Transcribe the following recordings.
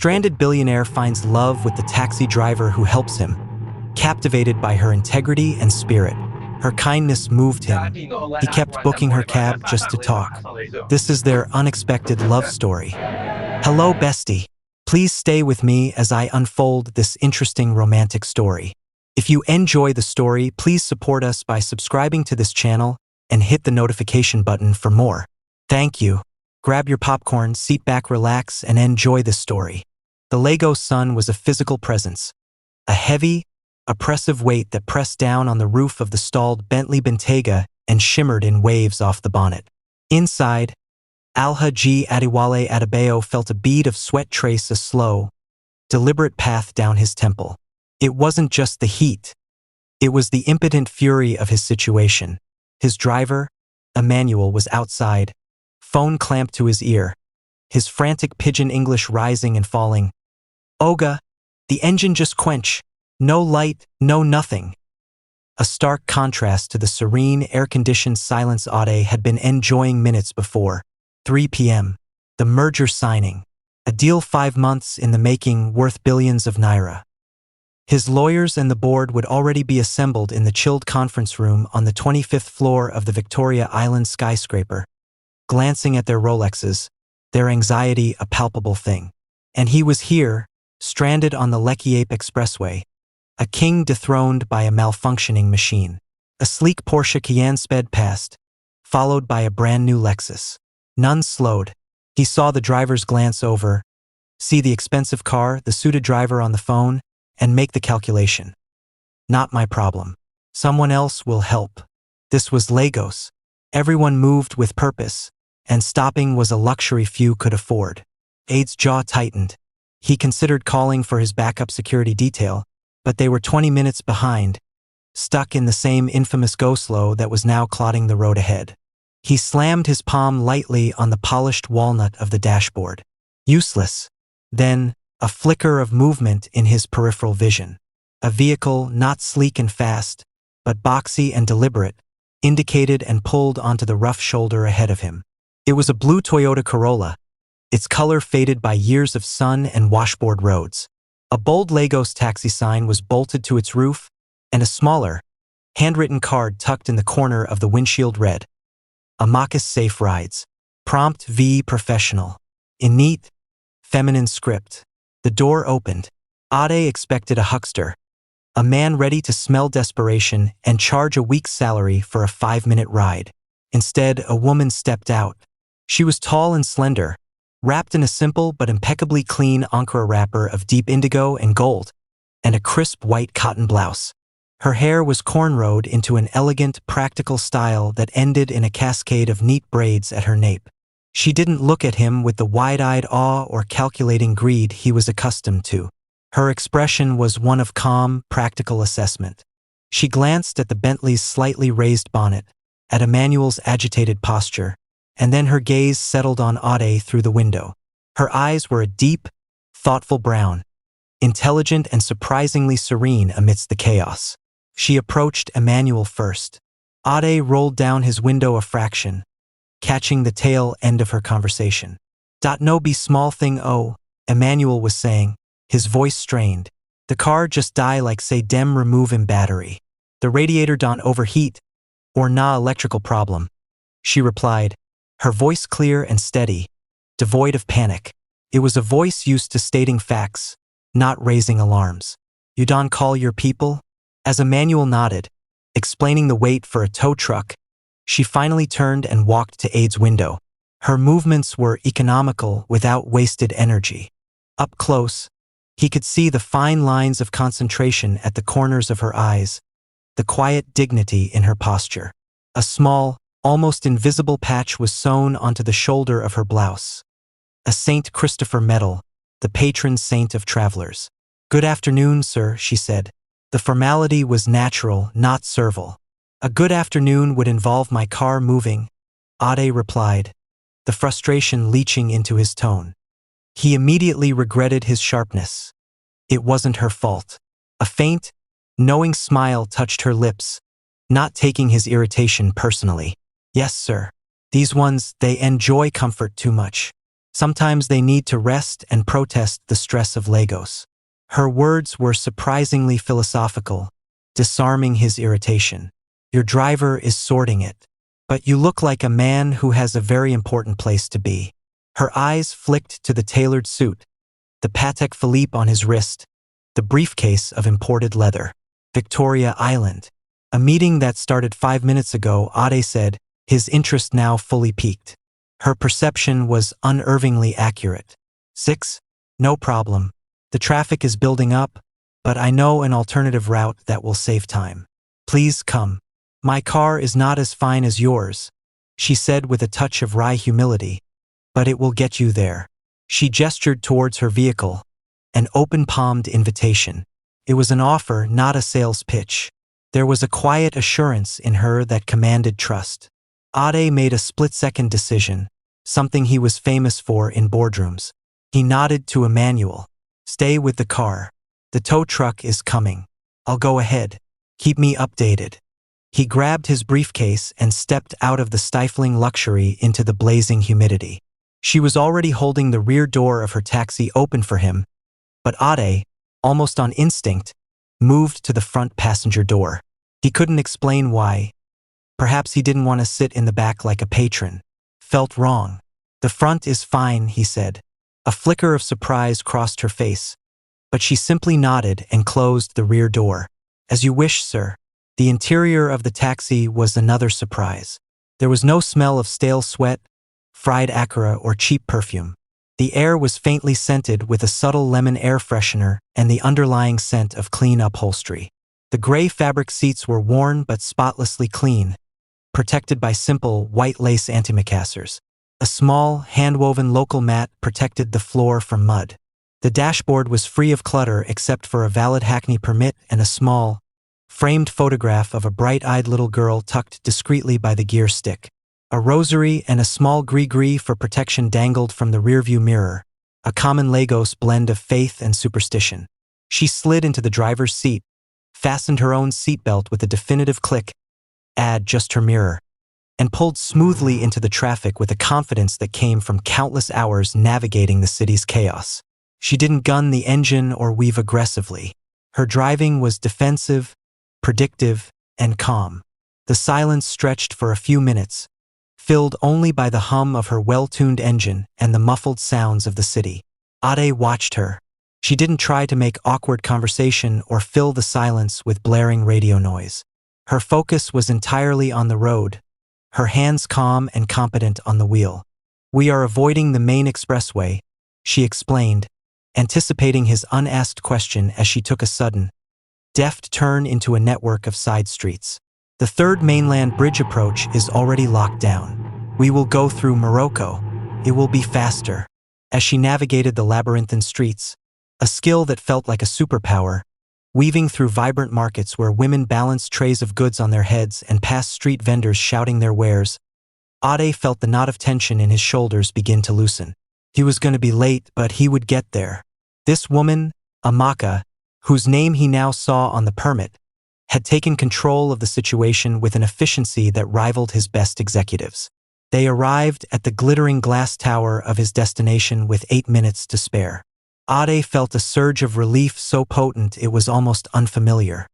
stranded billionaire finds love with the taxi driver who helps him. Captivated by her integrity and spirit, her kindness moved him. He kept booking her cab just to talk. This is their unexpected love story. Hello, bestie. Please stay with me as I unfold this interesting romantic story. If you enjoy the story, please support us by subscribing to this channel and hit the notification button for more. Thank you. Grab your popcorn, sit back, relax, and enjoy this story. The Lagos sun was a physical presence, a heavy, oppressive weight that pressed down on the roof of the stalled Bentley Bentayga and shimmered in waves off the bonnet. Inside, Alhaji Adewale Adebayo felt a bead of sweat trace a slow, deliberate path down his temple. It wasn't just the heat. It was the impotent fury of his situation. His driver, Emmanuel, was outside, phone clamped to his ear, his frantic pidgin English rising and falling. Oga, the engine just quench. No light, no nothing. A stark contrast to the serene, air-conditioned silence Ade had been enjoying minutes before. 3 p.m. The merger signing. A deal 5 months in the making, worth billions of naira. His lawyers and the board would already be assembled in the chilled conference room on the 25th floor of the Victoria Island skyscraper, glancing at their Rolexes, their anxiety a palpable thing. And he was here, stranded on the Lekki Ape Expressway, a king dethroned by a malfunctioning machine. A sleek Porsche Cayenne sped past, followed by a brand new Lexus. None slowed. He saw the driver's glance over, see the expensive car, the suited driver on the phone, and make the calculation. Not my problem. Someone else will help. This was Lagos. Everyone moved with purpose, and stopping was a luxury few could afford. Ade's jaw tightened. He considered calling for his backup security detail, but they were 20 minutes behind, stuck in the same infamous go-slow that was now clogging the road ahead. He slammed his palm lightly on the polished walnut of the dashboard. Useless. Then, a flicker of movement in his peripheral vision. A vehicle not sleek and fast, but boxy and deliberate, indicated and pulled onto the rough shoulder ahead of him. It was a blue Toyota Corolla, its color faded by years of sun and washboard roads. A bold Lagos taxi sign was bolted to its roof, and a smaller, handwritten card tucked in the corner of the windshield read, Amacus Safe Rides. Prompt V Professional. In neat, feminine script. The door opened. Ade expected a huckster, a man ready to smell desperation and charge a week's salary for a 5-minute ride. Instead, a woman stepped out. She was tall and slender, wrapped in a simple but impeccably clean Ankara wrapper of deep indigo and gold, and a crisp white cotton blouse. Her hair was cornrowed into an elegant, practical style that ended in a cascade of neat braids at her nape. She didn't look at him with the wide-eyed awe or calculating greed he was accustomed to. Her expression was one of calm, practical assessment. She glanced at the Bentley's slightly raised bonnet, at Emmanuel's agitated posture, and then her gaze settled on Ade through the window. Her eyes were a deep, thoughtful brown, intelligent and surprisingly serene amidst the chaos. She approached Emmanuel first. Ade rolled down his window a fraction, catching the tail end of her conversation. No be small thing Emmanuel was saying, his voice strained. The car just die like say dem remove in battery. The radiator don't overheat, or na electrical problem. She replied, her voice clear and steady, devoid of panic. It was a voice used to stating facts, not raising alarms. You don't call your people? As Emmanuel nodded, explaining the wait for a tow truck, she finally turned and walked to Ade's window. Her movements were economical without wasted energy. Up close, he could see the fine lines of concentration at the corners of her eyes, the quiet dignity in her posture. A small, almost invisible patch was sewn onto the shoulder of her blouse. A Saint Christopher medal, the patron saint of travelers. Good afternoon, sir, she said. The formality was natural, not servile. A good afternoon would involve my car moving, Ade replied, the frustration leaching into his tone. He immediately regretted his sharpness. It wasn't her fault. A faint, knowing smile touched her lips, not taking his irritation personally. Yes, sir. These ones, they enjoy comfort too much. Sometimes they need to rest and protest the stress of Lagos. Her words were surprisingly philosophical, disarming his irritation. Your driver is sorting it. But you look like a man who has a very important place to be. Her eyes flicked to the tailored suit, the Patek Philippe on his wrist, the briefcase of imported leather. Victoria Island. A meeting that started 5 minutes ago, Ade said, his interest now fully piqued. Her perception was unervingly accurate. 6. No problem. The traffic is building up, but I know an alternative route that will save time. Please come. My car is not as fine as yours, she said with a touch of wry humility, but it will get you there. She gestured towards her vehicle, an open-palmed invitation. It was an offer, not a sales pitch. There was a quiet assurance in her that commanded trust. Ade made a split-second decision, something he was famous for in boardrooms. He nodded to Emmanuel. Stay with the car. The tow truck is coming. I'll go ahead. Keep me updated. He grabbed his briefcase and stepped out of the stifling luxury into the blazing humidity. She was already holding the rear door of her taxi open for him, but Ade, almost on instinct, moved to the front passenger door. He couldn't explain why. Perhaps he didn't want to sit in the back like a patron. Felt wrong. The front is fine, he said. A flicker of surprise crossed her face, but she simply nodded and closed the rear door. As you wish, sir. The interior of the taxi was another surprise. There was no smell of stale sweat, fried akara, or cheap perfume. The air was faintly scented with a subtle lemon air freshener and the underlying scent of clean upholstery. The gray fabric seats were worn but spotlessly clean, protected by simple white lace antimacassars. A small, hand-woven local mat protected the floor from mud. The dashboard was free of clutter except for a valid Hackney permit and a small, framed photograph of a bright-eyed little girl tucked discreetly by the gear stick. A rosary and a small gris-gris for protection dangled from the rearview mirror, a common Lagos blend of faith and superstition. She slid into the driver's seat, fastened her own seatbelt with a definitive click, add just her mirror, and pulled smoothly into the traffic with a confidence that came from countless hours navigating the city's chaos. She didn't gun the engine or weave aggressively. Her driving was defensive, predictive, and calm. The silence stretched for a few minutes, filled only by the hum of her well-tuned engine and the muffled sounds of the city. Ade watched her. She didn't try to make awkward conversation or fill the silence with blaring radio noise. Her focus was entirely on the road, her hands calm and competent on the wheel. We are avoiding the main expressway, she explained, anticipating his unasked question as she took a sudden, deft turn into a network of side streets. The third mainland bridge approach is already locked down. We will go through Morocco. It will be faster. As she navigated the labyrinthine streets, a skill that felt like a superpower, weaving through vibrant markets where women balanced trays of goods on their heads and past street vendors shouting their wares, Ade felt the knot of tension in his shoulders begin to loosen. He was going to be late, but he would get there. This woman, Amaka, whose name he now saw on the permit, had taken control of the situation with an efficiency that rivaled his best executives. They arrived at the glittering glass tower of his destination with 8 minutes to spare. Ade felt a surge of relief so potent it was almost unfamiliar.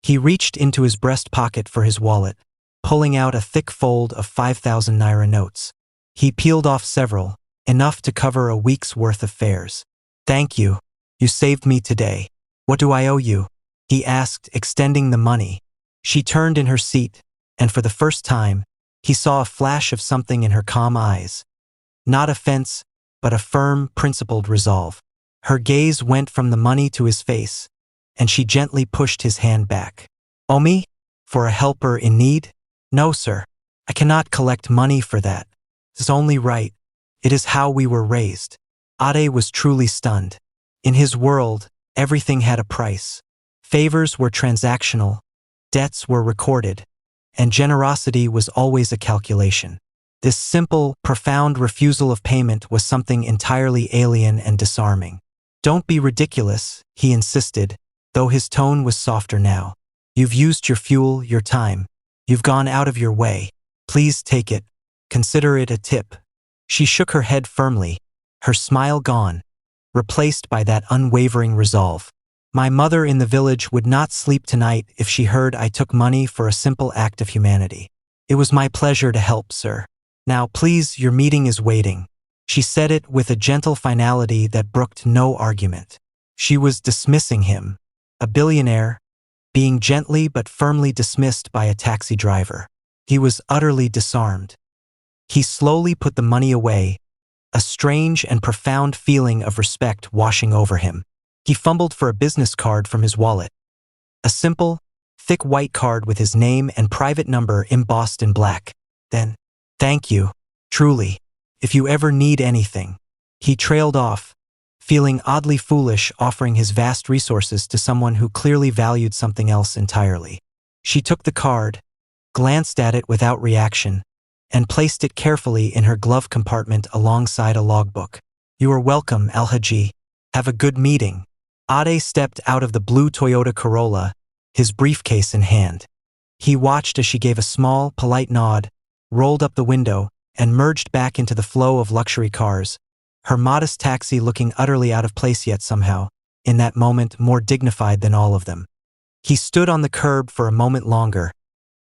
He reached into his breast pocket for his wallet, pulling out a thick fold of 5,000 naira notes. He peeled off several, enough to cover a week's worth of fares. Thank you. You saved me today. What do I owe you? He asked, extending the money. She turned in her seat, and for the first time, he saw a flash of something in her calm eyes. Not offense, but a firm, principled resolve. Her gaze went from the money to his face, and she gently pushed his hand back. Owe me? For a helper in need? No, sir. I cannot collect money for that. It's only right. It is how we were raised. Ade was truly stunned. In his world, everything had a price. Favors were transactional, debts were recorded, and generosity was always a calculation. This simple, profound refusal of payment was something entirely alien and disarming. Don't be ridiculous, he insisted, though his tone was softer now. You've used your fuel, your time. You've gone out of your way. Please take it. Consider it a tip. She shook her head firmly, her smile gone, replaced by that unwavering resolve. My mother in the village would not sleep tonight if she heard I took money for a simple act of humanity. It was my pleasure to help, sir. Now, please, your meeting is waiting. She said it with a gentle finality that brooked no argument. She was dismissing him, a billionaire, being gently but firmly dismissed by a taxi driver. He was utterly disarmed. He slowly put the money away, a strange and profound feeling of respect washing over him. He fumbled for a business card from his wallet. A simple, thick white card with his name and private number embossed in black. Then, thank you, truly, if you ever need anything. He trailed off, feeling oddly foolish offering his vast resources to someone who clearly valued something else entirely. She took the card, glanced at it without reaction, and placed it carefully in her glove compartment alongside a logbook. You are welcome, Al-Haji. Have a good meeting. Ade stepped out of the blue Toyota Corolla, his briefcase in hand. He watched as she gave a small, polite nod, rolled up the window, and merged back into the flow of luxury cars, her modest taxi looking utterly out of place yet somehow, in that moment more dignified than all of them. He stood on the curb for a moment longer,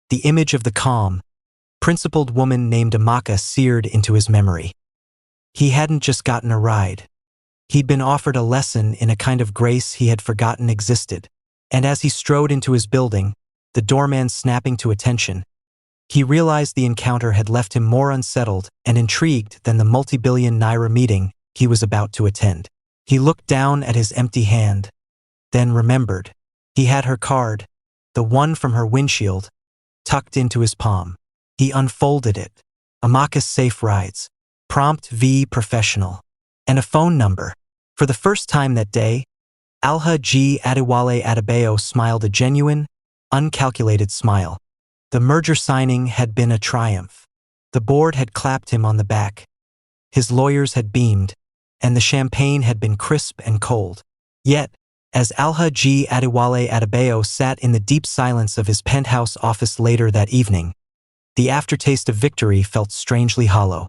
the image of the calm, principled woman named Amaka seared into his memory. He hadn't just gotten a ride. He'd been offered a lesson in a kind of grace he had forgotten existed, and as he strode into his building, the doorman snapping to attention, he realized the encounter had left him more unsettled and intrigued than the multi-billion naira meeting he was about to attend. He looked down at his empty hand, then remembered. He had her card, the one from her windshield, tucked into his palm. He unfolded it. Amaka's safe rides, prompt v professional, and a phone number. For the first time that day, Al-Haji Adewale Adebayo smiled a genuine, uncalculated smile. The merger signing had been a triumph. The board had clapped him on the back. His lawyers had beamed, and the champagne had been crisp and cold. Yet, as Al-Haji Adewale Adebayo sat in the deep silence of his penthouse office later that evening, the aftertaste of victory felt strangely hollow.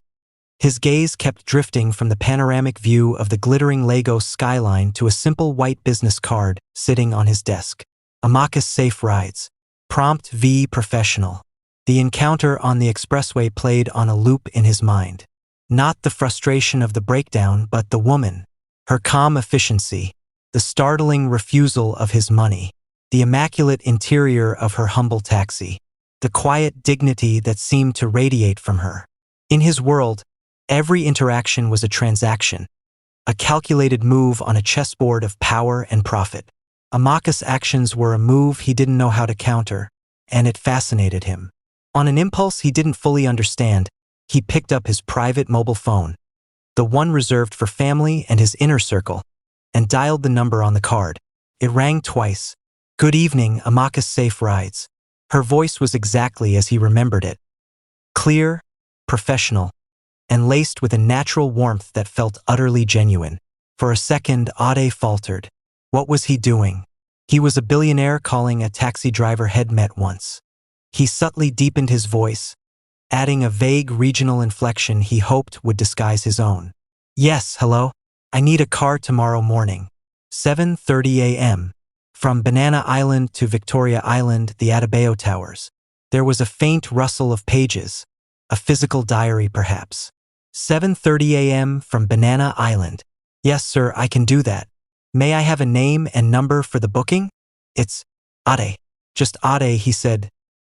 His gaze kept drifting from the panoramic view of the glittering Lagos skyline to a simple white business card sitting on his desk. Amaka's safe rides. Prompt v professional. The encounter on the expressway played on a loop in his mind. Not the frustration of the breakdown, but the woman. Her calm efficiency. The startling refusal of his money. The immaculate interior of her humble taxi. The quiet dignity that seemed to radiate from her. In his world, every interaction was a transaction, a calculated move on a chessboard of power and profit. Amaka's actions were a move he didn't know how to counter, and it fascinated him. On an impulse he didn't fully understand, he picked up his private mobile phone, the one reserved for family and his inner circle, and dialed the number on the card. It rang twice. Good evening, Amaka's safe rides. Her voice was exactly as he remembered it. Clear, professional, and laced with a natural warmth that felt utterly genuine. For a second, Ade faltered. What was he doing? He was a billionaire calling a taxi driver he'd met once. He subtly deepened his voice, adding a vague regional inflection he hoped would disguise his own. Yes, hello? I need a car tomorrow morning. 7:30 a.m. From Banana Island to Victoria Island, the Adebayo Towers. There was a faint rustle of pages, a physical diary perhaps. 7:30 a.m. from Banana Island. Yes, sir, I can do that. May I have a name and number for the booking? It's Ade. Just Ade, he said,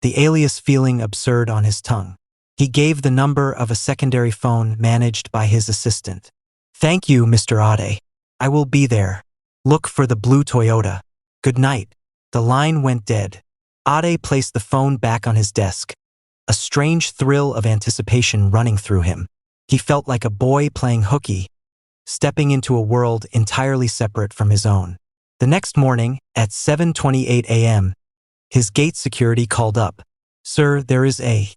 the alias feeling absurd on his tongue. He gave the number of a secondary phone managed by his assistant. Thank you, Mr. Ade. I will be there. Look for the blue Toyota. Good night. The line went dead. Ade placed the phone back on his desk, a strange thrill of anticipation running through him. He felt like a boy playing hooky, stepping into a world entirely separate from his own. The next morning, at 7:28 a.m., his gate security called up. Sir, there is a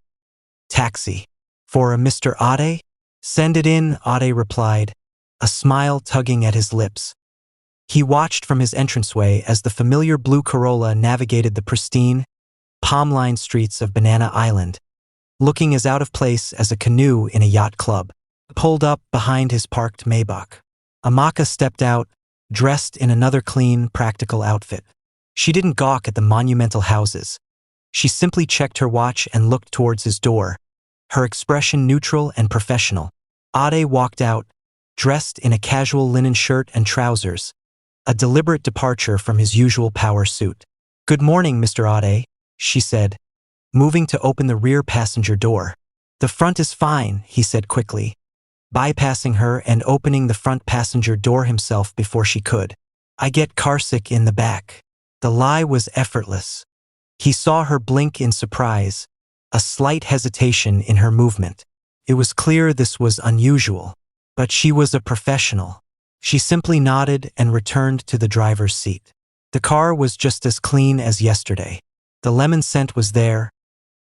taxi. For a Mr. Ade? Send it in, Ade replied, a smile tugging at his lips. He watched from his entranceway as the familiar blue Corolla navigated the pristine, palm-lined streets of Banana Island, looking as out of place as a canoe in a yacht club. pulled up behind his parked Maybach. Amaka stepped out, dressed in another clean, practical outfit. She didn't gawk at the monumental houses. She simply checked her watch and looked towards his door, her expression neutral and professional. Ade walked out, dressed in a casual linen shirt and trousers, a deliberate departure from his usual power suit. "Good morning, Mr. Ade," she said, moving to open the rear passenger door. "The front is fine," he said quickly, bypassing her and opening the front passenger door himself before she could. "I get carsick in the back." The lie was effortless. He saw her blink in surprise, a slight hesitation in her movement. It was clear this was unusual, but she was a professional. She simply nodded and returned to the driver's seat. The car was just as clean as yesterday. The lemon scent was there,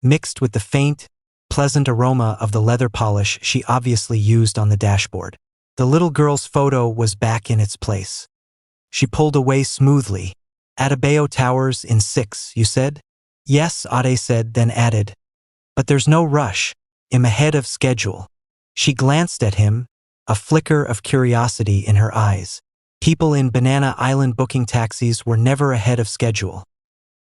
mixed with the faint, pleasant aroma of the leather polish she obviously used on the dashboard. The little girl's photo was back in its place. She pulled away smoothly. "Adebayo Towers in 6, you said?" "Yes," Ade said, then added, "But there's no rush. I'm ahead of schedule." She glanced at him, a flicker of curiosity in her eyes. People in Banana Island booking taxis were never ahead of schedule.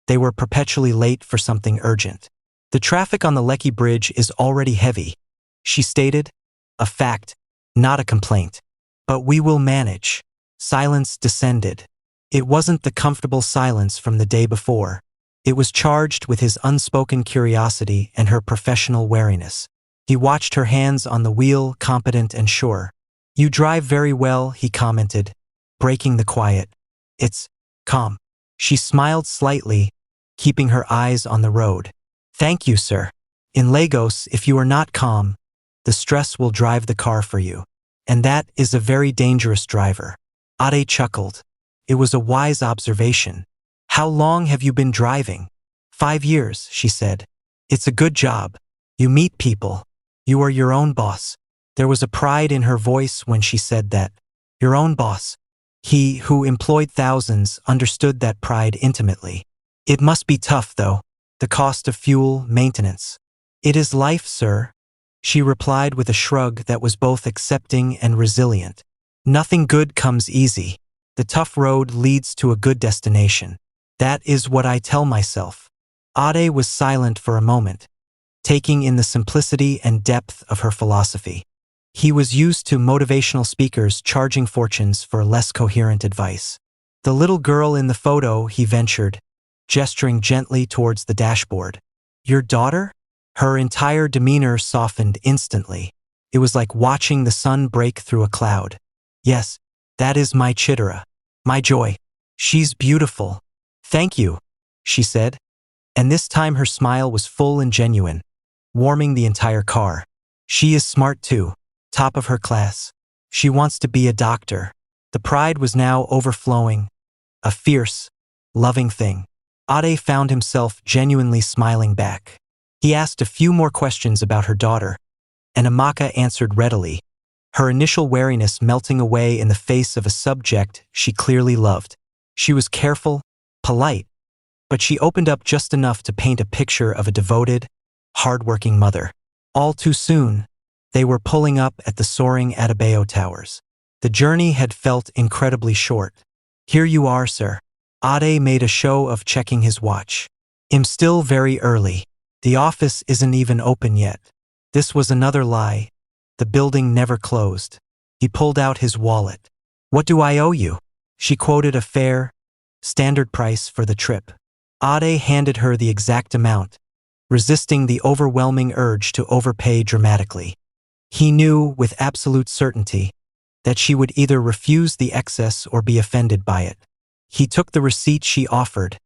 They were perpetually late for something urgent. "The traffic on the Lekki Bridge is already heavy," she stated, a fact, not a complaint. "But we will manage." Silence descended. It wasn't the comfortable silence from the day before. It was charged with his unspoken curiosity and her professional wariness. He watched her hands on the wheel, competent and sure. "You drive very well," he commented, breaking the quiet. "It's calm." She smiled slightly, keeping her eyes on the road. "Thank you, sir. In Lagos, if you are not calm, the stress will drive the car for you. And that is a very dangerous driver." Ade chuckled. It was a wise observation. "How long have you been driving?" 5 years, she said. "It's a good job. You meet people. You are your own boss." There was a pride in her voice when she said that. Your own boss. He, who employed thousands, understood that pride intimately. "It must be tough, though. The cost of fuel, maintenance." "It is life, sir," she replied with a shrug that was both accepting and resilient. "Nothing good comes easy. The tough road leads to a good destination. That is what I tell myself." Ade was silent for a moment, taking in the simplicity and depth of her philosophy. He was used to motivational speakers charging fortunes for less coherent advice. "The little girl in the photo," he ventured, gesturing gently towards the dashboard. "Your daughter?" Her entire demeanor softened instantly. It was like watching the sun break through a cloud. "Yes, that is my Chitara, my joy. She's beautiful." "Thank you," she said, and this time her smile was full and genuine, warming the entire car. "She is smart too, top of her class. She wants to be a doctor." The pride was now overflowing, a fierce, loving thing. Ade found himself genuinely smiling back. He asked a few more questions about her daughter, and Amaka answered readily, her initial wariness melting away in the face of a subject she clearly loved. She was careful, polite, but she opened up just enough to paint a picture of a devoted, hard-working mother. All too soon, they were pulling up at the soaring Adebayo Towers. The journey had felt incredibly short. "Here you are, sir." Ade made a show of checking his watch. "I'm still very early. The office isn't even open yet." This was another lie. The building never closed. He pulled out his wallet. "What do I owe you?" She quoted a fair, standard price for the trip. Ade handed her the exact amount, resisting the overwhelming urge to overpay dramatically. He knew, with absolute certainty, that she would either refuse the excess or be offended by it. He took the receipt she offered,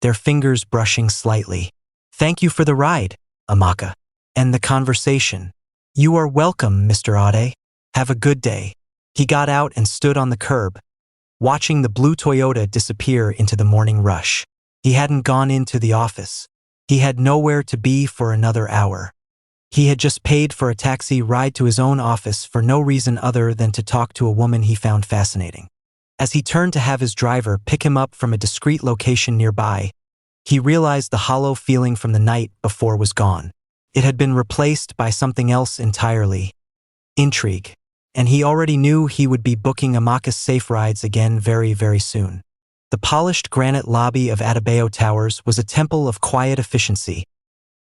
their fingers brushing slightly. "Thank you for the ride, Amaka. And the conversation." "You are welcome, Mr. Ade. Have a good day." He got out and stood on the curb, watching the blue Toyota disappear into the morning rush. He hadn't gone into the office. He had nowhere to be for another hour. He had just paid for a taxi ride to his own office for no reason other than to talk to a woman he found fascinating. As he turned to have his driver pick him up from a discreet location nearby, he realized the hollow feeling from the night before was gone. It had been replaced by something else entirely. intrigue. And he already knew he would be booking Amaka's safe rides again very, very soon. The polished granite lobby of Adebayo Towers was a temple of quiet efficiency,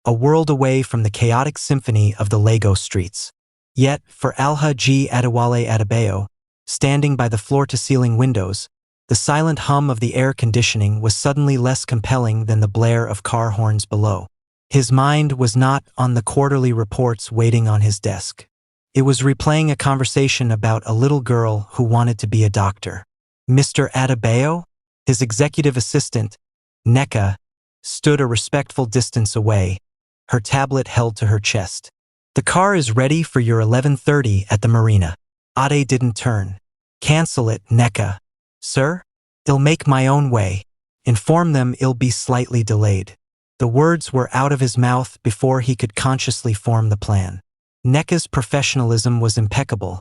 a world away from the chaotic symphony of the Lagos streets. Yet, for Alhaji Adewale Adebayo, standing by the floor-to-ceiling windows, the silent hum of the air conditioning was suddenly less compelling than the blare of car horns below. His mind was not on the quarterly reports waiting on his desk. It was replaying a conversation about a little girl who wanted to be a doctor. Mr. Adebayo? His executive assistant, Nneka, stood a respectful distance away, her tablet held to her chest. The car is ready for your 11:30 at the marina. Ade didn't turn. Cancel it, Nneka. Sir? I'll make my own way. Inform them it'll be slightly delayed. The words were out of his mouth before he could consciously form the plan. Nneka's professionalism was impeccable,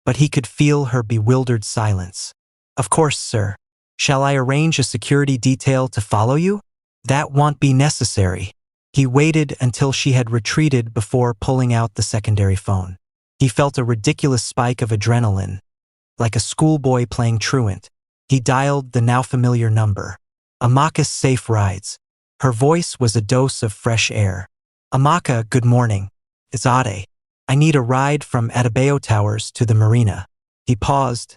but he could feel her bewildered silence. Of course, sir. Shall I arrange a security detail to follow you? That won't be necessary. He waited until she had retreated before pulling out the secondary phone. He felt a ridiculous spike of adrenaline, like a schoolboy playing truant. He dialed the now familiar number. Amaka's safe rides. Her voice was a dose of fresh air. Amaka, good morning. It's Ade. I need a ride from Adebayo Towers to the marina. He paused,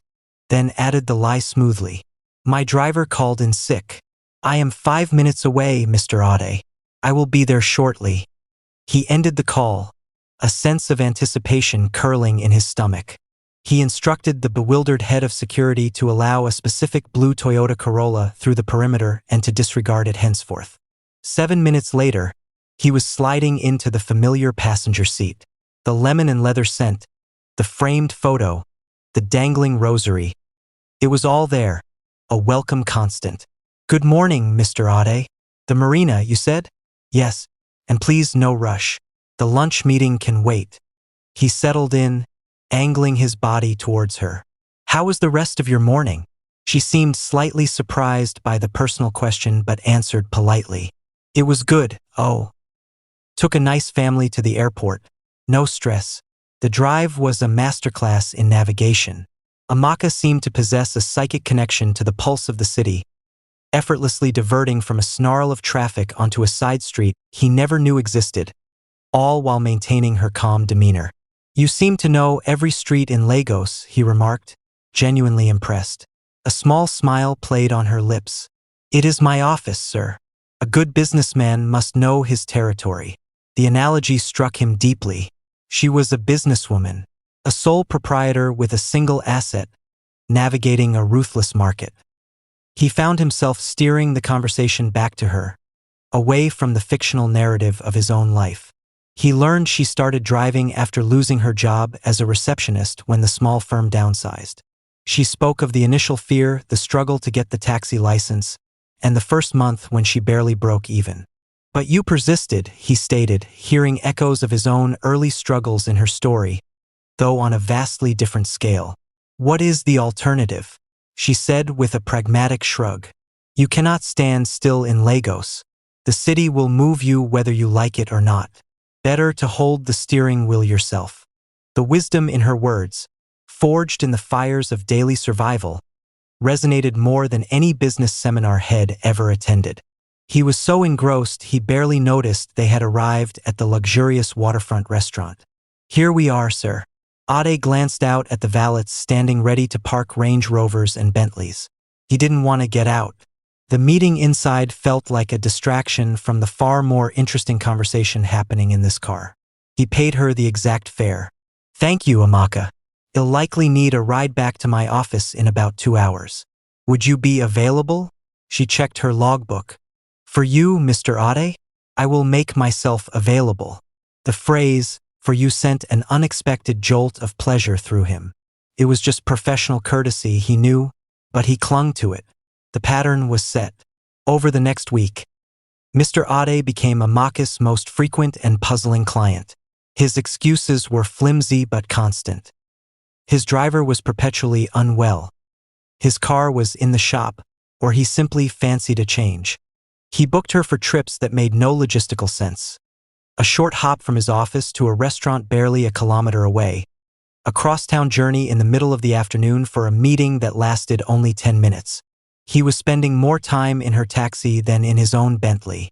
then added the lie smoothly. My driver called in sick. I am 5 minutes away, Mr. Ade. I will be there shortly. He ended the call, a sense of anticipation curling in his stomach. He instructed the bewildered head of security to allow a specific blue Toyota Corolla through the perimeter and to disregard it henceforth. 7 minutes later, he was sliding into the familiar passenger seat. The lemon and leather scent, the framed photo, the dangling rosary. It was all there, a welcome constant. Good morning, Mr. Ade. The marina, you said? Yes, and please no rush. The lunch meeting can wait. He settled in, angling his body towards her. How was the rest of your morning? She seemed slightly surprised by the personal question but answered politely. It was good, oh. Took a nice family to the airport. No stress. The drive was a masterclass in navigation. Amaka seemed to possess a psychic connection to the pulse of the city, effortlessly diverting from a snarl of traffic onto a side street he never knew existed, all while maintaining her calm demeanor. You seem to know every street in Lagos, he remarked, genuinely impressed. A small smile played on her lips. It is my office, sir. A good businessman must know his territory. The analogy struck him deeply. She was a businesswoman, a sole proprietor with a single asset, navigating a ruthless market. He found himself steering the conversation back to her, away from the fictional narrative of his own life. He learned she started driving after losing her job as a receptionist when the small firm downsized. She spoke of the initial fear, the struggle to get the taxi license, and the first month when she barely broke even. But you persisted, he stated, hearing echoes of his own early struggles in her story, though on a vastly different scale. What is the alternative? She said with a pragmatic shrug. You cannot stand still in Lagos. The city will move you whether you like it or not. Better to hold the steering wheel yourself. The wisdom in her words, forged in the fires of daily survival, resonated more than any business seminar Head ever attended. He was so engrossed he barely noticed they had arrived at the luxurious waterfront restaurant. Here we are, sir. Ade glanced out at the valets standing ready to park Range Rovers and Bentleys. He didn't want to get out. The meeting inside felt like a distraction from the far more interesting conversation happening in this car. He paid her the exact fare. Thank you, Amaka. I'll likely need a ride back to my office in about 2 hours. Would you be available? She checked her logbook. For you, Mr. Ade? I will make myself available. The phrase, for you, sent an unexpected jolt of pleasure through him. It was just professional courtesy, he knew, but he clung to it. The pattern was set. Over the next week, Mr. Ade became Amaka's most frequent and puzzling client. His excuses were flimsy but constant. His driver was perpetually unwell. His car was in the shop, or he simply fancied a change. He booked her for trips that made no logistical sense. A short hop from his office to a restaurant barely a kilometer away, A crosstown journey in the middle of the afternoon for a meeting that lasted only 10 minutes. He was spending more time in her taxi than in his own Bentley.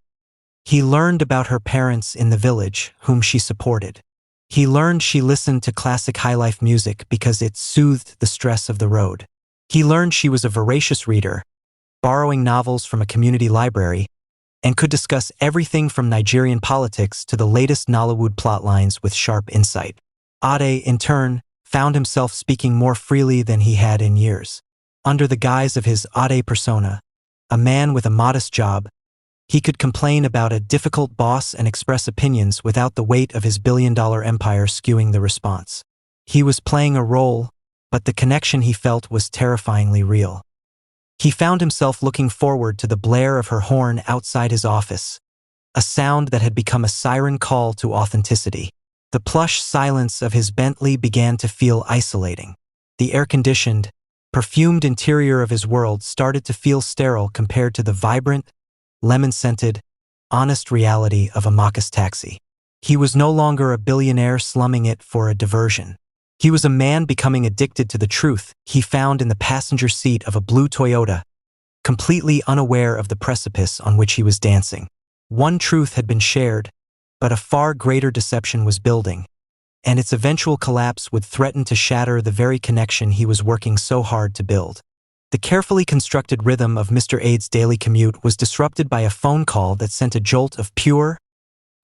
He learned about her parents in the village, whom she supported. He learned she listened to classic high-life music because it soothed the stress of the road. He learned she was a voracious reader, borrowing novels from a community library, and could discuss everything from Nigerian politics to the latest Nollywood plotlines with sharp insight. Ade, in turn, found himself speaking more freely than he had in years. Under the guise of his Ade persona, a man with a modest job, he could complain about a difficult boss and express opinions without the weight of his billion-dollar empire skewing the response. He was playing a role, but the connection he felt was terrifyingly real. He found himself looking forward to the blare of her horn outside his office, a sound that had become a siren call to authenticity. The plush silence of his Bentley began to feel isolating. The air-conditioned, perfumed interior of his world started to feel sterile compared to the vibrant, lemon-scented, honest reality of Amaka's taxi. He was no longer a billionaire slumming it for a diversion. He was a man becoming addicted to the truth he found in the passenger seat of a blue Toyota, completely unaware of the precipice on which he was dancing. One truth had been shared, but a far greater deception was building, and its eventual collapse would threaten to shatter the very connection he was working so hard to build. The carefully constructed rhythm of Mr. Ade's daily commute was disrupted by a phone call that sent a jolt of pure,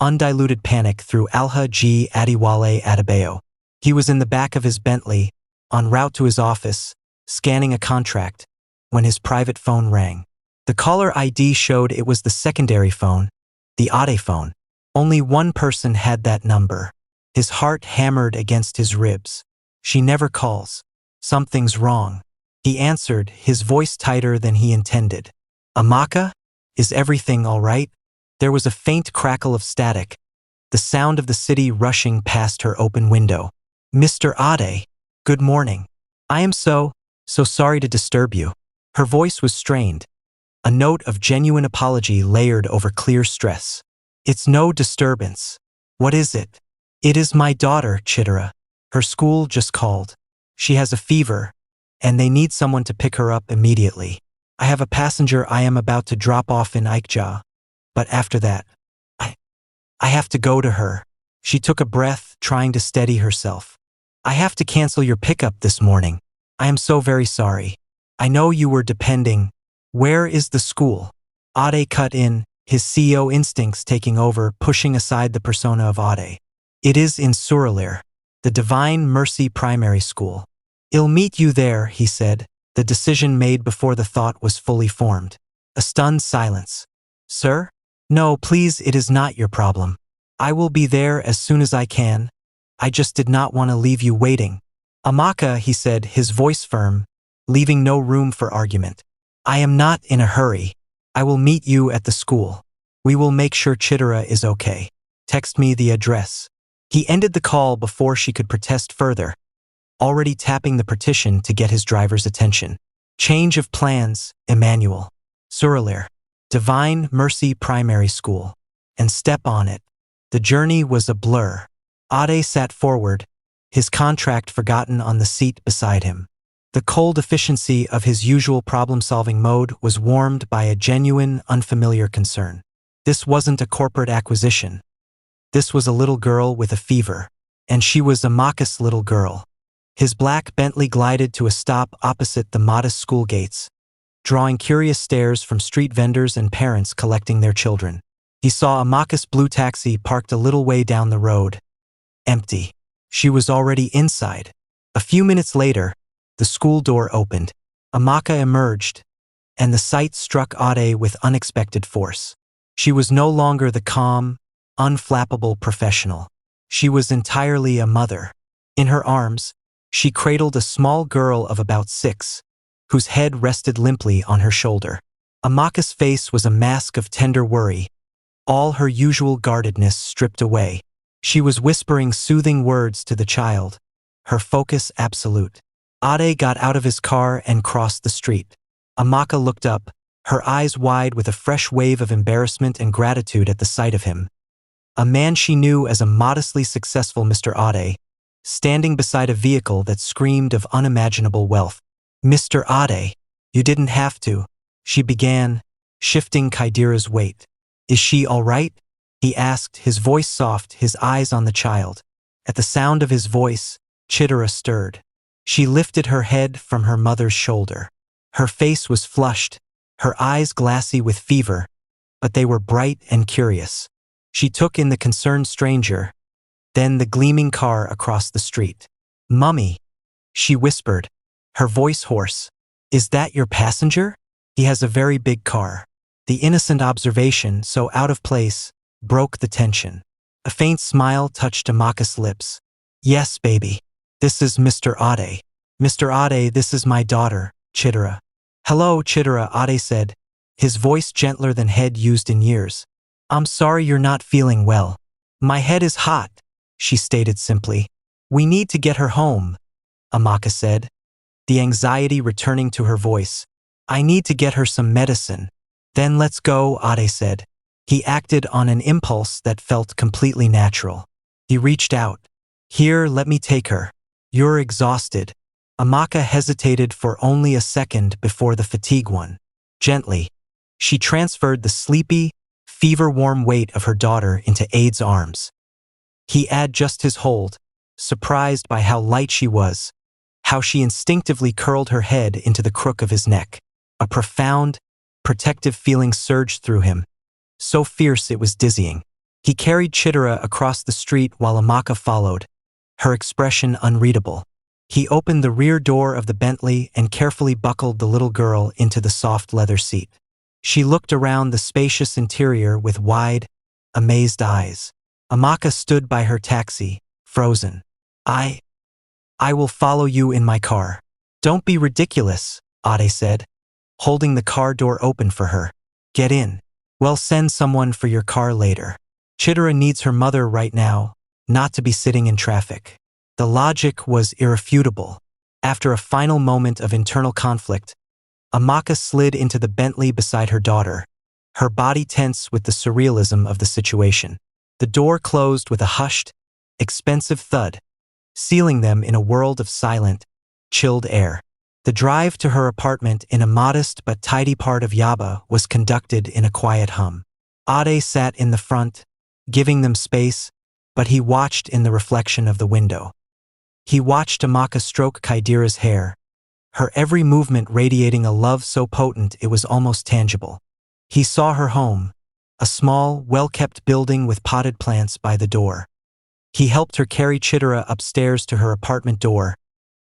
undiluted panic through Alhaji Adewale Adebayo. He was in the back of his Bentley, en route to his office, scanning a contract, when his private phone rang. The caller ID showed it was the secondary phone, the Ade phone. Only one person had that number. His heart hammered against his ribs. She never calls. Something's wrong. He answered, his voice tighter than he intended. Amaka? Is everything all right? There was a faint crackle of static, the sound of the city rushing past her open window. Mr. Ade, good morning. I am so sorry to disturb you. Her voice was strained, a note of genuine apology layered over clear stress. It's no disturbance. What is it? It is my daughter, Chidera. Her school just called. She has a fever, and they need someone to pick her up immediately. I have a passenger I am about to drop off in Ikeja, but after that, I have to go to her. She took a breath, trying to steady herself. I have to cancel your pickup this morning. I am so very sorry. I know you were depending. Where is the school? Ade cut in, his CEO instincts taking over, pushing aside the persona of Ade. It is in Surulere, the Divine Mercy Primary School. I'll meet you there, he said, the decision made before the thought was fully formed. A stunned silence. Sir? No, please, it is not your problem. I will be there as soon as I can. I just did not want to leave you waiting. Amaka, he said, his voice firm, leaving no room for argument. I am not in a hurry. I will meet you at the school. We will make sure Chidera is okay. Text me the address. He ended the call before she could protest further, already tapping the partition to get his driver's attention. Change of plans, Emmanuel. Surulere, Divine Mercy Primary School. And step on it. The journey was a blur. Ade sat forward, his contract forgotten on the seat beside him. The cold efficiency of his usual problem-solving mode was warmed by a genuine, unfamiliar concern. This wasn't a corporate acquisition. This was a little girl with a fever, and she was Amaka's little girl. His black Bentley glided to a stop opposite the modest school gates, drawing curious stares from street vendors and parents collecting their children. He saw Amaka's blue taxi parked a little way down the road. Empty. She was already inside. A few minutes later, the school door opened. Amaka emerged, and the sight struck Ade with unexpected force. She was no longer the calm, unflappable professional. She was entirely a mother. In her arms, she cradled a small girl of about 6, whose head rested limply on her shoulder. Amaka's face was a mask of tender worry, all her usual guardedness stripped away. She was whispering soothing words to the child, her focus absolute. Ade got out of his car and crossed the street. Amaka looked up, her eyes wide with a fresh wave of embarrassment and gratitude at the sight of him. A man she knew as a modestly successful Mr. Ade, standing beside a vehicle that screamed of unimaginable wealth. "Mr. Ade, you didn't have to," she began, shifting Kaidira's weight. "Is she all right?" he asked, his voice soft, his eyes on the child. At the sound of his voice, Chitara stirred. She lifted her head from her mother's shoulder. Her face was flushed, her eyes glassy with fever, but they were bright and curious. She took in the concerned stranger, then the gleaming car across the street. "Mummy," she whispered, her voice hoarse. "Is that your passenger? He has a very big car." The innocent observation, so out of place, broke the tension. A faint smile touched Amaka's lips. "Yes, baby. This is Mr. Ade. Mr. Ade, this is my daughter, Chitara." "Hello, Chitara," Ade said, his voice gentler than head used in years. "I'm sorry you're not feeling well." "My head is hot," she stated simply. "We need to get her home," Amaka said, the anxiety returning to her voice. "I need to get her some medicine." "Then let's go," Ade said. He acted on an impulse that felt completely natural. He reached out. "Here, let me take her. You're exhausted." Amaka hesitated for only a second before the fatigue won. Gently, she transferred the sleepy, fever-warm weight of her daughter into Ade's arms. He had just his hold, surprised by how light she was, how she instinctively curled her head into the crook of his neck. A profound, protective feeling surged through him, so fierce it was dizzying. He carried Chitara across the street while Amaka followed, her expression unreadable. He opened the rear door of the Bentley and carefully buckled the little girl into the soft leather seat. She looked around the spacious interior with wide, amazed eyes. Amaka stood by her taxi, frozen. I will follow you in my car." "Don't be ridiculous," Ade said, holding the car door open for her. "Get in. We'll send someone for your car later. Chitara needs her mother right now, not to be sitting in traffic." The logic was irrefutable. After a final moment of internal conflict, Amaka slid into the Bentley beside her daughter, her body tense with the surrealism of the situation. The door closed with a hushed, expensive thud, sealing them in a world of silent, chilled air. The drive to her apartment in a modest but tidy part of Yaba was conducted in a quiet hum. Ade sat in the front, giving them space, but he watched in the reflection of the window. He watched Amaka stroke Kaidira's hair, her every movement radiating a love so potent it was almost tangible. He saw her home, a small, well-kept building with potted plants by the door. He helped her carry Chitara upstairs to her apartment door,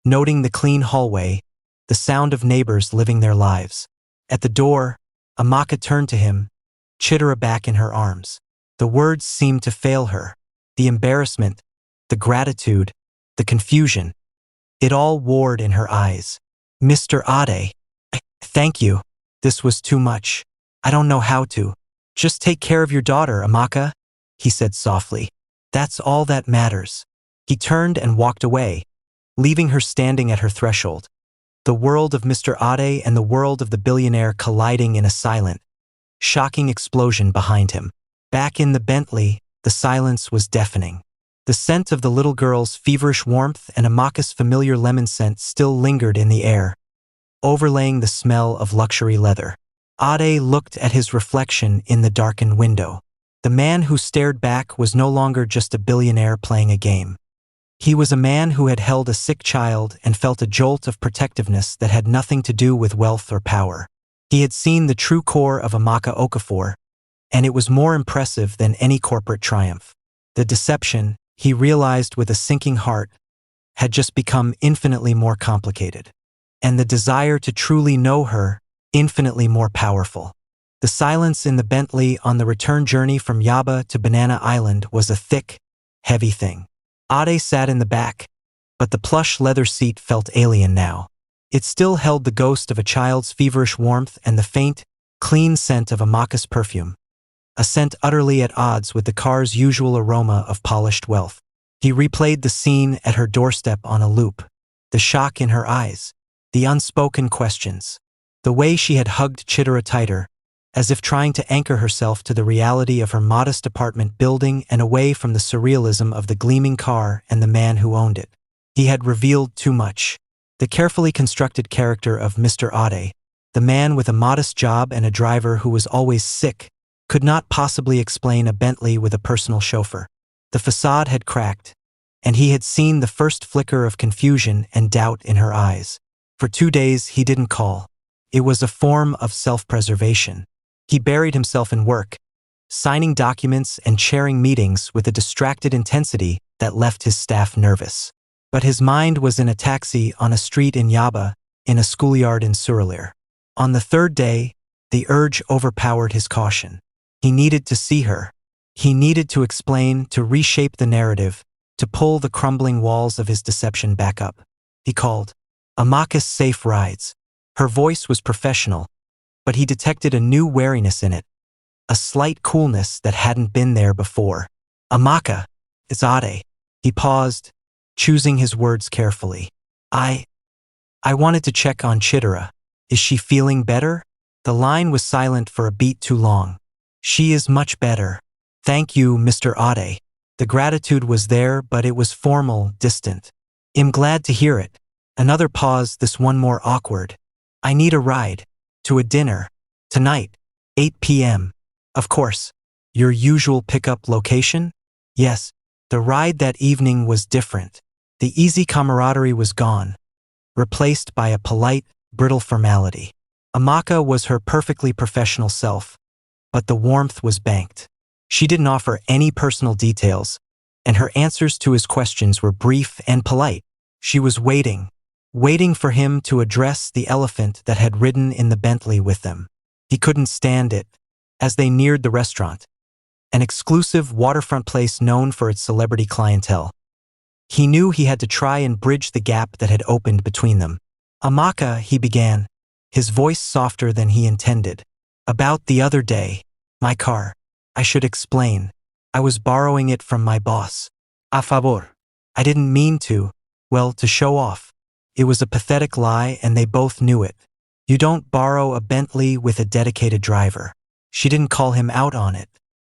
noting the clean hallway, the sound of neighbors living their lives. At the door, Amaka turned to him, Chitara back in her arms. The words seemed to fail her. The embarrassment, the gratitude, the confusion. It all warred in her eyes. "Mr. Ade, thank you. This was too much. I don't know how to." "Just take care of your daughter, Amaka," he said softly. "That's all that matters." He turned and walked away, leaving her standing at her threshold. The world of Mr. Ade and the world of the billionaire colliding in a silent, shocking explosion behind him. Back in the Bentley, the silence was deafening. The scent of the little girl's feverish warmth and Amaka's familiar lemon scent still lingered in the air, overlaying the smell of luxury leather. Ade looked at his reflection in the darkened window. The man who stared back was no longer just a billionaire playing a game. He was a man who had held a sick child and felt a jolt of protectiveness that had nothing to do with wealth or power. He had seen the true core of Amaka Okafor, and it was more impressive than any corporate triumph. The deception, he realized with a sinking heart, had just become infinitely more complicated. And the desire to truly know her, infinitely more powerful. The silence in the Bentley on the return journey from Yaba to Banana Island was a thick, heavy thing. Ade sat in the back, but the plush leather seat felt alien now. It still held the ghost of a child's feverish warmth and the faint, clean scent of Amaka's perfume. A scent utterly at odds with the car's usual aroma of polished wealth. He replayed the scene at her doorstep on a loop. The shock in her eyes, the unspoken questions, the way she had hugged Chitara tighter, as if trying to anchor herself to the reality of her modest apartment building and away from the surrealism of the gleaming car and the man who owned it. He had revealed too much. The carefully constructed character of Mr. Ade, the man with a modest job and a driver who was always sick, could not possibly explain a Bentley with a personal chauffeur. The facade had cracked, and he had seen the first flicker of confusion and doubt in her eyes. For 2 days he didn't call. It was a form of self-preservation. He buried himself in work, signing documents and chairing meetings with a distracted intensity that left his staff nervous. But his mind was in a taxi on a street in Yaba, in a schoolyard in Suralire. On the 3rd day, the urge overpowered his caution. He needed to see her. He needed to explain, to reshape the narrative, to pull the crumbling walls of his deception back up. He called. Amaka's safe rides. Her voice was professional, but he detected a new wariness in it, a slight coolness that hadn't been there before. Amaka, it's Ade. He paused, choosing his words carefully. I wanted to check on Chitara. Is she feeling better? The line was silent for a beat too long. She is much better. Thank you, Mr. Ade. The gratitude was there, but it was formal, distant. I'm glad to hear it. Another pause, this one more awkward. I need a ride. To a dinner. Tonight. 8 p.m. Of course. Your usual pickup location? Yes. The ride that evening was different. The easy camaraderie was gone, replaced by a polite, brittle formality. Amaka was her perfectly professional self, but the warmth was banked. She didn't offer any personal details, and her answers to his questions were brief and polite. She was waiting for him to address the elephant that had ridden in the Bentley with them. He couldn't stand it. As they neared the restaurant, an exclusive waterfront place known for its celebrity clientele, he knew he had to try and bridge the gap that had opened between them. Amaka, he began, his voice softer than he intended. About the other day, my car. I should explain. I was borrowing it from my boss. A favor. I didn't mean to, well, to show off. It was a pathetic lie and they both knew it. You don't borrow a Bentley with a dedicated driver. She didn't call him out on it.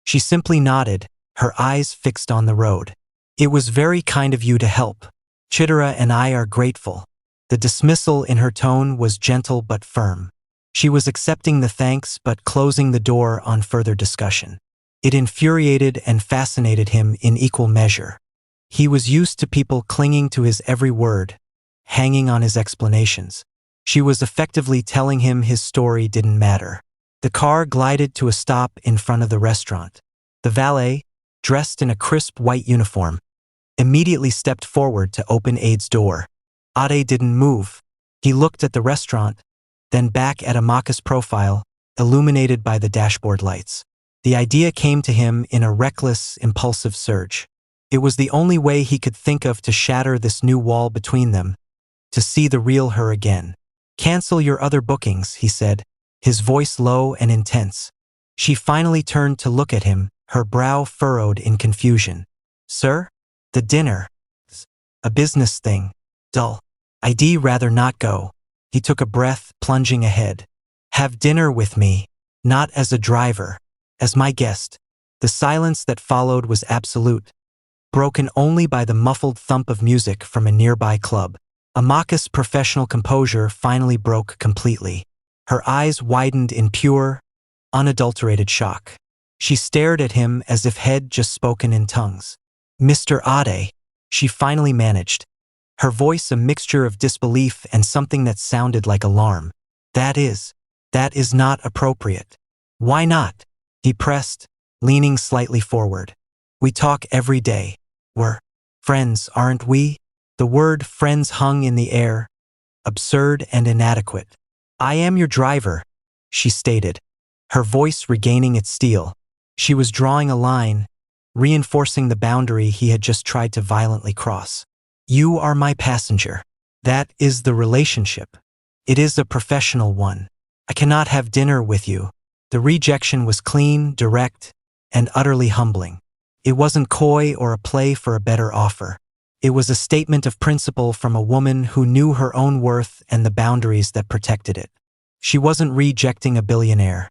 She simply nodded, her eyes fixed on the road. It was very kind of you to help. Chitara and I are grateful. The dismissal in her tone was gentle but firm. She was accepting the thanks but closing the door on further discussion. It infuriated and fascinated him in equal measure. He was used to people clinging to his every word, hanging on his explanations. She was effectively telling him his story didn't matter. The car glided to a stop in front of the restaurant. The valet, dressed in a crisp white uniform, immediately stepped forward to open Ade's door. Ade didn't move. He looked at the restaurant, then back at Amaka's profile, illuminated by the dashboard lights. The idea came to him in a reckless, impulsive surge. It was the only way he could think of to shatter this new wall between them, to see the real her again. Cancel your other bookings, he said, his voice low and intense. She finally turned to look at him, her brow furrowed in confusion. Sir? The dinner. A business thing. Dull. I'd rather not go. He took a breath, plunging ahead. Have dinner with me. Not as a driver. As my guest. The silence that followed was absolute, broken only by the muffled thump of music from a nearby club. Amaka's professional composure finally broke completely. Her eyes widened in pure, unadulterated shock. She stared at him as if had just spoken in tongues. Mr. Ade, she finally managed, her voice a mixture of disbelief and something that sounded like alarm. That is not appropriate. Why not? He pressed, leaning slightly forward. We talk every day. We're friends, aren't we? The word friends hung in the air, absurd and inadequate. I am your driver, she stated, her voice regaining its steel. She was drawing a line, reinforcing the boundary he had just tried to violently cross. You are my passenger. That is the relationship. It is a professional one. I cannot have dinner with you. The rejection was clean, direct, and utterly humbling. It wasn't coy or a play for a better offer. It was a statement of principle from a woman who knew her own worth and the boundaries that protected it. She wasn't rejecting a billionaire.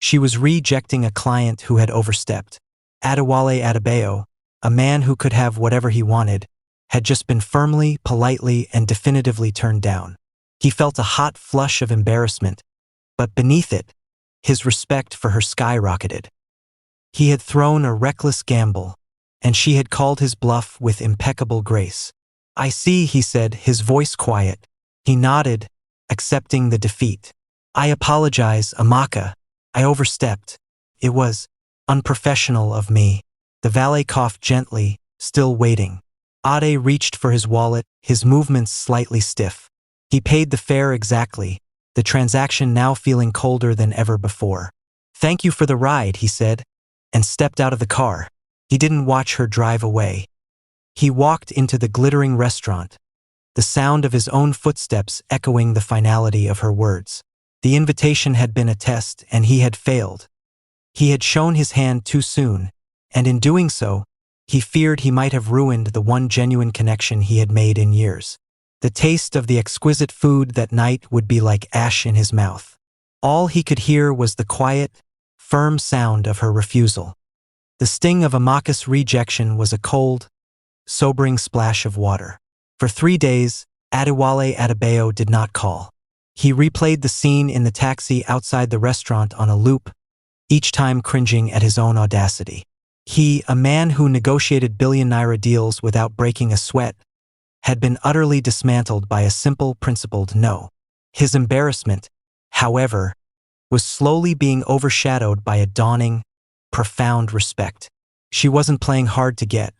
She was rejecting a client who had overstepped. Adewale Adebayo, a man who could have whatever he wanted, had just been firmly, politely, and definitively turned down. He felt a hot flush of embarrassment, but beneath it, his respect for her skyrocketed. He had thrown a reckless gamble, and she had called his bluff with impeccable grace. "I see," he said, his voice quiet. He nodded, accepting the defeat. "I apologize, Amaka. I overstepped. It was unprofessional of me." The valet coughed gently, still waiting. Ade reached for his wallet, his movements slightly stiff. He paid the fare exactly, the transaction now feeling colder than ever before. "Thank you for the ride," he said, and stepped out of the car. He didn't watch her drive away. He walked into the glittering restaurant, the sound of his own footsteps echoing the finality of her words. The invitation had been a test, and he had failed. He had shown his hand too soon, and in doing so, he feared he might have ruined the one genuine connection he had made in years. The taste of the exquisite food that night would be like ash in his mouth. All he could hear was the quiet, firm sound of her refusal. The sting of Amaka's rejection was a cold, sobering splash of water. For 3 days, Adewale Adebayo did not call. He replayed the scene in the taxi outside the restaurant on a loop, each time cringing at his own audacity. He, a man who negotiated billionaire deals without breaking a sweat, had been utterly dismantled by a simple, principled no. His embarrassment, however, was slowly being overshadowed by a dawning, profound respect. She wasn't playing hard to get.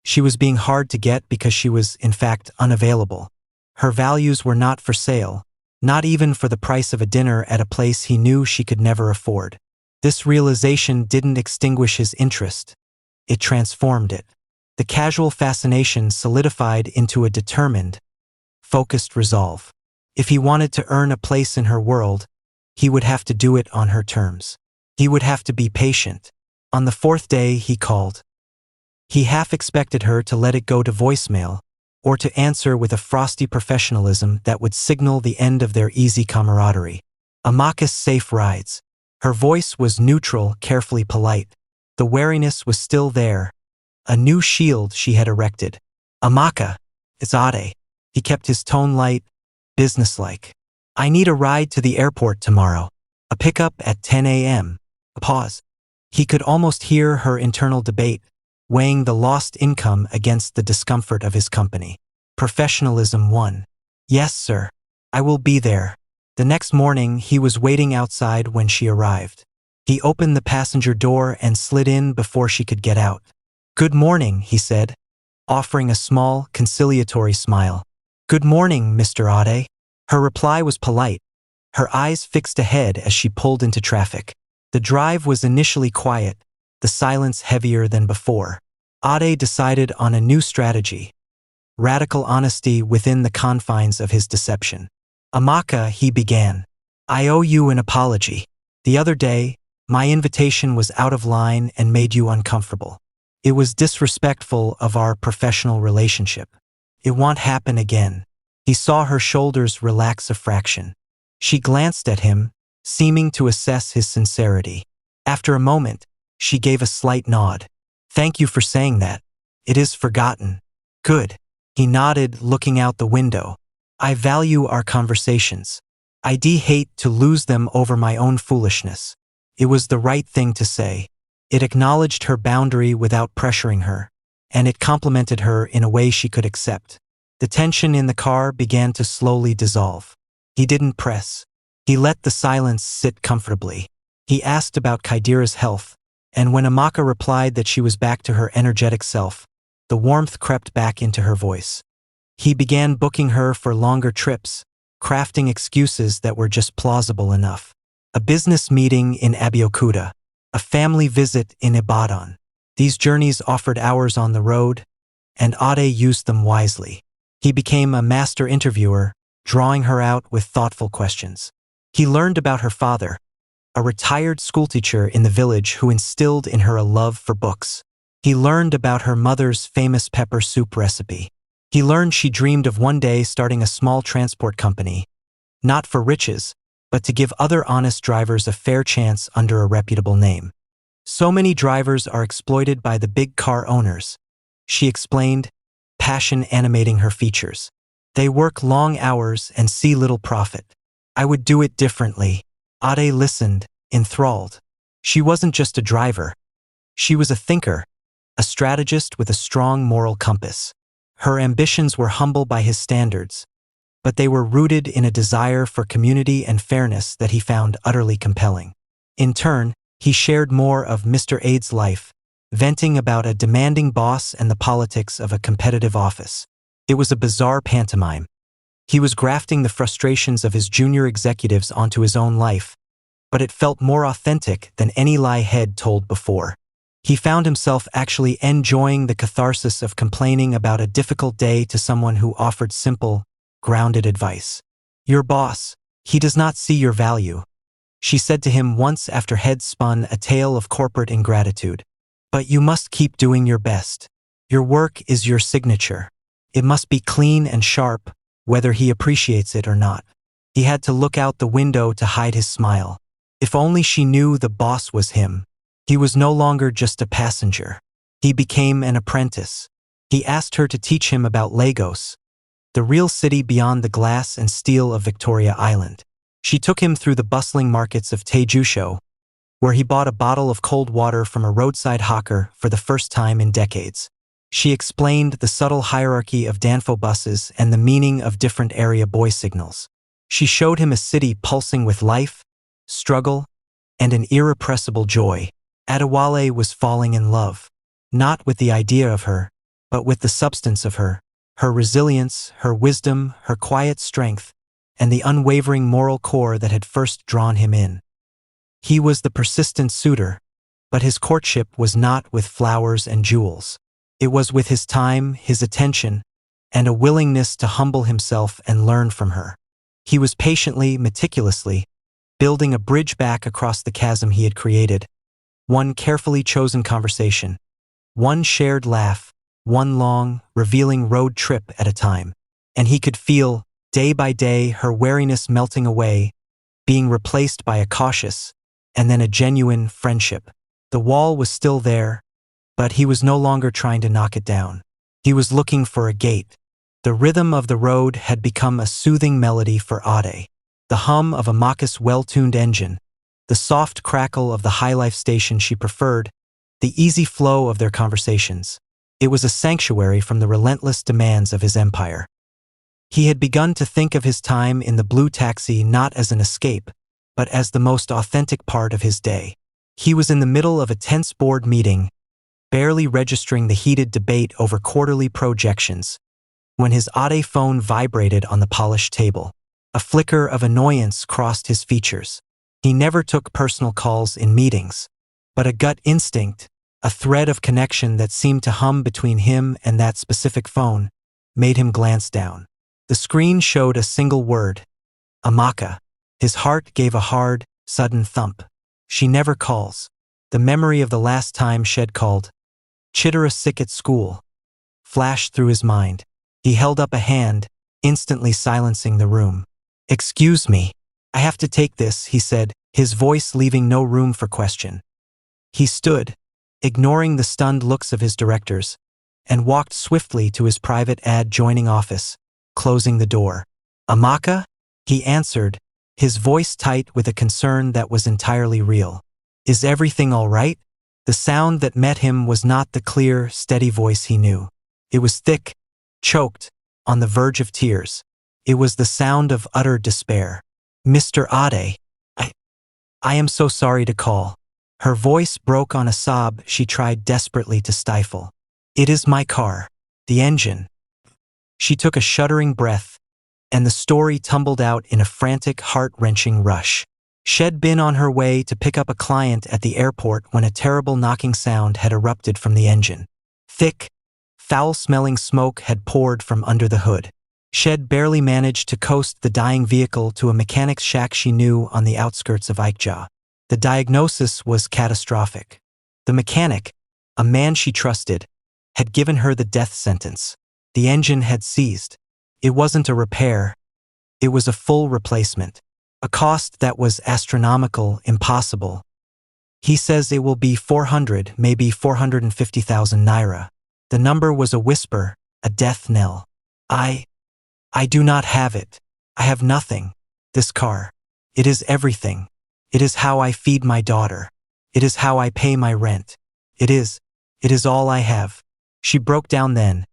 She was being hard to get because she was, in fact, unavailable. Her values were not for sale, not even for the price of a dinner at a place he knew she could never afford. This realization didn't extinguish his interest. It transformed it. The casual fascination solidified into a determined, focused resolve. If he wanted to earn a place in her world, he would have to do it on her terms. He would have to be patient. On the 4th day, he called. He half expected her to let it go to voicemail, or to answer with a frosty professionalism that would signal the end of their easy camaraderie. Amaka's safe rides. Her voice was neutral, carefully polite. The wariness was still there, a new shield she had erected. "Amaka, it's Ade." He kept his tone light, businesslike. "I need a ride to the airport tomorrow. A pickup at 10 a.m. A pause. He could almost hear her internal debate, weighing the lost income against the discomfort of his company. Professionalism won. "Yes, sir. I will be there." The next morning, he was waiting outside when she arrived. He opened the passenger door and slid in before she could get out. "Good morning," he said, offering a small, conciliatory smile. "Good morning, Mr. Ade." Her reply was polite, her eyes fixed ahead as she pulled into traffic. The drive was initially quiet, the silence heavier than before. Ade decided on a new strategy: radical honesty within the confines of his deception. "Amaka," he began, "I owe you an apology. The other day, my invitation was out of line and made you uncomfortable. It was disrespectful of our professional relationship. It won't happen again." He saw her shoulders relax a fraction. She glanced at him, seeming to assess his sincerity. After a moment, she gave a slight nod. "Thank you for saying that. It is forgotten." "Good." He nodded, looking out the window. "I value our conversations. I'd hate to lose them over my own foolishness." It was the right thing to say. It acknowledged her boundary without pressuring her, and it complimented her in a way she could accept. The tension in the car began to slowly dissolve. He didn't press. He let the silence sit comfortably. He asked about Kaidira's health, and when Amaka replied that she was back to her energetic self, the warmth crept back into her voice. He began booking her for longer trips, crafting excuses that were just plausible enough. A business meeting in Abeokuta, a family visit in Ibadan. These journeys offered hours on the road, and Ade used them wisely. He became a master interviewer, drawing her out with thoughtful questions. He learned about her father, a retired schoolteacher in the village who instilled in her a love for books. He learned about her mother's famous pepper soup recipe. He learned she dreamed of one day starting a small transport company, not for riches, but to give other honest drivers a fair chance under a reputable name. So many drivers are exploited by the big car owners, she explained, passion animating her features. They work long hours and see little profit. I would do it differently. Ade listened, enthralled. She wasn't just a driver. She was a thinker, a strategist with a strong moral compass. Her ambitions were humble by his standards, but they were rooted in a desire for community and fairness that he found utterly compelling. In turn, he shared more of Mr. Ade's life, venting about a demanding boss and the politics of a competitive office. It was a bizarre pantomime. He was grafting the frustrations of his junior executives onto his own life, but it felt more authentic than any lie Head told before. He found himself actually enjoying the catharsis of complaining about a difficult day to someone who offered simple, grounded advice. Your boss, he does not see your value, she said to him once after Head spun a tale of corporate ingratitude. But you must keep doing your best. Your work is your signature. It must be clean and sharp, whether he appreciates it or not. He had to look out the window to hide his smile. If only she knew the boss was him. He was no longer just a passenger. He became an apprentice. He asked her to teach him about Lagos, the real city beyond the glass and steel of Victoria Island. She took him through the bustling markets of Taijusho, where he bought a bottle of cold water from a roadside hawker for the first time in decades. She explained the subtle hierarchy of Danfo buses and the meaning of different area boy signals. She showed him a city pulsing with life, struggle, and an irrepressible joy. Adewale was falling in love, not with the idea of her, but with the substance of her resilience, her wisdom, her quiet strength, and the unwavering moral core that had first drawn him in. He was the persistent suitor, but his courtship was not with flowers and jewels. It was with his time, his attention, and a willingness to humble himself and learn from her. He was patiently, meticulously, building a bridge back across the chasm he had created. One carefully chosen conversation, one shared laugh, one long, revealing road trip at a time. And he could feel, day by day, her wariness melting away, being replaced by a cautious, and then a genuine friendship. The wall was still there, but he was no longer trying to knock it down. He was looking for a gate. The rhythm of the road had become a soothing melody for Ade. The hum of Amaka's well-tuned engine, the soft crackle of the high-life station she preferred, the easy flow of their conversations. It was a sanctuary from the relentless demands of his empire. He had begun to think of his time in the blue taxi not as an escape, but as the most authentic part of his day. He was in the middle of a tense board meeting, barely registering the heated debate over quarterly projections, when his Ade phone vibrated on the polished table. A flicker of annoyance crossed his features. He never took personal calls in meetings, but a gut instinct, a thread of connection that seemed to hum between him and that specific phone, made him glance down. The screen showed a single word, Amaka. His heart gave a hard, sudden thump. She never calls. The memory of the last time she'd called, Chitara sick at school, flashed through his mind. He held up a hand, instantly silencing the room. Excuse me, I have to take this, he said, his voice leaving no room for question. He stood, ignoring the stunned looks of his directors, and walked swiftly to his private adjoining office, closing the door. Amaka? He answered, his voice tight with a concern that was entirely real. Is everything all right? The sound that met him was not the clear, steady voice he knew. It was thick, choked, on the verge of tears. It was the sound of utter despair. Mr. Ade, I am so sorry to call. Her voice broke on a sob she tried desperately to stifle. It is my car. The engine. She took a shuddering breath, and the story tumbled out in a frantic, heart-wrenching rush. She'd been on her way to pick up a client at the airport when a terrible knocking sound had erupted from the engine. Thick, foul-smelling smoke had poured from under the hood. She'd barely managed to coast the dying vehicle to a mechanic's shack she knew on the outskirts of Ikja. The diagnosis was catastrophic. The mechanic, a man she trusted, had given her the death sentence. The engine had seized. It wasn't a repair. It was a full replacement. A cost that was astronomical, impossible. He says it will be 400, maybe 450,000 naira. The number was a whisper, a death knell. I do not have it. I have nothing. This car. It is everything. It is how I feed my daughter. It is how I pay my rent. It is all I have. She broke down then,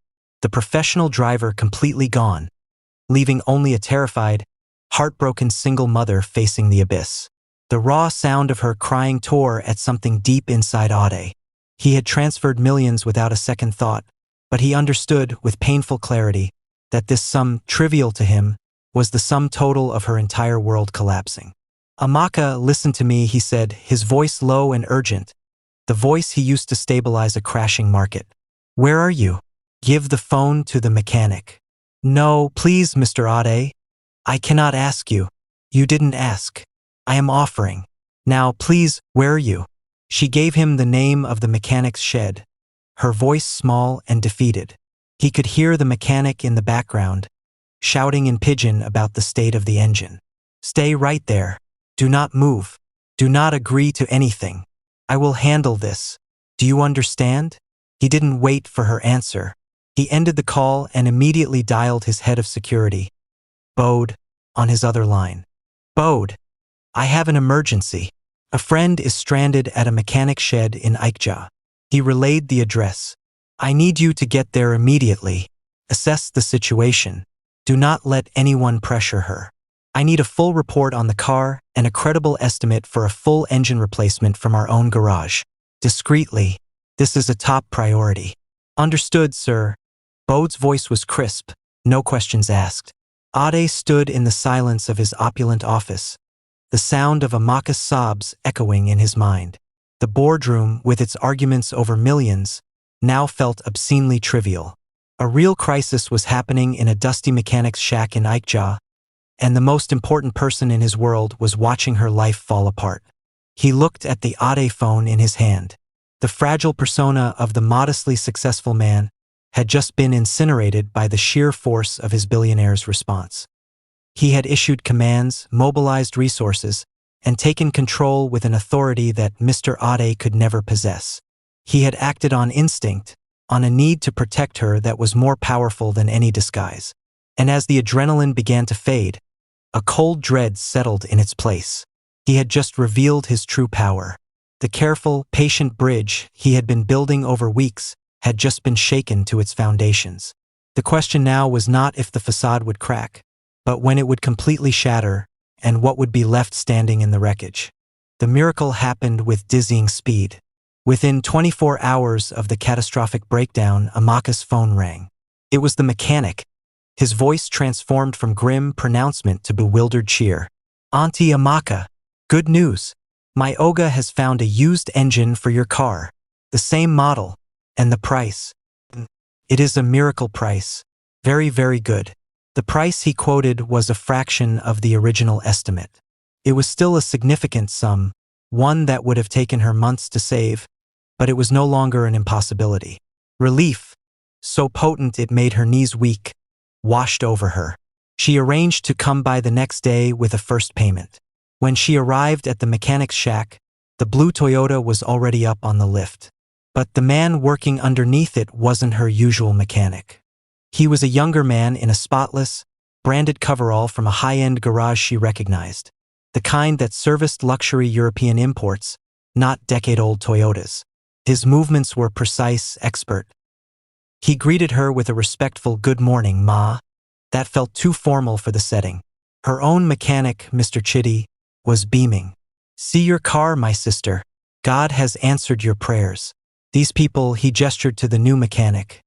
the professional driver completely gone, leaving only a terrified, heartbroken single mother facing the abyss. The raw sound of her crying tore at something deep inside Ade. He had transferred millions without a second thought, but he understood with painful clarity that this sum, trivial to him, was the sum total of her entire world collapsing. Amaka, listen to me, he said, his voice low and urgent, the voice he used to stabilize a crashing market. Where are you? Give the phone to the mechanic. No, please, Mr. Ade. I cannot ask you. You didn't ask. I am offering. Now, please, where are you? She gave him the name of the mechanic's shed, her voice small and defeated. He could hear the mechanic in the background, shouting in pidgin about the state of the engine. Stay right there. Do not move. Do not agree to anything. I will handle this. Do you understand? He didn't wait for her answer. He ended the call and immediately dialed his head of security, Bode, on his other line. Bode, I have an emergency. A friend is stranded at a mechanic shed in Ikja. He relayed the address. I need you to get there immediately. Assess the situation. Do not let anyone pressure her. I need a full report on the car and a credible estimate for a full engine replacement from our own garage. Discreetly. This is a top priority. Understood, sir. Bode's voice was crisp, no questions asked. Ade stood in the silence of his opulent office, the sound of Amaka's sobs echoing in his mind. The boardroom, with its arguments over millions, now felt obscenely trivial. A real crisis was happening in a dusty mechanic's shack in Ikja, and the most important person in his world was watching her life fall apart. He looked at the Ade phone in his hand. The fragile persona of the modestly successful man had just been incinerated by the sheer force of his billionaire's response. He had issued commands, mobilized resources, and taken control with an authority that Mr. Ade could never possess. He had acted on instinct, on a need to protect her that was more powerful than any disguise. And as the adrenaline began to fade, a cold dread settled in its place. He had just revealed his true power. The careful, patient bridge he had been building over weeks had just been shaken to its foundations. The question now was not if the facade would crack, but when it would completely shatter and what would be left standing in the wreckage. The miracle happened with dizzying speed. Within 24 hours of the catastrophic breakdown, Amaka's phone rang. It was the mechanic. His voice transformed from grim pronouncement to bewildered cheer. Auntie Amaka, good news. My Oga has found a used engine for your car. The same model. And the price. It is a miracle price. Very, very good. The price he quoted was a fraction of the original estimate. It was still a significant sum, one that would have taken her months to save, but it was no longer an impossibility. Relief, so potent it made her knees weak, washed over her. She arranged to come by the next day with a first payment. When she arrived at the mechanic's shack, the blue Toyota was already up on the lift. But the man working underneath it wasn't her usual mechanic. He was a younger man in a spotless, branded coverall from a high-end garage she recognized, the kind that serviced luxury European imports, not decade-old Toyotas. His movements were precise, expert. He greeted her with a respectful "Good morning, Ma." That felt too formal for the setting. Her own mechanic, Mr. Chitty, was beaming. "See your car, my sister. God has answered your prayers. These people," he gestured to the new mechanic,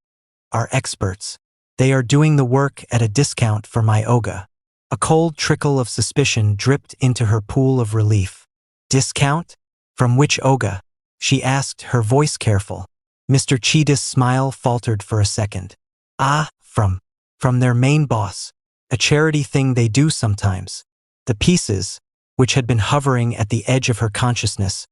"are experts. They are doing the work at a discount for my Oga." A cold trickle of suspicion dripped into her pool of relief. "Discount? From which Oga?" she asked, her voice careful. Mr. Chida's smile faltered for a second. "Ah, from their main boss. A charity thing they do sometimes." The pieces, which had been hovering at the edge of her consciousness,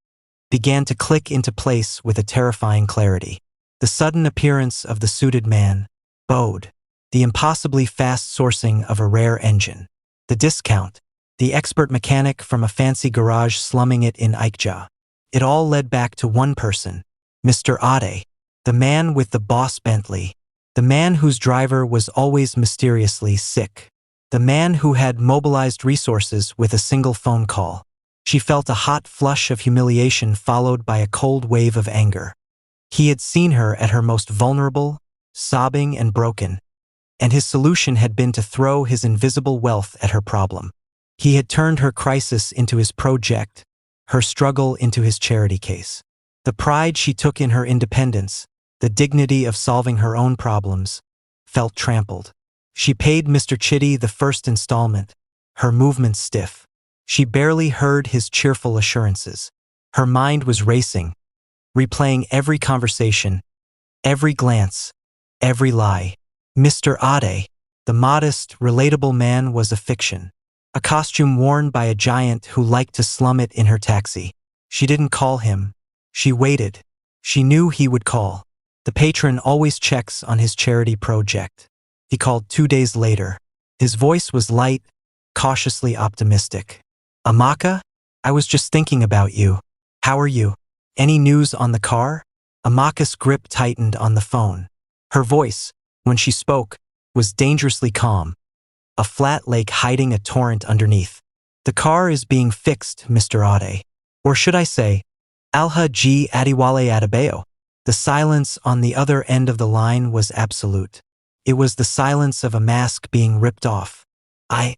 began to click into place with a terrifying clarity. The sudden appearance of the suited man, Bode, the impossibly fast sourcing of a rare engine, the discount, the expert mechanic from a fancy garage slumming it in Ikja. It all led back to one person, Mr. Ade, the man with the boss Bentley, the man whose driver was always mysteriously sick, the man who had mobilized resources with a single phone call. She felt a hot flush of humiliation followed by a cold wave of anger. He had seen her at her most vulnerable, sobbing and broken, and his solution had been to throw his invisible wealth at her problem. He had turned her crisis into his project, her struggle into his charity case. The pride she took in her independence, the dignity of solving her own problems, felt trampled. She paid Mr. Chitty the first installment, her movements stiff. She barely heard his cheerful assurances. Her mind was racing, replaying every conversation, every glance, every lie. Mr. Ade, the modest, relatable man, was a fiction. A costume worn by a giant who liked to slum it in her taxi. She didn't call him. She waited. She knew he would call. The patron always checks on his charity project. He called 2 days later. His voice was light, cautiously optimistic. Amaka, I was just thinking about you. How are you? Any news on the car? Amaka's grip tightened on the phone. Her voice, when she spoke, was dangerously calm. A flat lake hiding a torrent underneath. The car is being fixed, Mr. Ade. Or should I say, Alha G. Adiwale Adebayo. The silence on the other end of the line was absolute. It was the silence of a mask being ripped off. I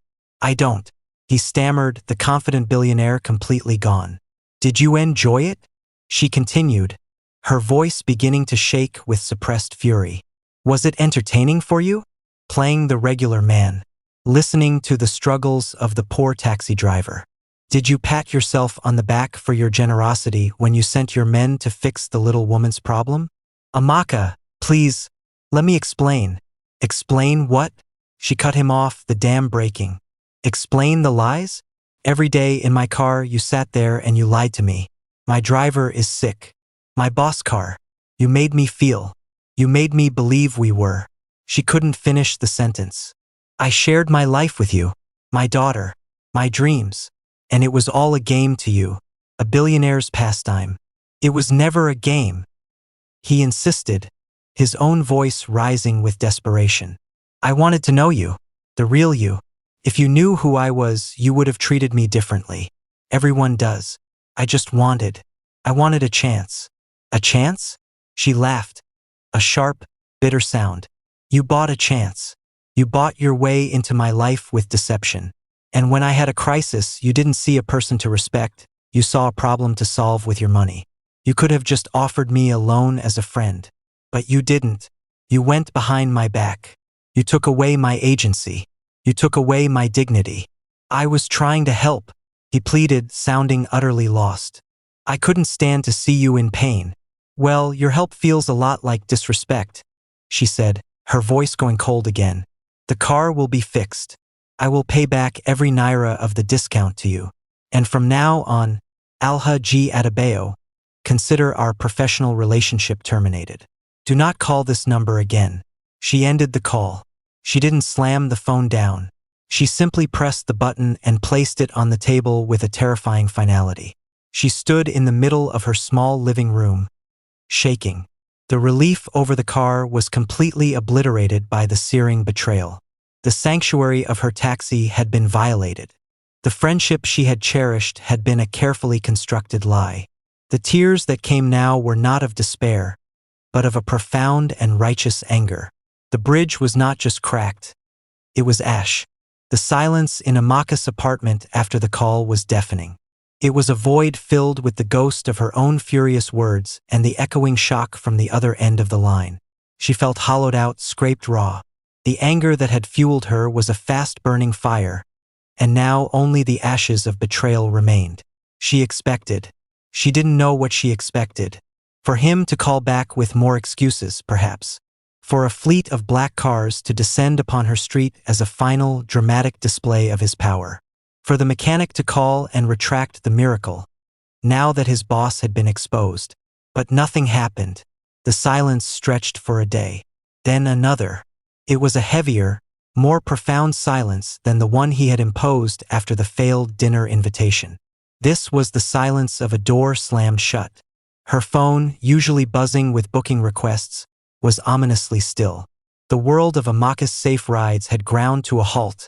don't. He stammered, the confident billionaire completely gone. Did you enjoy it? She continued, her voice beginning to shake with suppressed fury. Was it entertaining for you? Playing the regular man, listening to the struggles of the poor taxi driver. Did you pat yourself on the back for your generosity when you sent your men to fix the little woman's problem? Amaka, please, let me explain. Explain what? She cut him off, the dam breaking. Explain the lies? Every day in my car you sat there and you lied to me. My driver is sick. My boss car. You made me feel. You made me believe we were. She couldn't finish the sentence. I shared my life with you, my daughter, my dreams, and it was all a game to you, a billionaire's pastime. It was never a game. He insisted, his own voice rising with desperation. I wanted to know you, the real you. If you knew who I was, you would have treated me differently. Everyone does. I wanted a chance. A chance? She laughed. A sharp, bitter sound. You bought a chance. You bought your way into my life with deception. And when I had a crisis, you didn't see a person to respect. You saw a problem to solve with your money. You could have just offered me a loan as a friend. But you didn't. You went behind my back. You took away my agency. You took away my dignity. I was trying to help, he pleaded, sounding utterly lost. I couldn't stand to see you in pain. Well, your help feels a lot like disrespect, she said, her voice going cold again. The car will be fixed. I will pay back every naira of the discount to you. And from now on, Alha G. Adebayo, consider our professional relationship terminated. Do not call this number again. She ended the call. She didn't slam the phone down. She simply pressed the button and placed it on the table with a terrifying finality. She stood in the middle of her small living room, shaking. The relief over the car was completely obliterated by the searing betrayal. The sanctuary of her taxi had been violated. The friendship she had cherished had been a carefully constructed lie. The tears that came now were not of despair, but of a profound and righteous anger. The bridge was not just cracked. It was ash. The silence in Amaka's apartment after the call was deafening. It was a void filled with the ghost of her own furious words and the echoing shock from the other end of the line. She felt hollowed out, scraped raw. The anger that had fueled her was a fast-burning fire, and now only the ashes of betrayal remained. She expected. She didn't know what she expected. For him to call back with more excuses, perhaps. For a fleet of black cars to descend upon her street as a final, dramatic display of his power. For the mechanic to call and retract the miracle, now that his boss had been exposed. But nothing happened. The silence stretched for a day. Then another. It was a heavier, more profound silence than the one he had imposed after the failed dinner invitation. This was the silence of a door slammed shut. Her phone, usually buzzing with booking requests, was ominously still. The world of Amaka's safe rides had ground to a halt,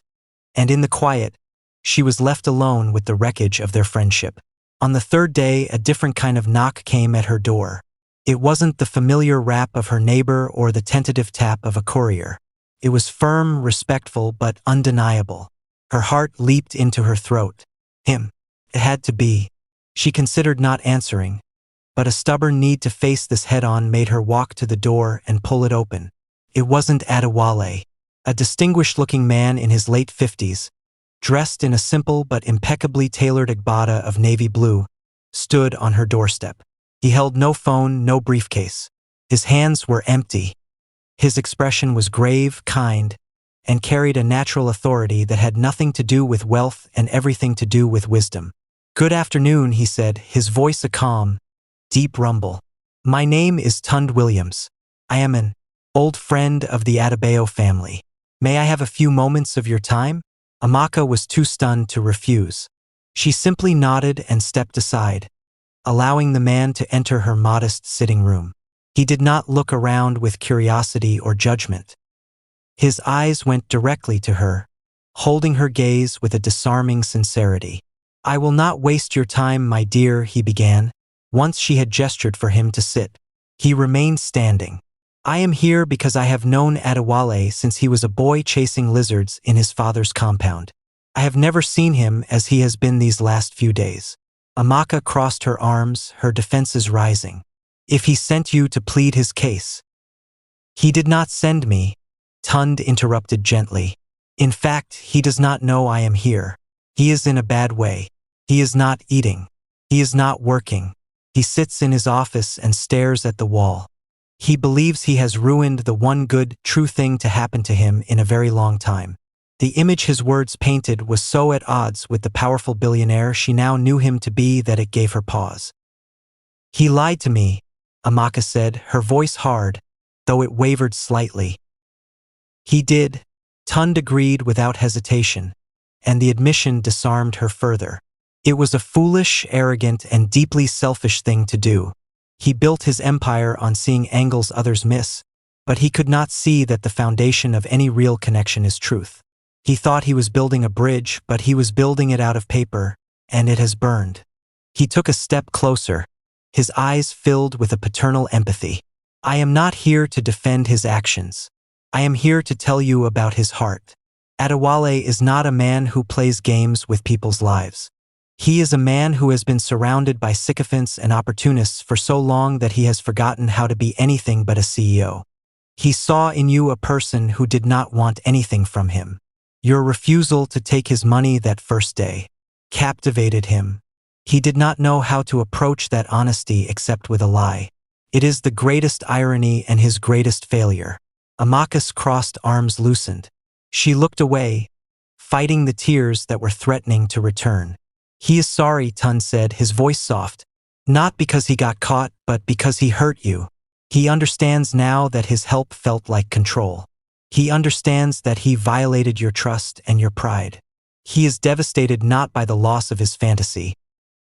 and in the quiet, she was left alone with the wreckage of their friendship. On the third day, a different kind of knock came at her door. It wasn't the familiar rap of her neighbor or the tentative tap of a courier. It was firm, respectful, but undeniable. Her heart leaped into her throat. Him. It had to be. She considered not answering, but a stubborn need to face this head-on made her walk to the door and pull it open. It wasn't Adewale. A distinguished-looking man in his late 50s, dressed in a simple but impeccably tailored agbada of navy blue, stood on her doorstep. He held no phone, no briefcase. His hands were empty. His expression was grave, kind, and carried a natural authority that had nothing to do with wealth and everything to do with wisdom. "Good afternoon," he said, his voice a calm, deep rumble. "My name is Tund Williams. I am an old friend of the Adebayo family. May I have a few moments of your time?" Amaka was too stunned to refuse. She simply nodded and stepped aside, allowing the man to enter her modest sitting room. He did not look around with curiosity or judgment. His eyes went directly to her, holding her gaze with a disarming sincerity. "I will not waste your time, my dear," he began. Once she had gestured for him to sit. He remained standing. "I am here because I have known Adewale since he was a boy chasing lizards in his father's compound. I have never seen him as he has been these last few days." Amaka crossed her arms, her defenses rising. "If he sent you to plead his case." "He did not send me," Tund interrupted gently. "In fact, he does not know I am here. He is in a bad way. He is not eating. He is not working. He sits in his office and stares at the wall. He believes he has ruined the one good, true thing to happen to him in a very long time." The image his words painted was so at odds with the powerful billionaire she now knew him to be that it gave her pause. "He lied to me," Amaka said, her voice hard, though it wavered slightly. "He did," Tund agreed without hesitation, and the admission disarmed her further. It was a foolish, arrogant, and deeply selfish thing to do. He built his empire on seeing angles others miss, but he could not see that the foundation of any real connection is truth. He thought he was building a bridge, but he was building it out of paper, and it has burned. He took a step closer, his eyes filled with a paternal empathy. "I am not here to defend his actions. I am here to tell you about his heart. Adewale is not a man who plays games with people's lives. He is a man who has been surrounded by sycophants and opportunists for so long that he has forgotten how to be anything but a CEO. He saw in you a person who did not want anything from him. Your refusal to take his money that first day captivated him. He did not know how to approach that honesty except with a lie. It is the greatest irony and his greatest failure." Amaka's crossed arms loosened. She looked away, fighting the tears that were threatening to return. "He is sorry," Tund said, his voice soft. "Not because he got caught, but because he hurt you. He understands now that his help felt like control. He understands that he violated your trust and your pride. He is devastated not by the loss of his fantasy,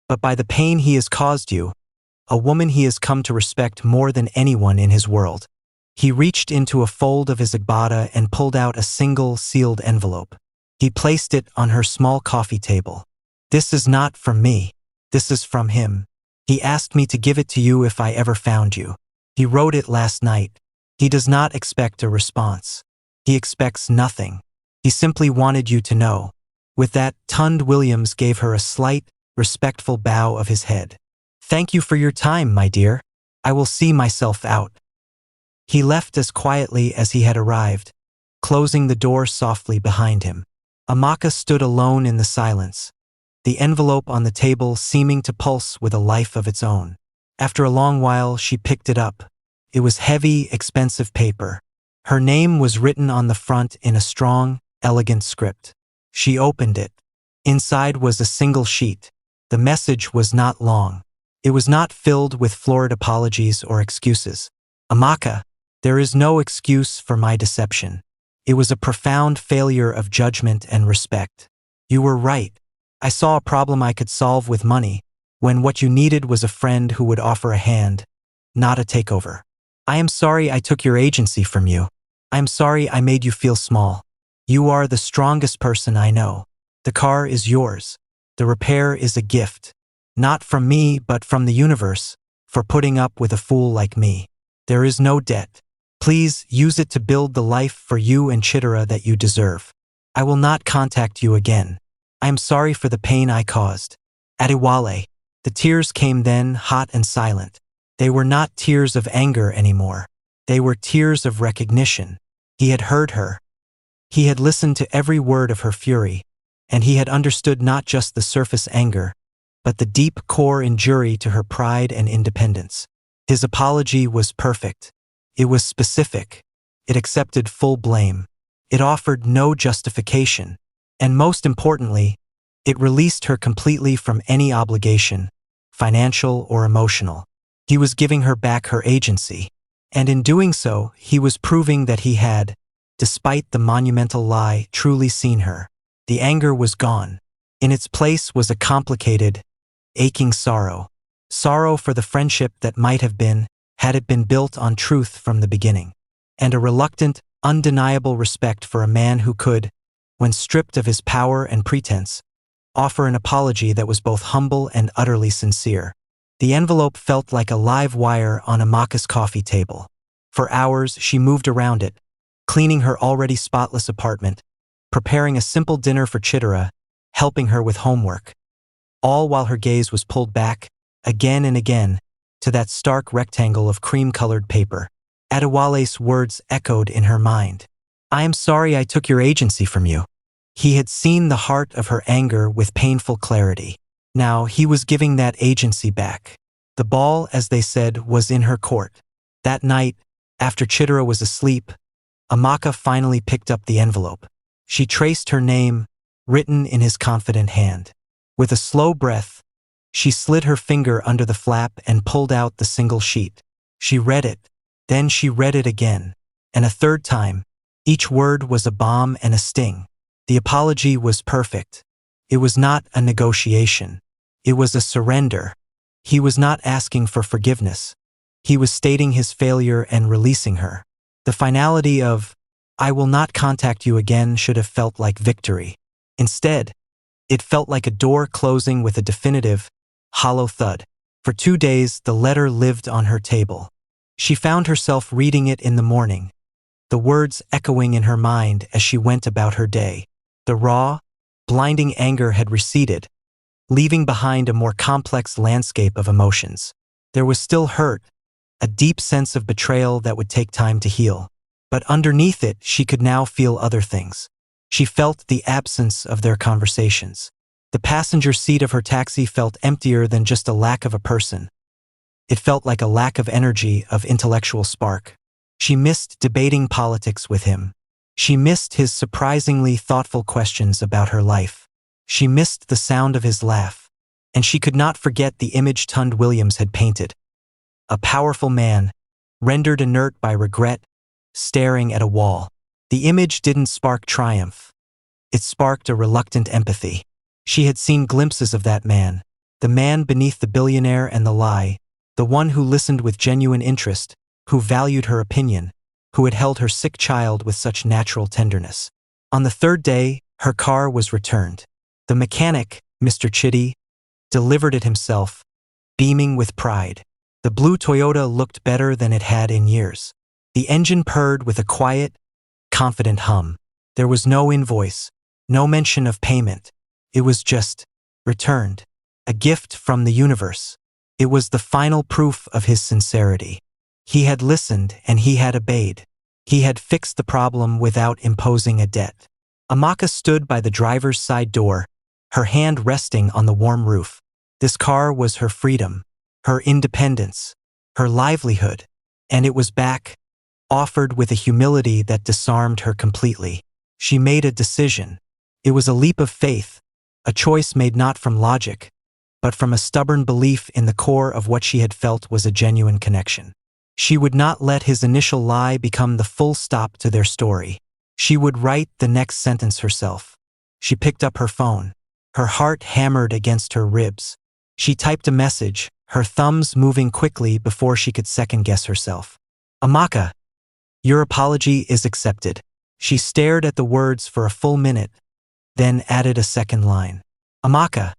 but by the pain he has caused you, a woman he has come to respect more than anyone in his world." He reached into a fold of his agbada and pulled out a single, sealed envelope. He placed it on her small coffee table. "This is not from me. This is from him. He asked me to give it to you if I ever found you. He wrote it last night. He does not expect a response. He expects nothing. He simply wanted you to know." With that, Tund Williams gave her a slight, respectful bow of his head. "Thank you for your time, my dear. I will see myself out." He left as quietly as he had arrived, closing the door softly behind him. Amaka stood alone in the silence, the envelope on the table seeming to pulse with a life of its own. After a long while, she picked it up. It was heavy, expensive paper. Her name was written on the front in a strong, elegant script. She opened it. Inside was a single sheet. The message was not long. It was not filled with florid apologies or excuses. "Amaka, there is no excuse for my deception. It was a profound failure of judgment and respect. You were right. I saw a problem I could solve with money, when what you needed was a friend who would offer a hand, not a takeover. I am sorry I took your agency from you. I am sorry I made you feel small. You are the strongest person I know. The car is yours. The repair is a gift. Not from me, but from the universe, for putting up with a fool like me. There is no debt. Please use it to build the life for you and Chitara that you deserve. I will not contact you again. I am sorry for the pain I caused. Adewale. The tears came then, hot and silent. They were not tears of anger anymore. They were tears of recognition. He had heard her. He had listened to every word of her fury, and he had understood not just the surface anger, but the deep core injury to her pride and independence. His apology was perfect. It was specific. It accepted full blame. It offered no justification. And most importantly, it released her completely from any obligation, financial or emotional. He was giving her back her agency. And in doing so, he was proving that he had, despite the monumental lie, truly seen her. The anger was gone. In its place was a complicated, aching sorrow. Sorrow for the friendship that might have been, had it been built on truth from the beginning. And a reluctant, undeniable respect for a man who could, when stripped of his power and pretense, offer an apology that was both humble and utterly sincere. The envelope felt like a live wire on Amaka's coffee table. For hours, she moved around it, cleaning her already spotless apartment, preparing a simple dinner for Chitara, helping her with homework. All while her gaze was pulled back, again and again, to that stark rectangle of cream-colored paper. Adewale's words echoed in her mind. I am sorry I took your agency from you. He had seen the heart of her anger with painful clarity. Now he was giving that agency back. The ball, as they said, was in her court. That night, after Chitara was asleep, Amaka finally picked up the envelope. She traced her name, written in his confident hand. With a slow breath, she slid her finger under the flap and pulled out the single sheet. She read it. Then she read it again. And a third time. Each word was a bomb and a sting. The apology was perfect. It was not a negotiation. It was a surrender. He was not asking for forgiveness. He was stating his failure and releasing her. The finality of, I will not contact you again, should have felt like victory. Instead, it felt like a door closing with a definitive, hollow thud. For 2 days, the letter lived on her table. She found herself reading it in the morning, the words echoing in her mind as she went about her day. The raw, blinding anger had receded, leaving behind a more complex landscape of emotions. There was still hurt, a deep sense of betrayal that would take time to heal. But underneath it, she could now feel other things. She felt the absence of their conversations. The passenger seat of her taxi felt emptier than just a lack of a person. It felt like a lack of energy, of intellectual spark. She missed debating politics with him. She missed his surprisingly thoughtful questions about her life. She missed the sound of his laugh. And she could not forget the image Tund Williams had painted. A powerful man, rendered inert by regret, staring at a wall. The image didn't spark triumph. It sparked a reluctant empathy. She had seen glimpses of that man, the man beneath the billionaire and the lie, the one who listened with genuine interest, who valued her opinion, who had held her sick child with such natural tenderness. On the third day, her car was returned. The mechanic, Mr. Chitty, delivered it himself, beaming with pride. The blue Toyota looked better than it had in years. The engine purred with a quiet, confident hum. There was no invoice, no mention of payment. It was just returned, a gift from the universe. It was the final proof of his sincerity. He had listened and he had obeyed. He had fixed the problem without imposing a debt. Amaka stood by the driver's side door, her hand resting on the warm roof. This car was her freedom, her independence, her livelihood, and it was back, offered with a humility that disarmed her completely. She made a decision. It was a leap of faith, a choice made not from logic, but from a stubborn belief in the core of what she had felt was a genuine connection. She would not let his initial lie become the full stop to their story. She would write the next sentence herself. She picked up her phone. Her heart hammered against her ribs. She typed a message, her thumbs moving quickly before she could second-guess herself. Amaka, your apology is accepted. She stared at the words for a full minute, then added a second line. Amaka,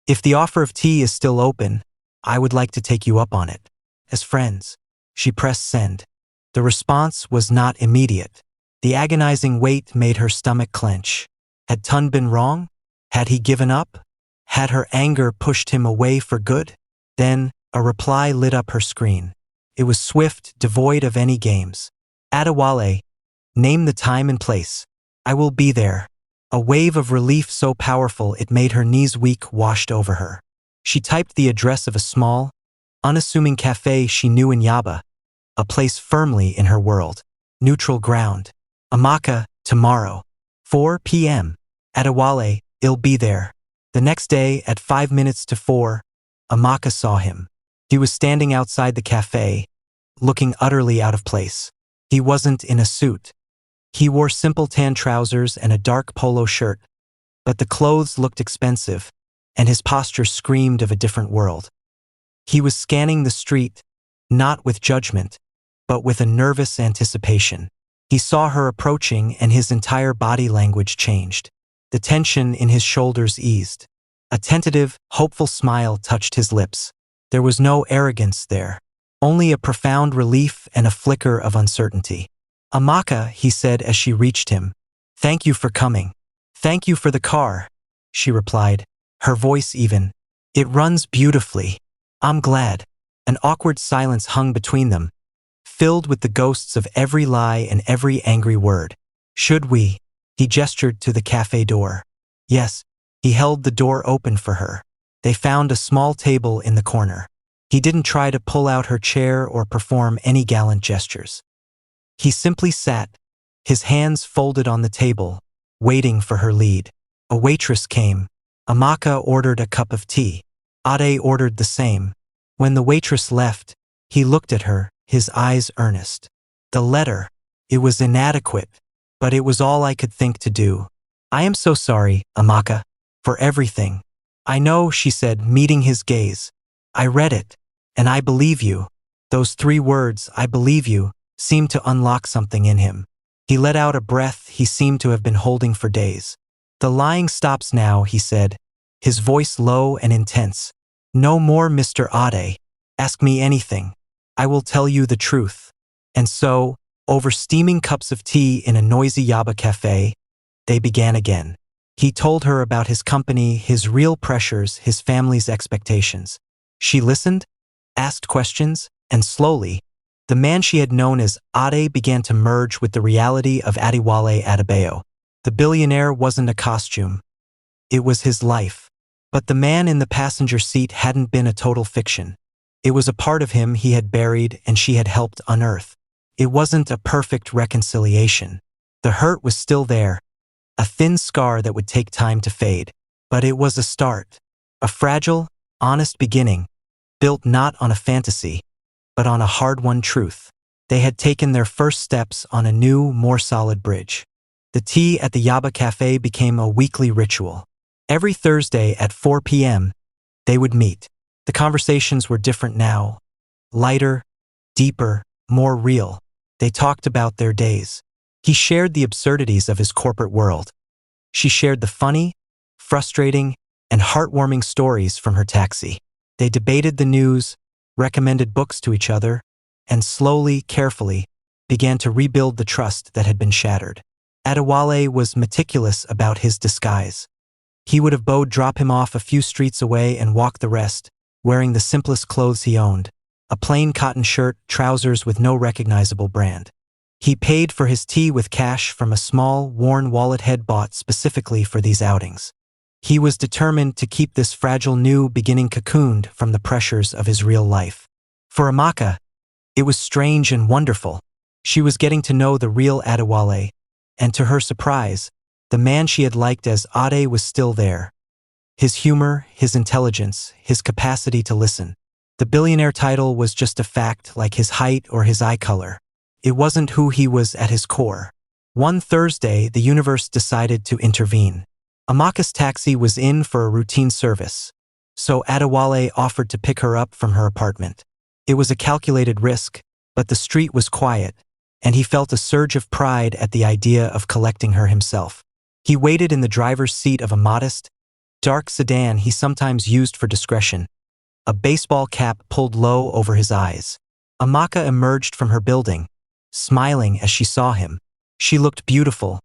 if the offer of tea is still open, I would like to take you up on it. As friends. She pressed send. The response was not immediate. The agonizing weight made her stomach clench. Had Tun been wrong? Had he given up? Had her anger pushed him away for good? Then, a reply lit up her screen. It was swift, devoid of any games. Adewale, name the time and place. I will be there. A wave of relief so powerful it made her knees weak washed over her. She typed the address of a small, unassuming cafe she knew in Yaba, a place firmly in her world. Neutral ground. Amaka, tomorrow. 4 p.m. Adewale, I'll be there. The next day, at 5 minutes to 4, Amaka saw him. He was standing outside the cafe, looking utterly out of place. He wasn't in a suit. He wore simple tan trousers and a dark polo shirt, but the clothes looked expensive, and his posture screamed of a different world. He was scanning the street, not with judgment, but with a nervous anticipation. He saw her approaching and his entire body language changed. The tension in his shoulders eased. A tentative, hopeful smile touched his lips. There was no arrogance there, only a profound relief and a flicker of uncertainty. Amaka, he said as she reached him. Thank you for coming. Thank you for the car, she replied, her voice even. It runs beautifully. I'm glad. An awkward silence hung between them, filled with the ghosts of every lie and every angry word. Should we? He gestured to the cafe door. Yes, he held the door open for her. They found a small table in the corner. He didn't try to pull out her chair or perform any gallant gestures. He simply sat, his hands folded on the table, waiting for her lead. A waitress came. Amaka ordered a cup of tea. Ade ordered the same. When the waitress left, he looked at her, his eyes earnest. The letter. It was inadequate, but it was all I could think to do. I am so sorry, Amaka, for everything. I know, she said, meeting his gaze. I read it, and I believe you. Those 3 words, I believe you, seemed to unlock something in him. He let out a breath he seemed to have been holding for days. The lying stops now, he said, his voice low and intense. No more, Mr. Ade. Ask me anything. I will tell you the truth. And so, over steaming cups of tea in a noisy Yaba cafe, they began again. He told her about his company, his real pressures, his family's expectations. She listened, asked questions, and slowly, the man she had known as Ade began to merge with the reality of Adewale Adebayo. The billionaire wasn't a costume. It was his life. But the man in the passenger seat hadn't been a total fiction. It was a part of him he had buried and she had helped unearth. It wasn't a perfect reconciliation. The hurt was still there, a thin scar that would take time to fade. But it was a start. A fragile, honest beginning, built not on a fantasy, but on a hard-won truth. They had taken their first steps on a new, more solid bridge. The tea at the Yaba Cafe became a weekly ritual. Every Thursday at 4 p.m., they would meet. The conversations were different now. Lighter, deeper, more real. They talked about their days. He shared the absurdities of his corporate world. She shared the funny, frustrating, and heartwarming stories from her taxi. They debated the news, recommended books to each other, and slowly, carefully, began to rebuild the trust that had been shattered. Adewale was meticulous about his disguise. He would have Bo drop him off a few streets away and walk the rest, wearing the simplest clothes he owned, a plain cotton shirt, trousers with no recognizable brand. He paid for his tea with cash from a small, worn wallet head bought specifically for these outings. He was determined to keep this fragile new beginning cocooned from the pressures of his real life. For Amaka, it was strange and wonderful. She was getting to know the real Adewale, and to her surprise, the man she had liked as Ade was still there. His humor, his intelligence, his capacity to listen. The billionaire title was just a fact, like his height or his eye color. It wasn't who he was at his core. One Thursday, the universe decided to intervene. Amaka's taxi was in for a routine service, so Adewale offered to pick her up from her apartment. It was a calculated risk, but the street was quiet, and he felt a surge of pride at the idea of collecting her himself. He waited in the driver's seat of a modest, dark sedan he sometimes used for discretion, a baseball cap pulled low over his eyes. Amaka emerged from her building, smiling as she saw him. She looked beautiful,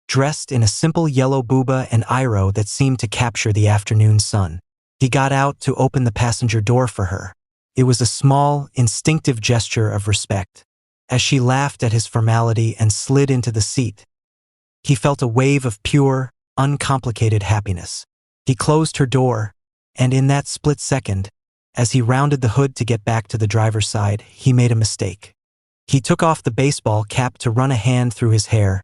dressed in a simple yellow buba and iro that seemed to capture the afternoon sun. He got out to open the passenger door for her. It was a small, instinctive gesture of respect. As she laughed at his formality and slid into the seat, he felt a wave of pure, uncomplicated happiness. He closed her door, and in that split second, as he rounded the hood to get back to the driver's side, he made a mistake. He took off the baseball cap to run a hand through his hair,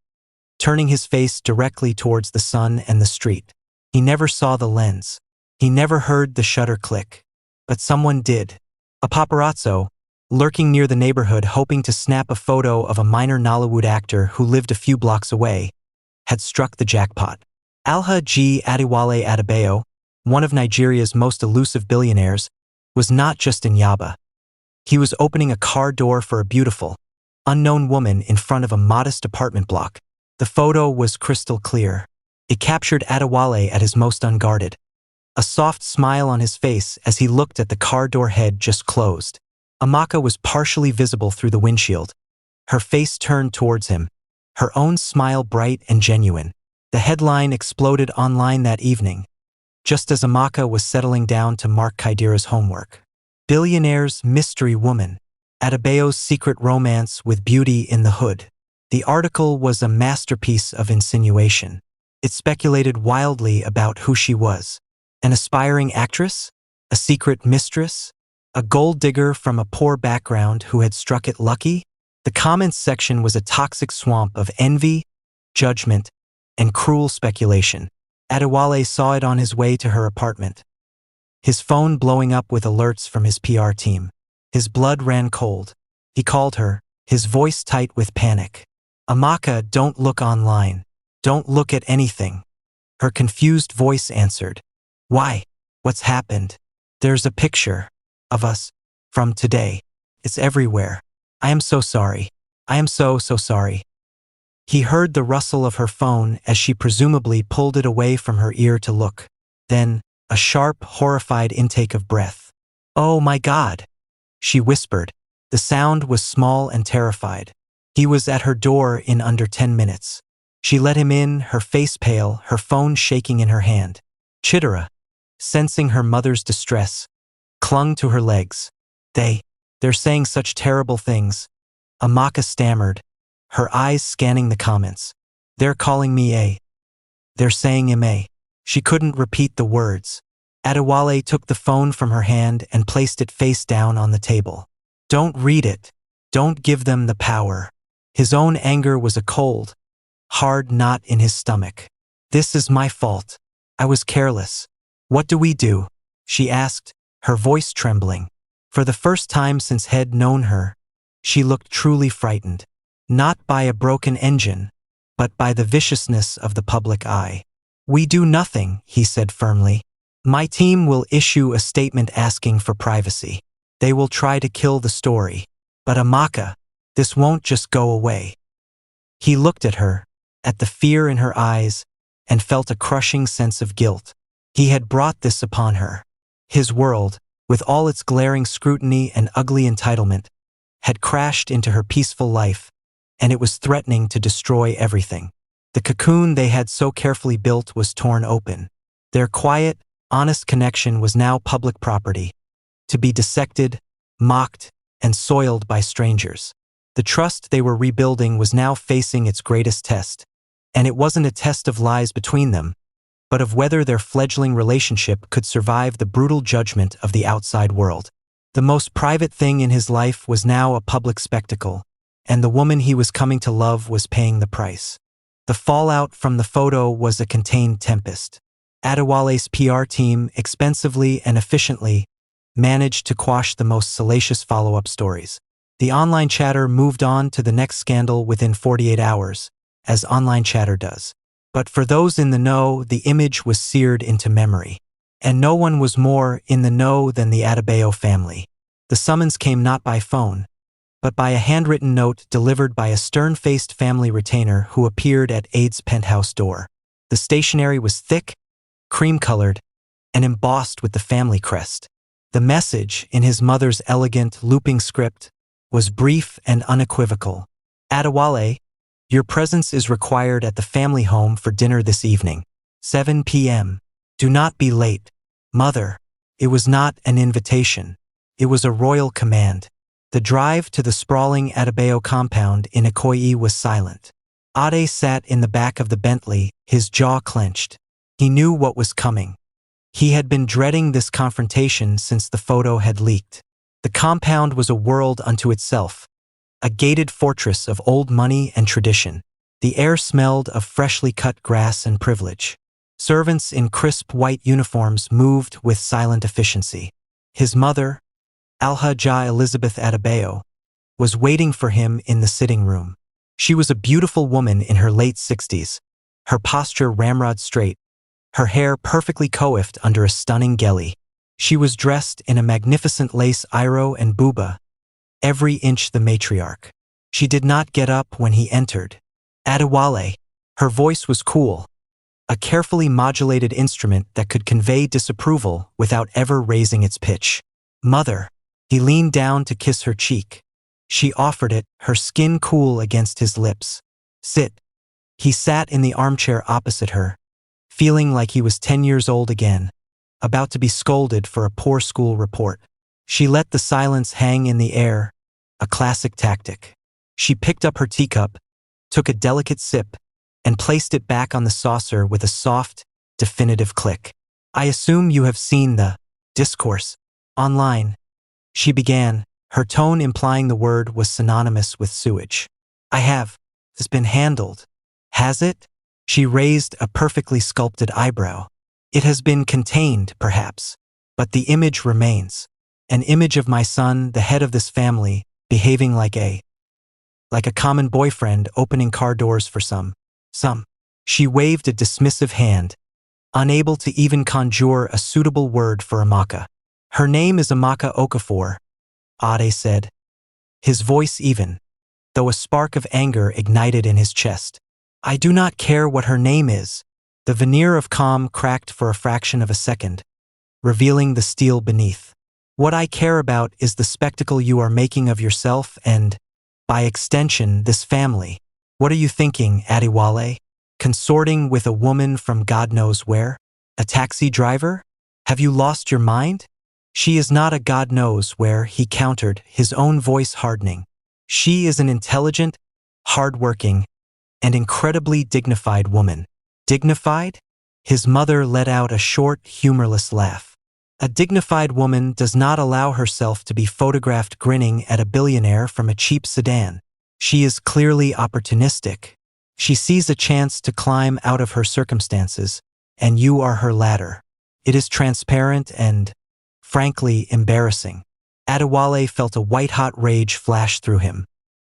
turning his face directly towards the sun and the street. He never saw the lens. He never heard the shutter click. But someone did. A paparazzo, lurking near the neighborhood hoping to snap a photo of a minor Nollywood actor who lived a few blocks away, had struck the jackpot. Alhaji Adewale Adebayo, one of Nigeria's most elusive billionaires, was not just in Yaba. He was opening a car door for a beautiful, unknown woman in front of a modest apartment block. The photo was crystal clear. It captured Adewale at his most unguarded. A soft smile on his face as he looked at the car door head just closed. Amaka was partially visible through the windshield, her face turned towards him, her own smile bright and genuine. The headline exploded online that evening, just as Amaka was settling down to mark Kaidira's homework. Billionaire's mystery woman, Adebayo's secret romance with beauty in the hood. The article was a masterpiece of insinuation. It speculated wildly about who she was. An aspiring actress? A secret mistress? A gold digger from a poor background who had struck it lucky? The comments section was a toxic swamp of envy, judgment, and cruel speculation. Adewale saw it on his way to her apartment, his phone blowing up with alerts from his PR team. His blood ran cold. He called her, his voice tight with panic. Amaka, don't look online. Don't look at anything. Her confused voice answered. Why? What's happened? There's a picture of us from today. It's everywhere. I am so sorry. I am so sorry. He heard the rustle of her phone as she presumably pulled it away from her ear to look. Then, a sharp, horrified intake of breath. Oh my God, she whispered. The sound was small and terrified. He was at her door in under 10 minutes. She let him in, her face pale, her phone shaking in her hand. Chidera, sensing her mother's distress, clung to her legs. They're saying such terrible things. Amaka stammered, her eyes scanning the comments. They're calling me a. They're saying him a. She couldn't repeat the words. Adewale took the phone from her hand and placed it face down on the table. Don't read it. Don't give them the power. His own anger was a cold, hard knot in his stomach. This is my fault. I was careless. What do we do? She asked, her voice trembling. For the first time since Head known her, she looked truly frightened. Not by a broken engine, but by the viciousness of the public eye. We do nothing, he said firmly. My team will issue a statement asking for privacy. They will try to kill the story. But Amaka, this won't just go away. He looked at her, at the fear in her eyes, and felt a crushing sense of guilt. He had brought this upon her. His world, with all its glaring scrutiny and ugly entitlement, had crashed into her peaceful life, and it was threatening to destroy everything. The cocoon they had so carefully built was torn open. Their quiet, honest connection was now public property, to be dissected, mocked, and soiled by strangers. The trust they were rebuilding was now facing its greatest test, and it wasn't a test of lies between them, but of whether their fledgling relationship could survive the brutal judgment of the outside world. The most private thing in his life was now a public spectacle, and the woman he was coming to love was paying the price. The fallout from the photo was a contained tempest. Adewale's PR team, expensively and efficiently, managed to quash the most salacious follow-up stories. The online chatter moved on to the next scandal within 48 hours, as online chatter does. But for those in the know, the image was seared into memory. And no one was more in the know than the Adebayo family. The summons came not by phone, but by a handwritten note delivered by a stern-faced family retainer who appeared at Ade's penthouse door. The stationery was thick, cream-colored, and embossed with the family crest. The message, in his mother's elegant, looping script, was brief and unequivocal. Adewale, your presence is required at the family home for dinner this evening, 7 p.m. Do not be late. Mother, it was not an invitation. It was a royal command. The drive to the sprawling Adebayo compound in Ikoyi was silent. Ade sat in the back of the Bentley, his jaw clenched. He knew what was coming. He had been dreading this confrontation since the photo had leaked. The compound was a world unto itself, a gated fortress of old money and tradition. The air smelled of freshly cut grass and privilege. Servants in crisp white uniforms moved with silent efficiency. His mother, Alhaja Elizabeth Adebayo, was waiting for him in the sitting room. She was a beautiful woman in her late 60s, her posture ramrod straight, her hair perfectly coiffed under a stunning geli. She was dressed in a magnificent lace iro and buba, every inch the matriarch. She did not get up when he entered. Adewale. Her voice was cool, a carefully modulated instrument that could convey disapproval without ever raising its pitch. Mother. He leaned down to kiss her cheek. She offered it, her skin cool against his lips. Sit. He sat in the armchair opposite her, feeling like he was 10 years old again, about to be scolded for a poor school report. She let the silence hang in the air, a classic tactic. She picked up her teacup, took a delicate sip, and placed it back on the saucer with a soft, definitive click. I assume you have seen the discourse online. She began, her tone implying the word was synonymous with sewage. I have. It's been handled. Has it? She raised a perfectly sculpted eyebrow. It has been contained, perhaps, but the image remains. An image of my son, the head of this family, behaving like a common boyfriend opening car doors for some. She waved a dismissive hand, unable to even conjure a suitable word for Amaka. Her name is Amaka Okafor, Ade said, his voice even, though a spark of anger ignited in his chest. I do not care what her name is. The veneer of calm cracked for a fraction of a second, revealing the steel beneath. What I care about is the spectacle you are making of yourself and, by extension, this family. What are you thinking, Adewale? Consorting with a woman from God knows where? A taxi driver? Have you lost your mind? She is not a God knows where, he countered, his own voice hardening. She is an intelligent, hard-working, and incredibly dignified woman. Dignified? His mother let out a short, humorless laugh. A dignified woman does not allow herself to be photographed grinning at a billionaire from a cheap sedan. She is clearly opportunistic. She sees a chance to climb out of her circumstances, and you are her ladder. It is transparent and, frankly, embarrassing. Adewale felt a white-hot rage flash through him.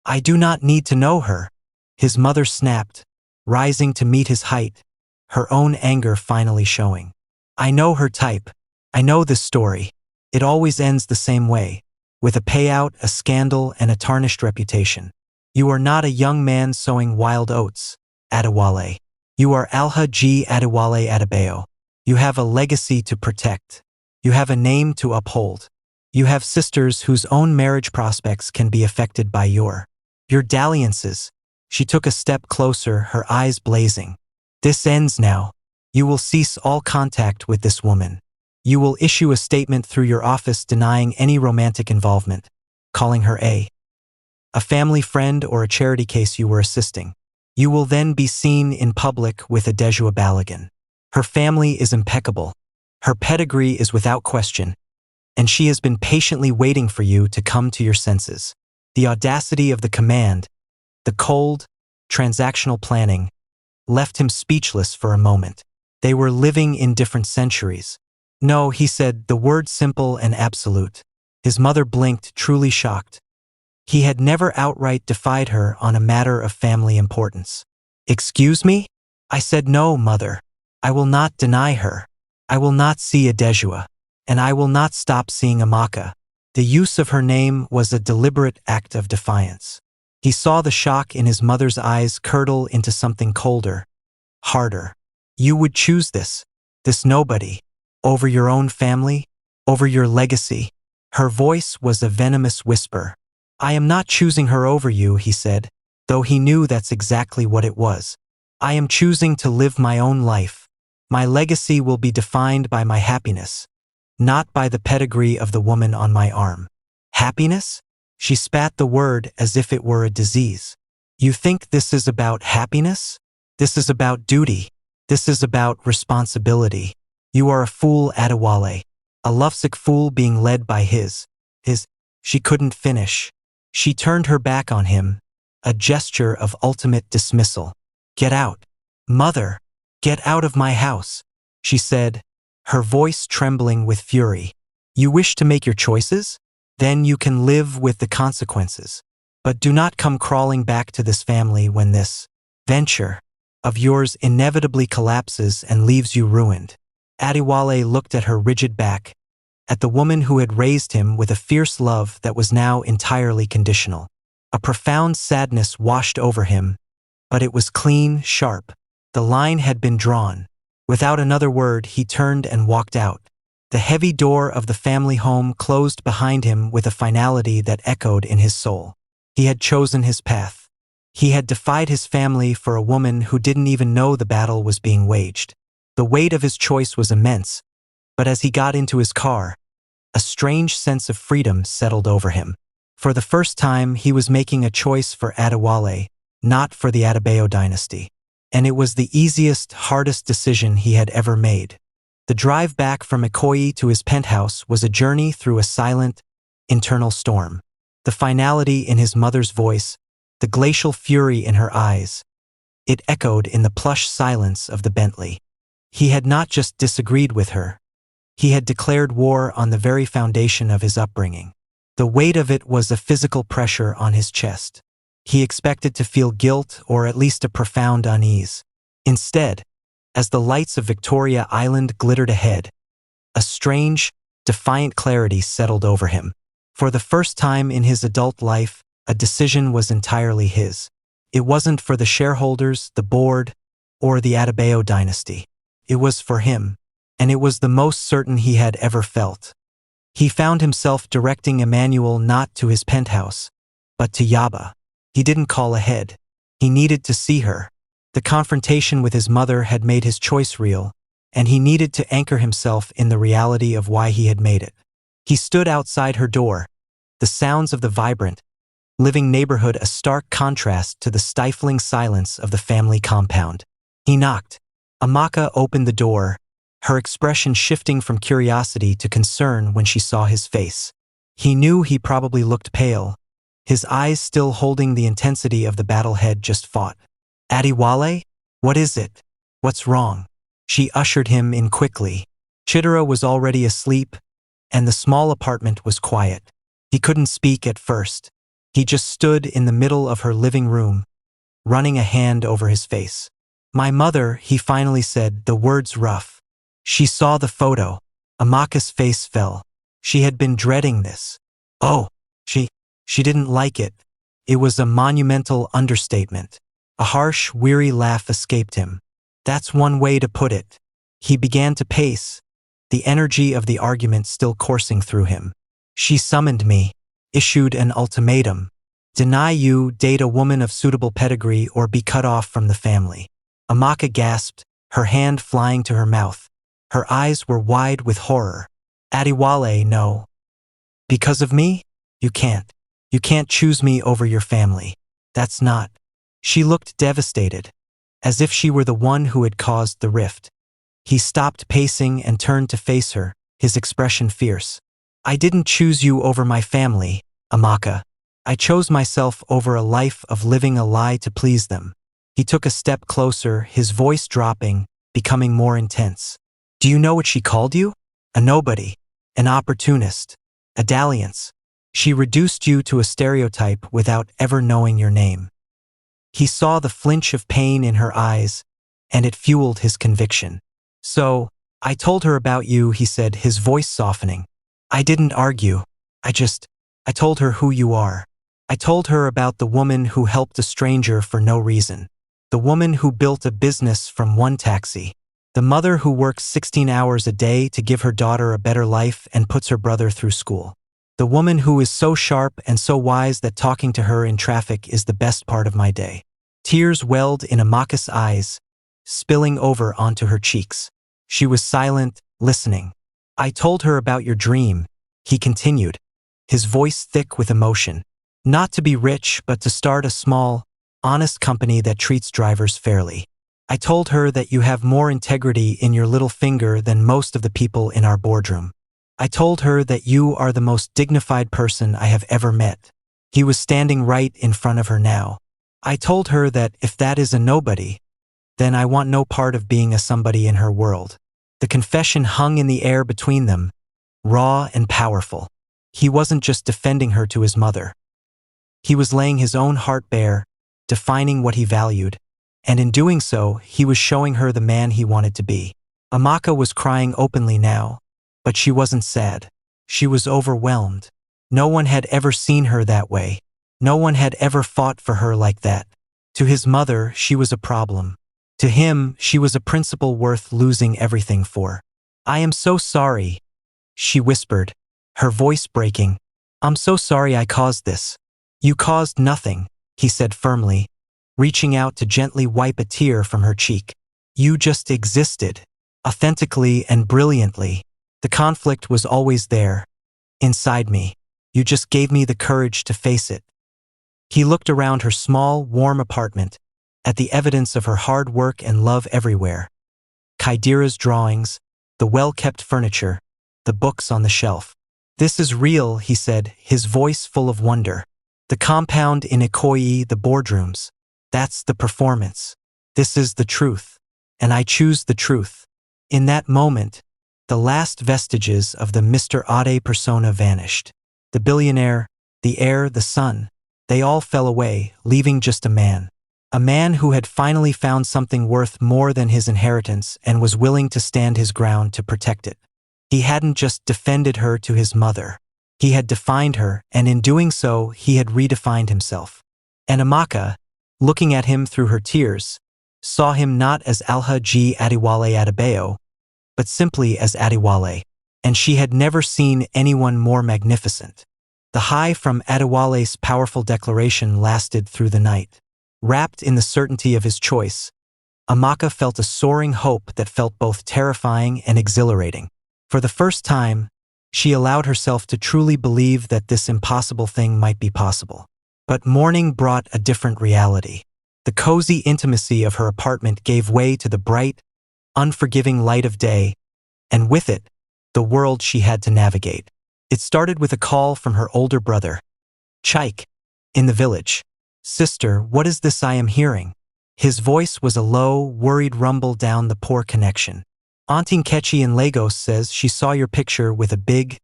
I do not need to know her. His mother snapped, rising to meet his height, her own anger finally showing. I know her type. I know this story. It always ends the same way, with a payout, a scandal, and a tarnished reputation. You are not a young man sowing wild oats, Adewale. You are Alhaji Adewale Adebayo. You have a legacy to protect. You have a name to uphold. You have sisters whose own marriage prospects can be affected by your dalliances. She took a step closer, her eyes blazing. This ends now. You will cease all contact with this woman. You will issue a statement through your office denying any romantic involvement, calling her a family friend or a charity case you were assisting. You will then be seen in public with Adejua Balogun. Her family is impeccable. Her pedigree is without question, and she has been patiently waiting for you to come to your senses. The audacity of the command, the cold, transactional planning, left him speechless for a moment. They were living in different centuries. No, he said, the word simple and absolute. His mother blinked, truly shocked. He had never outright defied her on a matter of family importance. Excuse me? I said no, mother. I will not deny her. I will not see Adejua. And I will not stop seeing Amaka. The use of her name was a deliberate act of defiance. He saw the shock in his mother's eyes curdle into something colder, harder. You would choose this nobody, over your own family, over your legacy. Her voice was a venomous whisper. I am not choosing her over you, he said, though he knew that's exactly what it was. I am choosing to live my own life. My legacy will be defined by my happiness, not by the pedigree of the woman on my arm. Happiness? She spat the word as if it were a disease. You think this is about happiness? This is about duty. This is about responsibility. You are a fool, Adewale. A lovesick fool being led by his. She couldn't finish. She turned her back on him, a gesture of ultimate dismissal. Get out. Mother, get out of my house, she said, her voice trembling with fury. You wish to make your choices? Then you can live with the consequences. But do not come crawling back to this family when this venture of yours inevitably collapses and leaves you ruined. Adewale looked at her rigid back, at the woman who had raised him with a fierce love that was now entirely conditional. A profound sadness washed over him, but it was clean, sharp. The line had been drawn. Without another word, he turned and walked out. The heavy door of the family home closed behind him with a finality that echoed in his soul. He had chosen his path. He had defied his family for a woman who didn't even know the battle was being waged. The weight of his choice was immense, but as he got into his car, a strange sense of freedom settled over him. For the first time, he was making a choice for Adewale, not for the Adebayo dynasty. And it was the easiest, hardest decision he had ever made. The drive back from Ikoyi to his penthouse was a journey through a silent, internal storm. The finality in his mother's voice, the glacial fury in her eyes, it echoed in the plush silence of the Bentley. He had not just disagreed with her. He had declared war on the very foundation of his upbringing. The weight of it was a physical pressure on his chest. He expected to feel guilt or at least a profound unease. Instead, as the lights of Victoria Island glittered ahead, a strange, defiant clarity settled over him. For the first time in his adult life, a decision was entirely his. It wasn't for the shareholders, the board, or the Adebayo dynasty. It was for him, and it was the most certain he had ever felt. He found himself directing Emmanuel not to his penthouse, but to Yaba. He didn't call ahead. He needed to see her. The confrontation with his mother had made his choice real, and he needed to anchor himself in the reality of why he had made it. He stood outside her door, the sounds of the vibrant, living neighborhood a stark contrast to the stifling silence of the family compound. He knocked. Amaka opened the door, her expression shifting from curiosity to concern when she saw his face. He knew he probably looked pale, his eyes still holding the intensity of the battle head just fought. Adewale? What is it? What's wrong? She ushered him in quickly. Chidera was already asleep, and the small apartment was quiet. He couldn't speak at first. He just stood in the middle of her living room, running a hand over his face. My mother, he finally said, the words rough. She saw the photo. Amaka's face fell. She had been dreading this. Oh, she didn't like it. It was a monumental understatement. A harsh, weary laugh escaped him. That's one way to put it. He began to pace, the energy of the argument still coursing through him. She summoned me, issued an ultimatum. Deny you, date a woman of suitable pedigree, or be cut off from the family. Amaka gasped, her hand flying to her mouth. Her eyes were wide with horror. Adewale, no. Because of me? You can't. You can't choose me over your family. That's not. She looked devastated, as if she were the one who had caused the rift. He stopped pacing and turned to face her, his expression fierce. I didn't choose you over my family, Amaka. I chose myself over a life of living a lie to please them. He took a step closer, his voice dropping, becoming more intense. Do you know what she called you? A nobody, an opportunist, a dalliance. She reduced you to a stereotype without ever knowing your name. He saw the flinch of pain in her eyes, and it fueled his conviction. So, I told her about you, he said, his voice softening. I didn't argue. I told her who you are. I told her about the woman who helped a stranger for no reason. The woman who built a business from one taxi. The mother who works 16 hours a day to give her daughter a better life and puts her brother through school. The woman who is so sharp and so wise that talking to her in traffic is the best part of my day. Tears welled in Amaka's eyes, spilling over onto her cheeks. She was silent, listening. I told her about your dream, he continued, his voice thick with emotion. Not to be rich, but to start a small, honest company that treats drivers fairly. I told her that you have more integrity in your little finger than most of the people in our boardroom. I told her that you are the most dignified person I have ever met. He was standing right in front of her now. I told her that if that is a nobody, then I want no part of being a somebody in her world. The confession hung in the air between them, raw and powerful. He wasn't just defending her to his mother. He was laying his own heart bare, defining what he valued, and in doing so, he was showing her the man he wanted to be. Amaka was crying openly now, but she wasn't sad. She was overwhelmed. No one had ever seen her that way. No one had ever fought for her like that. To his mother, she was a problem. To him, she was a principal worth losing everything for. I am so sorry, she whispered, her voice breaking. I'm so sorry I caused this. You caused nothing, he said firmly, reaching out to gently wipe a tear from her cheek. You just existed, authentically and brilliantly. The conflict was always there, inside me. You just gave me the courage to face it. He looked around her small, warm apartment, at the evidence of her hard work and love everywhere. Kaidira's drawings, the well-kept furniture, the books on the shelf. This is real, he said, his voice full of wonder. The compound in Ikoyi, the boardrooms. That's the performance. This is the truth. And I choose the truth. In that moment, the last vestiges of the Mr. Ade persona vanished. The billionaire, the heir, the son, they all fell away, leaving just a man. A man who had finally found something worth more than his inheritance and was willing to stand his ground to protect it. He hadn't just defended her to his mother. He had defined her, and in doing so, he had redefined himself. And Amaka, looking at him through her tears, saw him not as Alhaji Adewale Adebayo, but simply as Adewale, and she had never seen anyone more magnificent. The high from Adewale's powerful declaration lasted through the night. Wrapped in the certainty of his choice, Amaka felt a soaring hope that felt both terrifying and exhilarating. For the first time, she allowed herself to truly believe that this impossible thing might be possible. But morning brought a different reality. The cozy intimacy of her apartment gave way to the bright, unforgiving light of day, and with it, the world she had to navigate. It started with a call from her older brother, Chaik, in the village. Sister, what is this I am hearing? His voice was a low, worried rumble down the poor connection. Auntie Nkechi in Lagos says she saw your picture with a big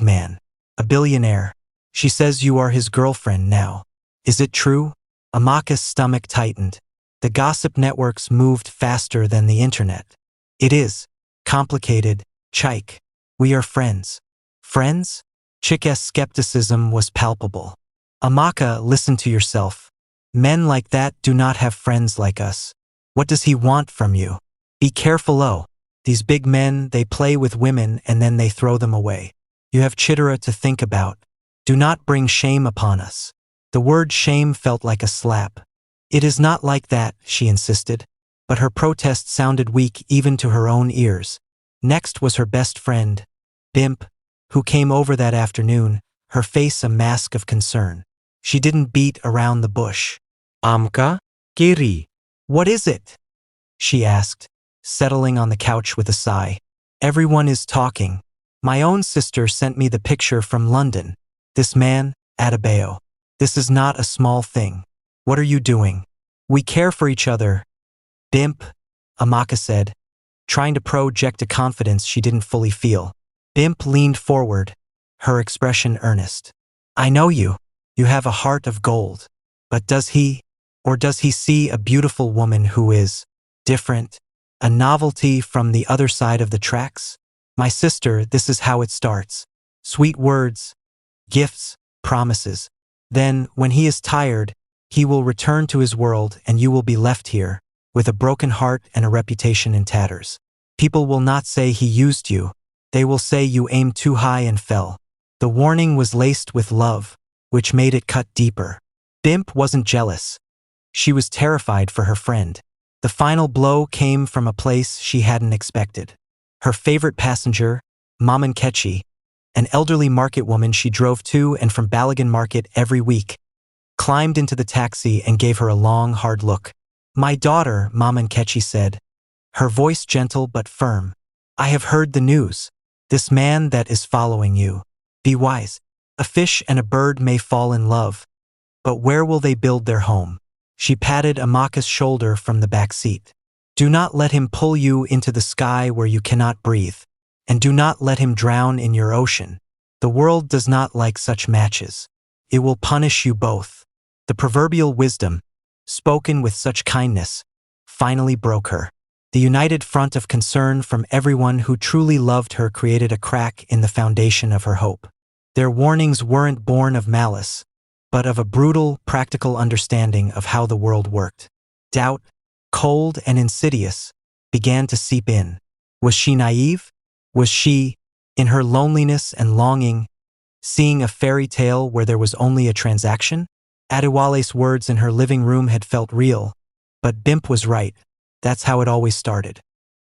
man. A billionaire. She says you are his girlfriend now. Is it true? Amaka's stomach tightened. The gossip networks moved faster than the internet. It is. Complicated, Chaik. We are friends. Friends? Chik's skepticism was palpable. Amaka, listen to yourself. Men like that do not have friends like us. What does he want from you? Be careful, oh. These big men, they play with women and then they throw them away. You have Chitara to think about. Do not bring shame upon us. The word shame felt like a slap. It is not like that, she insisted. But her protest sounded weak even to her own ears. Next was her best friend, Bimp, who came over that afternoon, her face a mask of concern. She didn't beat around the bush. Amka? Kiri. What is it? She asked, settling on the couch with a sigh. Everyone is talking. My own sister sent me the picture from London. This man, Adebayo. This is not a small thing. What are you doing? We care for each other. Bimp, Amaka said, trying to project a confidence she didn't fully feel. Bimp leaned forward, her expression earnest. I know you. You have a heart of gold. But does he? Or does he see a beautiful woman who is different, a novelty from the other side of the tracks? My sister, this is how it starts. Sweet words, gifts, promises. Then, when he is tired, he will return to his world and you will be left here, with a broken heart and a reputation in tatters. People will not say he used you. They will say you aimed too high and fell. The warning was laced with love, which made it cut deeper. Bimp wasn't jealous. She was terrified for her friend. The final blow came from a place she hadn't expected. Her favorite passenger, Maman Kechi, an elderly market woman she drove to and from Balagan Market every week, climbed into the taxi and gave her a long, hard look. "My daughter," Maman Kechi said, her voice gentle but firm. "I have heard the news. This man that is following you. Be wise. A fish and a bird may fall in love, but where will they build their home?" She patted Amaka's shoulder from the back seat. "Do not let him pull you into the sky where you cannot breathe, and do not let him drown in your ocean. The world does not like such matches. It will punish you both." The proverbial wisdom, spoken with such kindness, finally broke her. The united front of concern from everyone who truly loved her created a crack in the foundation of her hope. Their warnings weren't born of malice, but of a brutal, practical understanding of how the world worked. Doubt, cold and insidious, began to seep in. Was she naive? Was she, in her loneliness and longing, seeing a fairy tale where there was only a transaction? Adewale's words in her living room had felt real, but Bimp was right. That's how it always started.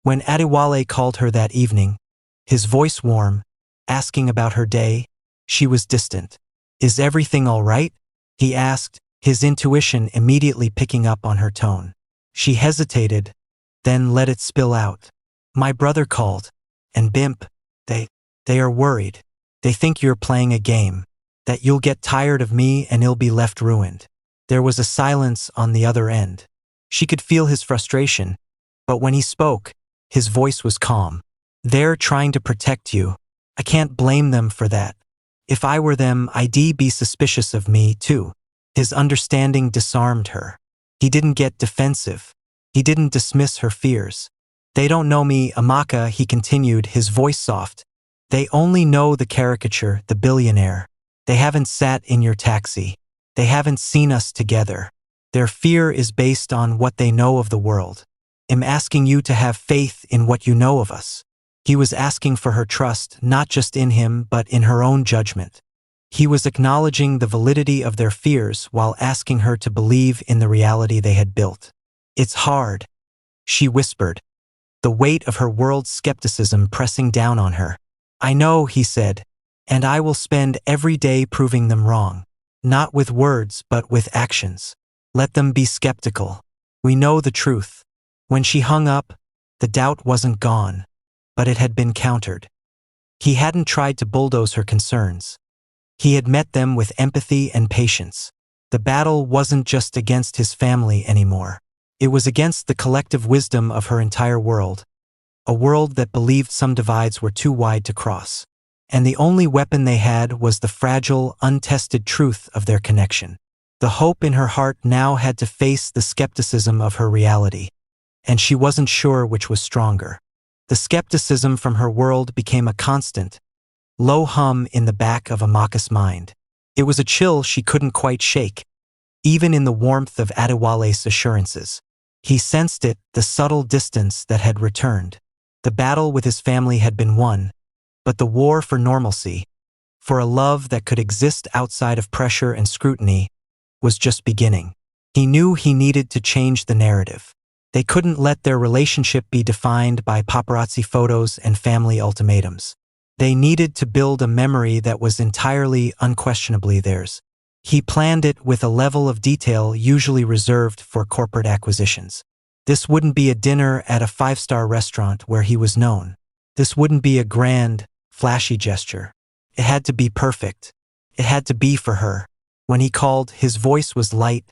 When Adewale called her that evening, his voice warm, asking about her day, she was distant. "Is everything all right?" he asked, his intuition immediately picking up on her tone. She hesitated, then let it spill out. "My brother called, and Bimp, they are worried. They think you're playing a game, that you'll get tired of me and he'll be left ruined." There was a silence on the other end. She could feel his frustration, but when he spoke, his voice was calm. "They're trying to protect you. I can't blame them for that. If I were them, I'd be suspicious of me, too." His understanding disarmed her. He didn't get defensive. He didn't dismiss her fears. "They don't know me, Amaka," he continued, his voice soft. "They only know the caricature, the billionaire. They haven't sat in your taxi. They haven't seen us together. Their fear is based on what they know of the world. I'm asking you to have faith in what you know of us." He was asking for her trust, not just in him, but in her own judgment. He was acknowledging the validity of their fears while asking her to believe in the reality they had built. "It's hard," she whispered, the weight of her world's skepticism pressing down on her. "I know," he said, "and I will spend every day proving them wrong. Not with words, but with actions. Let them be skeptical. We know the truth." When she hung up, the doubt wasn't gone, but it had been countered. He hadn't tried to bulldoze her concerns. He had met them with empathy and patience. The battle wasn't just against his family anymore. It was against the collective wisdom of her entire world, a world that believed some divides were too wide to cross. And the only weapon they had was the fragile, untested truth of their connection. The hope in her heart now had to face the skepticism of her reality, and she wasn't sure which was stronger. The skepticism from her world became a constant, low hum in the back of Amaka's mind. It was a chill she couldn't quite shake, even in the warmth of Adewale's assurances. He sensed it, the subtle distance that had returned. The battle with his family had been won, but the war for normalcy, for a love that could exist outside of pressure and scrutiny, was just beginning. He knew he needed to change the narrative. They couldn't let their relationship be defined by paparazzi photos and family ultimatums. They needed to build a memory that was entirely, unquestionably theirs. He planned it with a level of detail usually reserved for corporate acquisitions. This wouldn't be a dinner at a five-star restaurant where he was known. This wouldn't be a grand, flashy gesture. It had to be perfect. It had to be for her. When he called, his voice was light,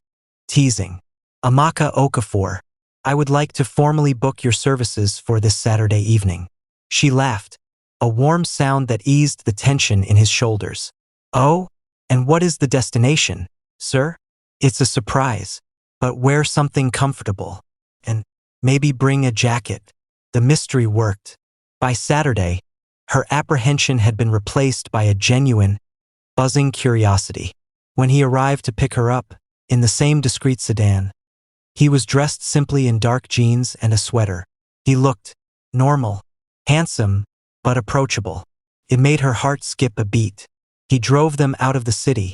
teasing. "Amaka Okafor, I would like to formally book your services for this Saturday evening." She laughed, a warm sound that eased the tension in his shoulders. "Oh? And what is the destination, sir?" "It's a surprise. but wear something comfortable. And maybe bring a jacket. The mystery worked. By Saturday, her apprehension had been replaced by a genuine, buzzing curiosity. When he arrived to pick her up, in the same discreet sedan, he was dressed simply in dark jeans and a sweater. He looked normal, handsome, but approachable. It made her heart skip a beat. He drove them out of the city,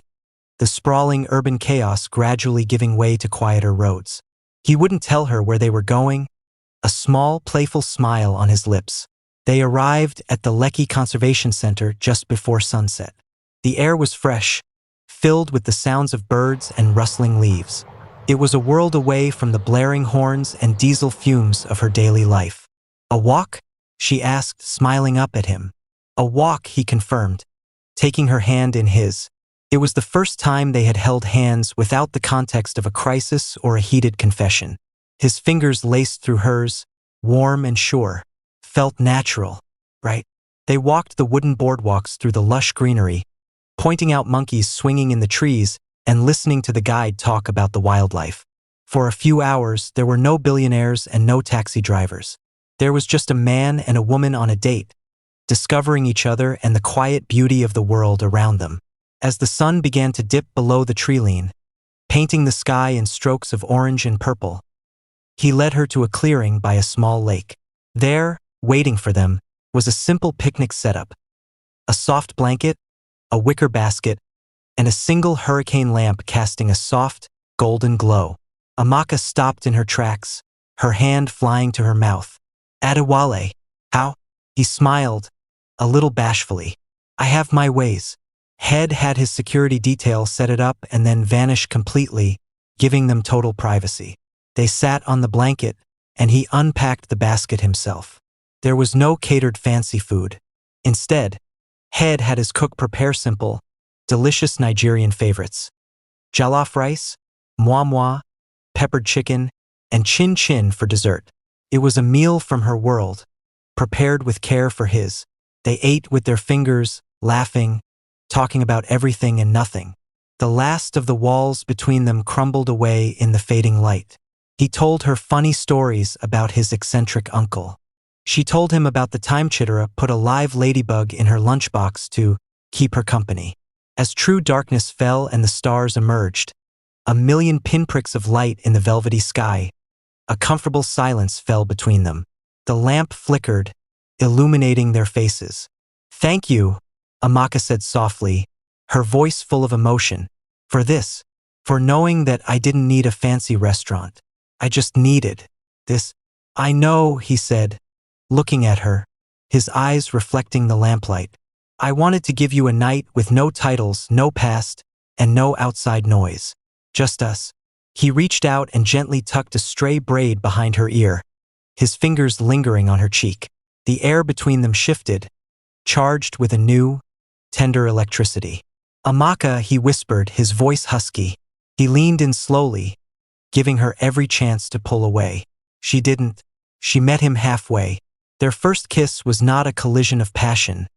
the sprawling urban chaos gradually giving way to quieter roads. He wouldn't tell her where they were going, a small, playful smile on his lips. They arrived at the Lekki Conservation Center just before sunset. The air was fresh, filled with the sounds of birds and rustling leaves. It was a world away from the blaring horns and diesel fumes of her daily life. "A walk?" she asked, smiling up at him. "A walk," he confirmed, taking her hand in his. It was the first time they had held hands without the context of a crisis or a heated confession. His fingers laced through hers, warm and sure. Felt natural, right? They walked the wooden boardwalks through the lush greenery, pointing out monkeys swinging in the trees and listening to the guide talk about the wildlife. For a few hours, there were no billionaires and no taxi drivers. There was just a man and a woman on a date, discovering each other and the quiet beauty of the world around them. As the sun began to dip below the treeline, painting the sky in strokes of orange and purple, he led her to a clearing by a small lake. There, waiting for them, was a simple picnic setup. A soft blanket, a wicker basket, and a single hurricane lamp casting a soft, golden glow. Amaka stopped in her tracks, her hand flying to her mouth. "Adewale, how?" He smiled, a little bashfully. "I have my ways." Head had his security detail set it up and then vanished completely, giving them total privacy. They sat on the blanket, and he unpacked the basket himself. There was no catered fancy food. Instead, Head had his cook prepare simple, delicious Nigerian favorites. Jollof rice, moi, peppered chicken, and chin chin for dessert. It was a meal from her world, prepared with care for his. They ate with their fingers, laughing, talking about everything and nothing. The last of the walls between them crumbled away in the fading light. He told her funny stories about his eccentric uncle. She told him about the time Chitara put a live ladybug in her lunchbox to keep her company. As true darkness fell and the stars emerged, a million pinpricks of light in the velvety sky, a comfortable silence fell between them. The lamp flickered, illuminating their faces. "Thank you," Amaka said softly, her voice full of emotion. "For this, for knowing that I didn't need a fancy restaurant. I just needed this." "I know," he said, looking at her, his eyes reflecting the lamplight. "I wanted to give you a night with no titles, no past, and no outside noise. Just us." He reached out and gently tucked a stray braid behind her ear, his fingers lingering on her cheek. The air between them shifted, charged with a new, tender electricity. "Amaka," he whispered, his voice husky. He leaned in slowly, giving her every chance to pull away. She didn't. She met him halfway. Their first kiss was not a collision of passion,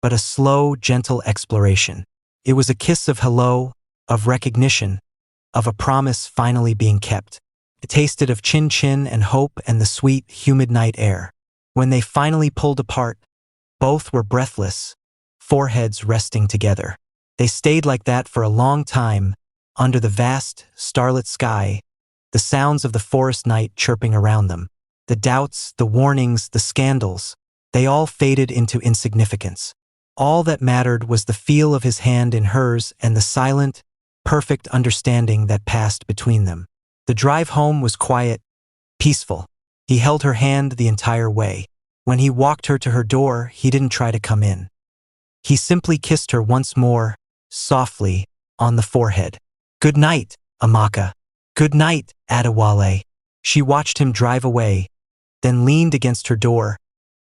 but a slow, gentle exploration. It was a kiss of hello, of recognition, of a promise finally being kept. It tasted of chin-chin and hope and the sweet, humid night air. When they finally pulled apart, both were breathless, foreheads resting together. They stayed like that for a long time, under the vast, starlit sky, the sounds of the forest night chirping around them. The doubts, the warnings, the scandals, they all faded into insignificance. All that mattered was the feel of his hand in hers and the silent, perfect understanding that passed between them. The drive home was quiet, peaceful. He held her hand the entire way. When he walked her to her door, he didn't try to come in. He simply kissed her once more, softly, on the forehead. "Good night, Amaka." "Good night, Adewale." She watched him drive away, then leaned against her door,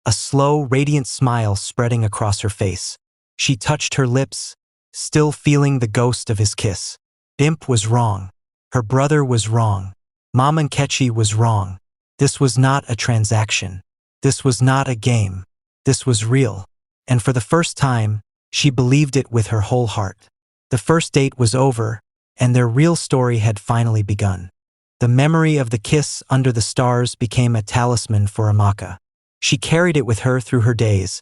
a slow, radiant smile spreading across her face. She touched her lips, still feeling the ghost of his kiss. Imp was wrong. Her brother was wrong. Mama Nkechi was wrong. This was not a transaction. This was not a game. This was real. And for the first time, she believed it with her whole heart. The first date was over, and their real story had finally begun. The memory of the kiss under the stars became a talisman for Amaka. She carried it with her through her days,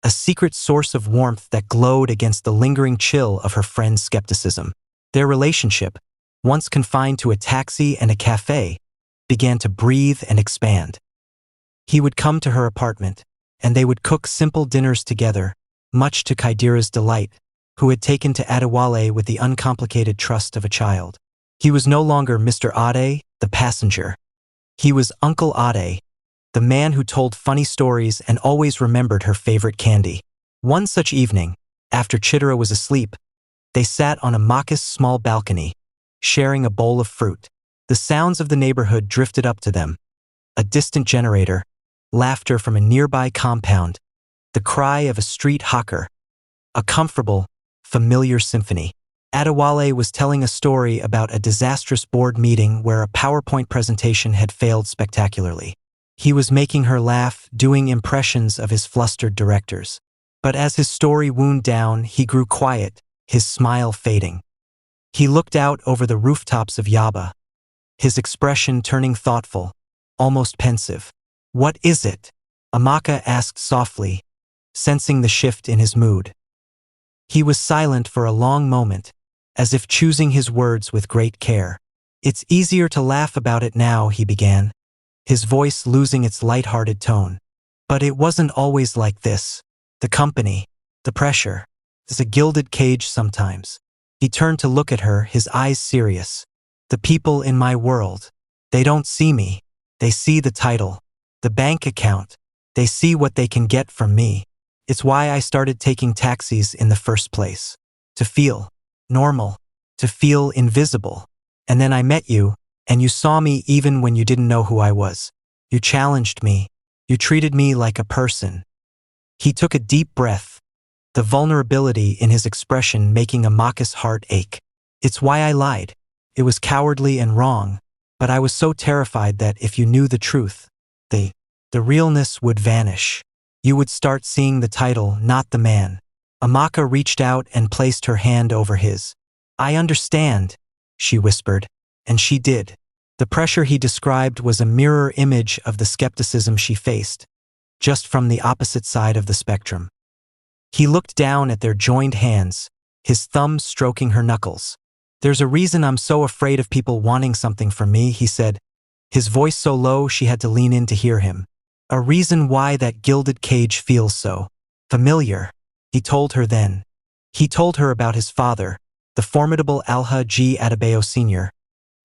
a secret source of warmth that glowed against the lingering chill of her friend's skepticism. Their relationship, once confined to a taxi and a cafe, began to breathe and expand. He would come to her apartment, and they would cook simple dinners together, much to Kaidira's delight, who had taken to Adewale with the uncomplicated trust of a child. He was no longer Mr. Ade, the passenger. He was Uncle Ade, the man who told funny stories and always remembered her favorite candy. One such evening, after Chitara was asleep, they sat on Amaka's small balcony, sharing a bowl of fruit. The sounds of the neighborhood drifted up to them. A distant generator, laughter from a nearby compound, the cry of a street hawker. A comfortable, familiar symphony. Adewale was telling a story about a disastrous board meeting where a PowerPoint presentation had failed spectacularly. He was making her laugh, doing impressions of his flustered directors. But as his story wound down, he grew quiet, his smile fading. He looked out over the rooftops of Yaba, his expression turning thoughtful, almost pensive. "What is it?" Amaka asked softly, sensing the shift in his mood. He was silent for a long moment, as if choosing his words with great care. "It's easier to laugh about it now," he began, his voice losing its light-hearted tone. "But it wasn't always like this. The company, the pressure. It's a gilded cage sometimes." He turned to look at her, his eyes serious. "The people in my world, they don't see me. They see the title, the bank account. They see what they can get from me. It's why I started taking taxis in the first place. To feel normal, to feel invisible. And then I met you, and you saw me even when you didn't know who I was. You challenged me. You treated me like a person." He took a deep breath, the vulnerability in his expression making Amaka's heart ache. "It's why I lied. It was cowardly and wrong, but I was so terrified that if you knew the truth, the realness would vanish. You would start seeing the title, not the man." Amaka reached out and placed her hand over his. "I understand," she whispered, and she did. The pressure he described was a mirror image of the skepticism she faced, just from the opposite side of the spectrum. He looked down at their joined hands, his thumbs stroking her knuckles. "There's a reason I'm so afraid of people wanting something from me," he said, his voice so low she had to lean in to hear him. "A reason why that gilded cage feels so familiar." He told her then. He told her about his father, the formidable Alha G. Adebayo Sr.,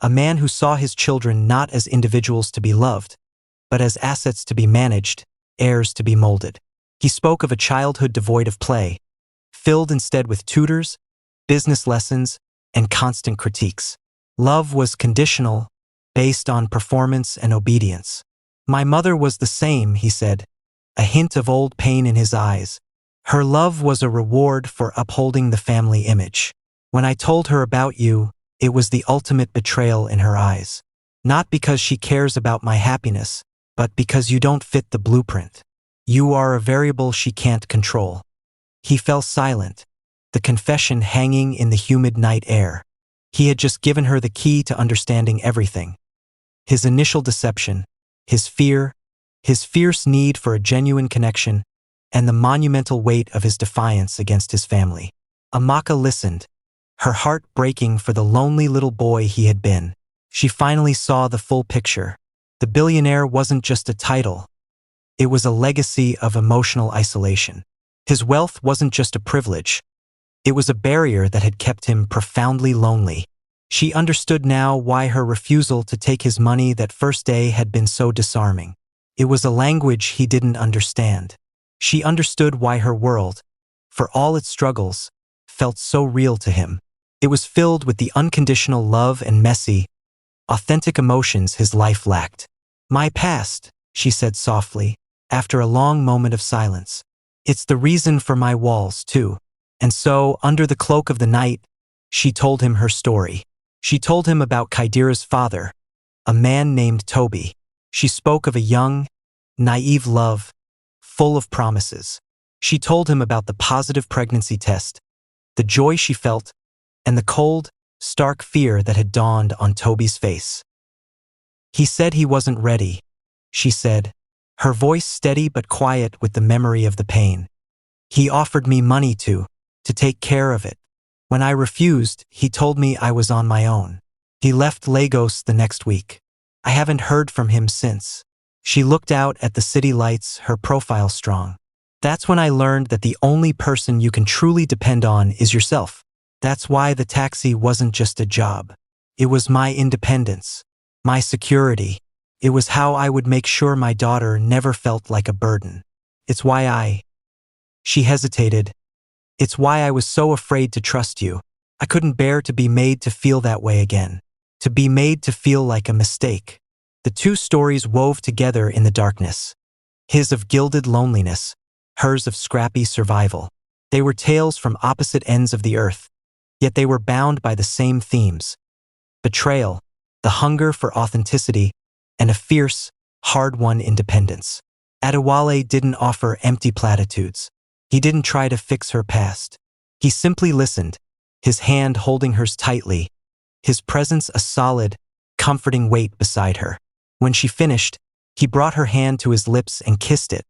a man who saw his children not as individuals to be loved, but as assets to be managed, heirs to be molded. He spoke of a childhood devoid of play, filled instead with tutors, business lessons, and constant critiques. Love was conditional, based on performance and obedience. "My mother was the same," he said, a hint of old pain in his eyes. "Her love was a reward for upholding the family image. When I told her about you, it was the ultimate betrayal in her eyes. Not because she cares about my happiness, but because you don't fit the blueprint. You are a variable she can't control." He fell silent, the confession hanging in the humid night air. He had just given her the key to understanding everything. His initial deception, his fear, his fierce need for a genuine connection, and the monumental weight of his defiance against his family. Amaka listened, her heart breaking for the lonely little boy he had been. She finally saw the full picture. The billionaire wasn't just a title. It was a legacy of emotional isolation. His wealth wasn't just a privilege. It was a barrier that had kept him profoundly lonely. She understood now why her refusal to take his money that first day had been so disarming. It was a language he didn't understand. She understood why her world, for all its struggles, felt so real to him. It was filled with the unconditional love and messy, authentic emotions his life lacked. "My past," she said softly, after a long moment of silence. "It's the reason for my walls, too." And so, under the cloak of the night, she told him her story. She told him about Kaidira's father, a man named Toby. She spoke of a young, naive love, full of promises. She told him about the positive pregnancy test, the joy she felt, and the cold, stark fear that had dawned on Toby's face. He said he wasn't ready, she said, her voice steady but quiet with the memory of the pain. He offered me money to take care of it. When I refused, he told me I was on my own. He left Lagos the next week. I haven't heard from him since. She looked out at the city lights, her profile strong. That's when I learned that the only person you can truly depend on is yourself. That's why the taxi wasn't just a job. It was my independence, my security. It was how I would make sure my daughter never felt like a burden. It's why She hesitated. It's why I was so afraid to trust you. I couldn't bear to be made to feel that way again. To be made to feel like a mistake. The two stories wove together in the darkness. His of gilded loneliness, hers of scrappy survival. They were tales from opposite ends of the earth, yet they were bound by the same themes. Betrayal, the hunger for authenticity, and a fierce, hard-won independence. Adewale didn't offer empty platitudes. He didn't try to fix her past. He simply listened, his hand holding hers tightly, his presence a solid, comforting weight beside her. When she finished, he brought her hand to his lips and kissed it,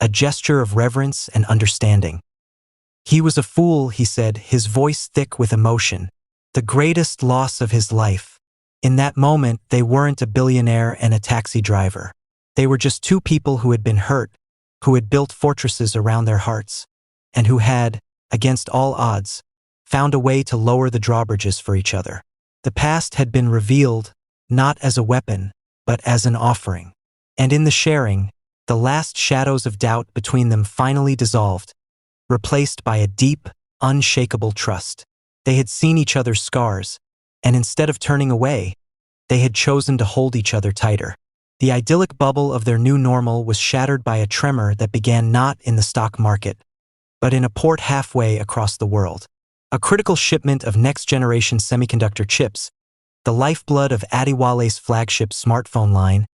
a gesture of reverence and understanding. He was a fool, he said, his voice thick with emotion. The greatest loss of his life. In that moment, they weren't a billionaire and a taxi driver. They were just two people who had been hurt, who had built fortresses around their hearts, and who had, against all odds, found a way to lower the drawbridges for each other. The past had been revealed, not as a weapon, but as an offering. And in the sharing, the last shadows of doubt between them finally dissolved, replaced by a deep, unshakable trust. They had seen each other's scars, and instead of turning away, they had chosen to hold each other tighter. The idyllic bubble of their new normal was shattered by a tremor that began not in the stock market, but in a port halfway across the world. A critical shipment of next-generation semiconductor chips, the lifeblood of Adewale's flagship smartphone line,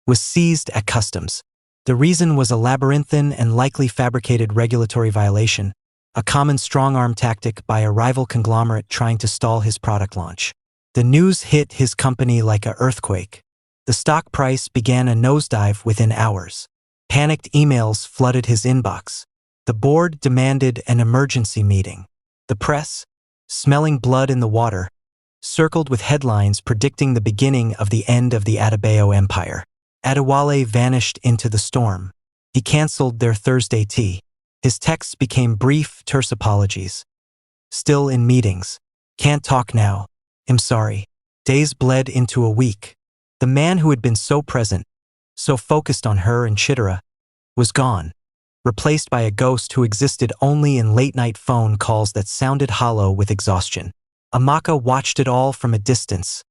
was seized at customs. The reason was a labyrinthine and likely fabricated regulatory violation, a common strong-arm tactic by a rival conglomerate trying to stall his product launch. The news hit his company like an earthquake. The stock price began a nosedive within hours. Panicked emails flooded his inbox. The board demanded an emergency meeting. The press, smelling blood in the water, circled with headlines predicting the beginning of the end of the Adebayo empire. Adewale vanished into the storm. He canceled their Thursday tea. His texts became brief, terse apologies. Still in meetings. Can't talk now. I'm sorry. Days bled into a week. The man who had been so present, so focused on her and Chitara, was gone, replaced by a ghost who existed only in late-night phone calls that sounded hollow with exhaustion. Amaka watched it all from a distance,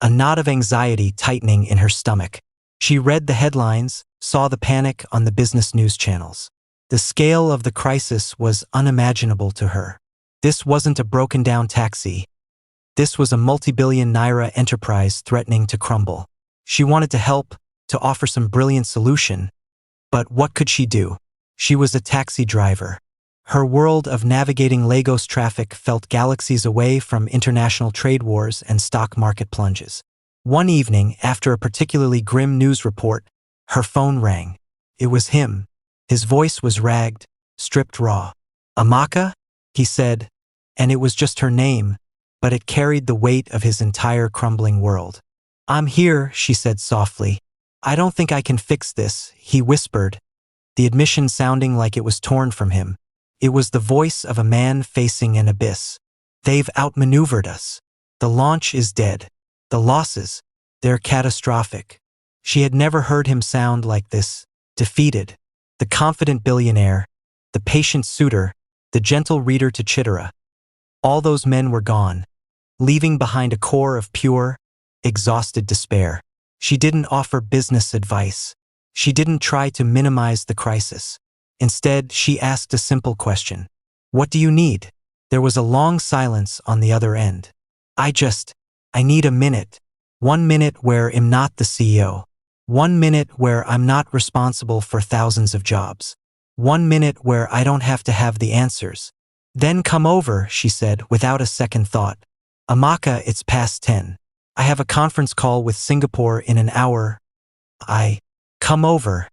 a knot of anxiety tightening in her stomach. She read the headlines, saw the panic on the business news channels. The scale of the crisis was unimaginable to her. This wasn't a broken-down taxi. This was a multi-billion naira enterprise threatening to crumble. She wanted to help, to offer some brilliant solution, but what could she do? She was a taxi driver. Her world of navigating Lagos traffic felt galaxies away from international trade wars and stock market plunges. One evening, after a particularly grim news report, her phone rang. It was him. His voice was ragged, stripped raw. "Amaka?" he said, and it was just her name, but it carried the weight of his entire crumbling world. "I'm here," she said softly. "I don't think I can fix this," he whispered, the admission sounding like it was torn from him. It was the voice of a man facing an abyss. "They've outmaneuvered us. The launch is dead. The losses, they're catastrophic." She had never heard him sound like this, defeated. The confident billionaire, the patient suitor, the gentle reader to Chitara. All those men were gone, leaving behind a core of pure, exhausted despair. She didn't offer business advice. She didn't try to minimize the crisis. Instead, she asked a simple question. "What do you need?" There was a long silence on the other end. I need a minute. 1 minute where I'm not the CEO. 1 minute where I'm not responsible for thousands of jobs. 1 minute where I don't have to have the answers. Then come over," she said without a second thought. "Amaka, it's past 10. I have a conference call with Singapore in an hour. Come over,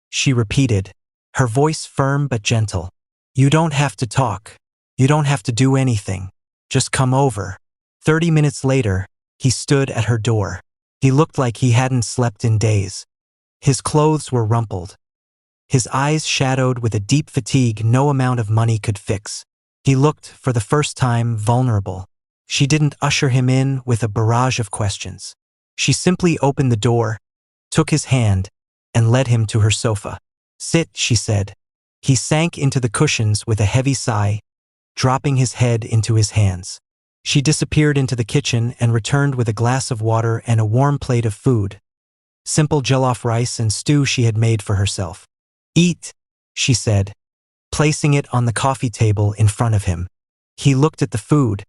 she repeated, her voice firm but gentle. You don't have to talk. You don't have to do anything. Just come over. 30 minutes later, he stood at her door. He looked like he hadn't slept in days. His clothes were rumpled. His eyes shadowed with a deep fatigue no amount of money could fix. He looked, for the first time, vulnerable. She didn't usher him in with a barrage of questions. She simply opened the door, took his hand, and led him to her sofa. Sit, she said. He sank into the cushions with a heavy sigh, dropping his head into his hands. She disappeared into the kitchen and returned with a glass of water and a warm plate of food. Simple jollof rice and stew she had made for herself. Eat, she said, placing it on the coffee table in front of him. He looked at the food,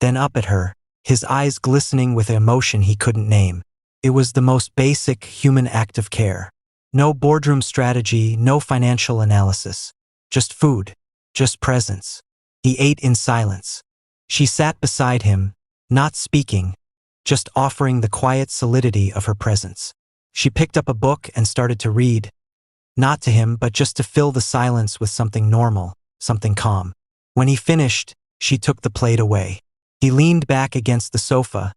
then up at her, his eyes glistening with emotion he couldn't name. It was the most basic human act of care. No boardroom strategy, no financial analysis. Just food, just presence. He ate in silence. She sat beside him, not speaking, just offering the quiet solidity of her presence. She picked up a book and started to read, not to him but just to fill the silence with something normal, something calm. When he finished, she took the plate away. He leaned back against the sofa,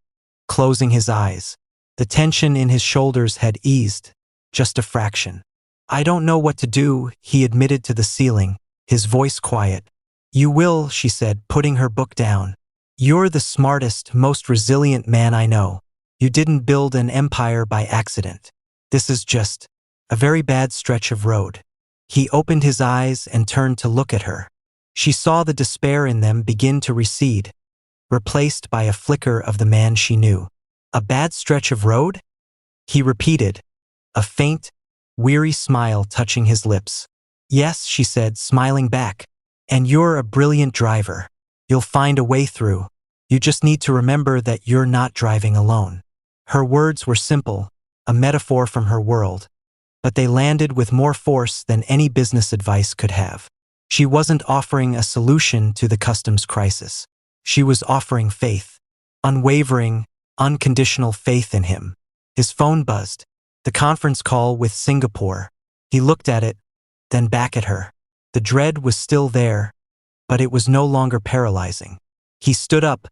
closing his eyes. The tension in his shoulders had eased, just a fraction. I don't know what to do, he admitted to the ceiling, his voice quiet. You will, she said, putting her book down. You're the smartest, most resilient man I know. You didn't build an empire by accident. This is just a very bad stretch of road. He opened his eyes and turned to look at her. She saw the despair in them begin to recede, replaced by a flicker of the man she knew. A bad stretch of road? He repeated, a faint, weary smile touching his lips. Yes, she said, smiling back. And you're a brilliant driver. You'll find a way through. You just need to remember that you're not driving alone. Her words were simple, a metaphor from her world, but they landed with more force than any business advice could have. She wasn't offering a solution to the customs crisis. She was offering faith, unwavering, unconditional faith in him. His phone buzzed. The conference call with Singapore. He looked at it, then back at her. The dread was still there, but it was no longer paralyzing. He stood up,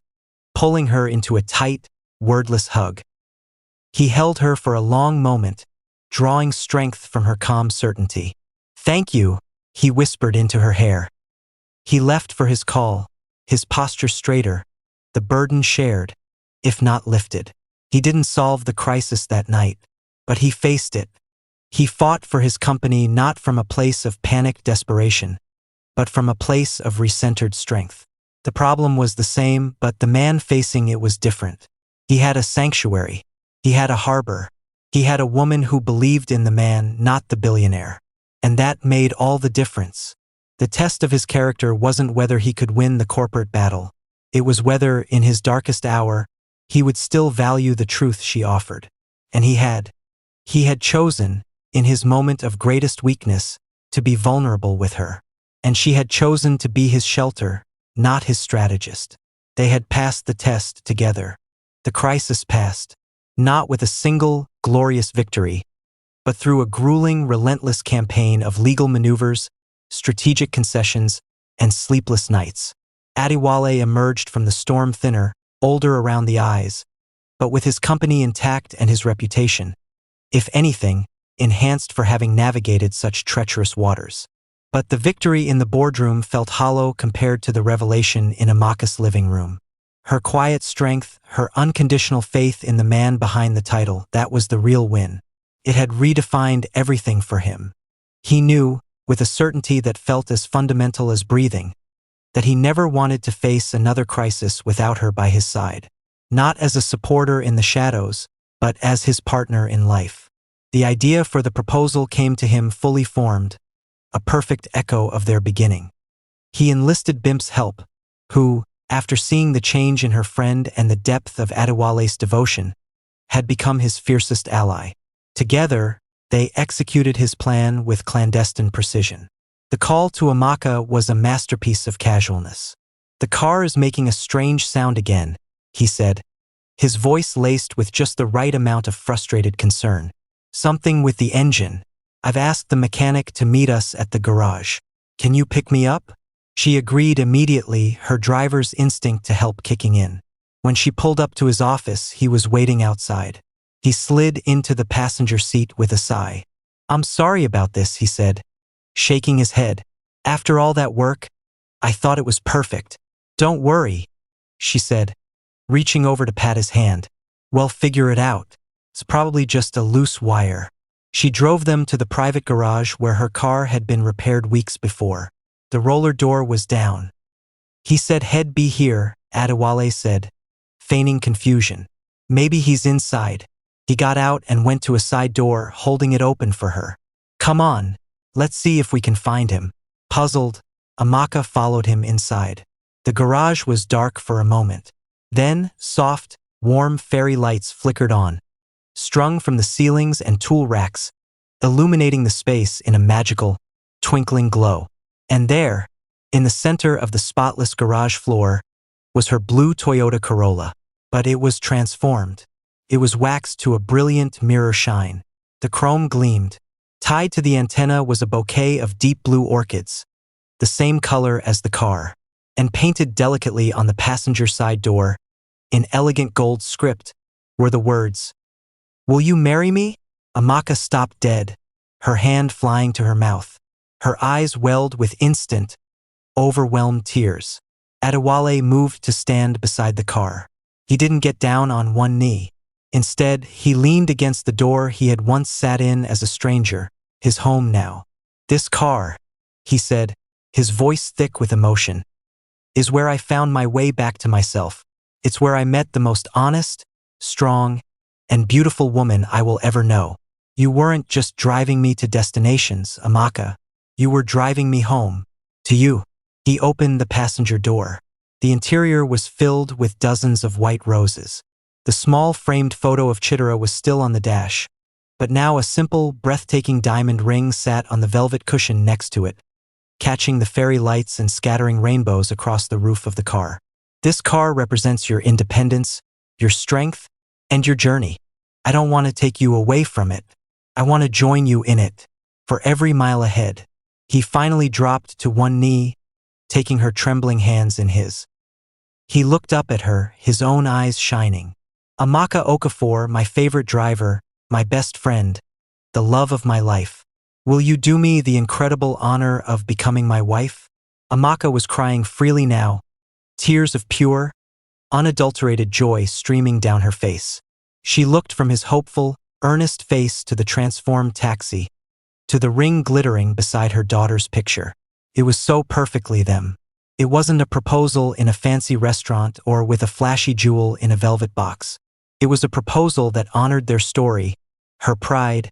pulling her into a tight, wordless hug. He held her for a long moment, drawing strength from her calm certainty. Thank you, he whispered into her hair. He left for his call, his posture straighter, the burden shared, if not lifted. He didn't solve the crisis that night, but he faced it. He fought for his company not from a place of panicked desperation, but from a place of recentered strength. The problem was the same, but the man facing it was different. He had a sanctuary. He had a harbor. He had a woman who believed in the man, not the billionaire. And that made all the difference. The test of his character wasn't whether he could win the corporate battle. It was whether, in his darkest hour, he would still value the truth she offered. And he had. He had chosen, in his moment of greatest weakness, to be vulnerable with her. And she had chosen to be his shelter, not his strategist. They had passed the test together. The crisis passed, not with a single, glorious victory, but through a grueling, relentless campaign of legal maneuvers, strategic concessions, and sleepless nights. Adewale emerged from the storm thinner, older around the eyes, but with his company intact and his reputation, if anything, enhanced for having navigated such treacherous waters. But the victory in the boardroom felt hollow compared to the revelation in Amaka's living room. Her quiet strength, her unconditional faith in the man behind the title, that was the real win. It had redefined everything for him. He knew, with a certainty that felt as fundamental as breathing, that he never wanted to face another crisis without her by his side. Not as a supporter in the shadows, but as his partner in life. The idea for the proposal came to him fully formed, a perfect echo of their beginning. He enlisted Bimp's help, who, after seeing the change in her friend and the depth of Adewale's devotion, had become his fiercest ally. Together, they executed his plan with clandestine precision. The call to Amaka was a masterpiece of casualness. The car is making a strange sound again, he said, his voice laced with just the right amount of frustrated concern. "Something with the engine. I've asked the mechanic to meet us at the garage. Can you pick me up?" She agreed immediately, her driver's instinct to help kicking in. When she pulled up to his office, he was waiting outside. He slid into the passenger seat with a sigh. "I'm sorry about this," he said, shaking his head. "After all that work, I thought it was perfect." "Don't worry," she said, reaching over to pat his hand. "We'll figure it out. It's probably just a loose wire." She drove them to the private garage where her car had been repaired weeks before. The roller door was down. "He said he'd be here," Adewale said, feigning confusion. "Maybe he's inside." He got out and went to a side door, holding it open for her. "Come on, let's see if we can find him." Puzzled, Amaka followed him inside. The garage was dark for a moment. Then, soft, warm fairy lights flickered on, strung from the ceilings and tool racks, illuminating the space in a magical, twinkling glow. And there, in the center of the spotless garage floor, was her blue Toyota Corolla. But it was transformed. It was waxed to a brilliant mirror shine. The chrome gleamed. Tied to the antenna was a bouquet of deep blue orchids, the same color as the car, and painted delicately on the passenger side door, in elegant gold script, were the words, "Will you marry me?" Amaka stopped dead, her hand flying to her mouth. Her eyes welled with instant, overwhelmed tears. Adewale moved to stand beside the car. He didn't get down on one knee. Instead, he leaned against the door he had once sat in as a stranger, his home now. "This car," he said, his voice thick with emotion, "is where I found my way back to myself. It's where I met the most honest, strong, and beautiful woman I will ever know. You weren't just driving me to destinations, Amaka. You were driving me home. To you." He opened the passenger door. The interior was filled with dozens of white roses. The small framed photo of Chitara was still on the dash, but now a simple, breathtaking diamond ring sat on the velvet cushion next to it, catching the fairy lights and scattering rainbows across the roof of the car. "This car represents your independence, your strength, and your journey. I don't want to take you away from it. I want to join you in it, for every mile ahead." He finally dropped to one knee, taking her trembling hands in his. He looked up at her, his own eyes shining. "Amaka Okafor, my favorite driver, my best friend, the love of my life. Will you do me the incredible honor of becoming my wife?" Amaka was crying freely now, tears of pure, unadulterated joy streaming down her face. She looked from his hopeful, earnest face to the transformed taxi, to the ring glittering beside her daughter's picture. It was so perfectly them. It wasn't a proposal in a fancy restaurant or with a flashy jewel in a velvet box. It was a proposal that honored their story, her pride,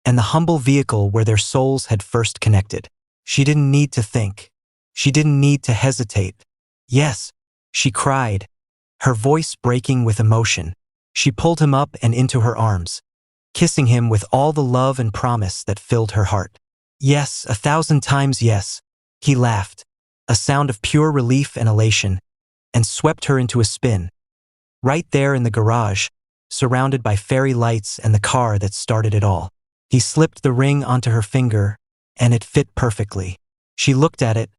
and the humble vehicle where their souls had first connected. She didn't need to think. She didn't need to hesitate. "Yes," she cried, her voice breaking with emotion. She pulled him up and into her arms, kissing him with all the love and promise that filled her heart. "Yes, 1,000 times yes." He laughed, a sound of pure relief and elation, and swept her into a spin. Right there in the garage, surrounded by fairy lights and the car that started it all. He slipped the ring onto her finger, and it fit perfectly. She looked at it,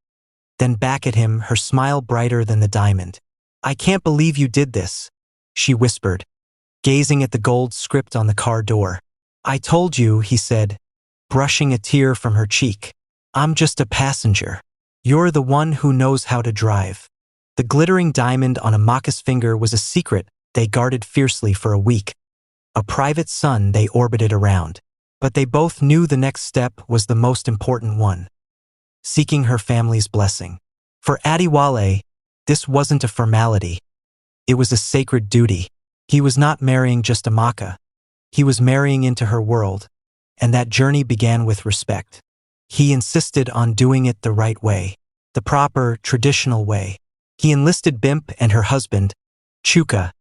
then back at him, her smile brighter than the diamond. "I can't believe you did this," she whispered, gazing at the gold script on the car door. "I told you," he said, brushing a tear from her cheek. "I'm just a passenger. You're the one who knows how to drive." The glittering diamond on Amaka's finger was a secret they guarded fiercely for a week, a private sun they orbited around. But they both knew the next step was the most important one, seeking her family's blessing. For Adewale, this wasn't a formality. It was a sacred duty. He was not marrying just Amaka. He was marrying into her world, and that journey began with respect. He insisted on doing it the right way, the proper, traditional way. He enlisted Bimp and her husband, Chuka,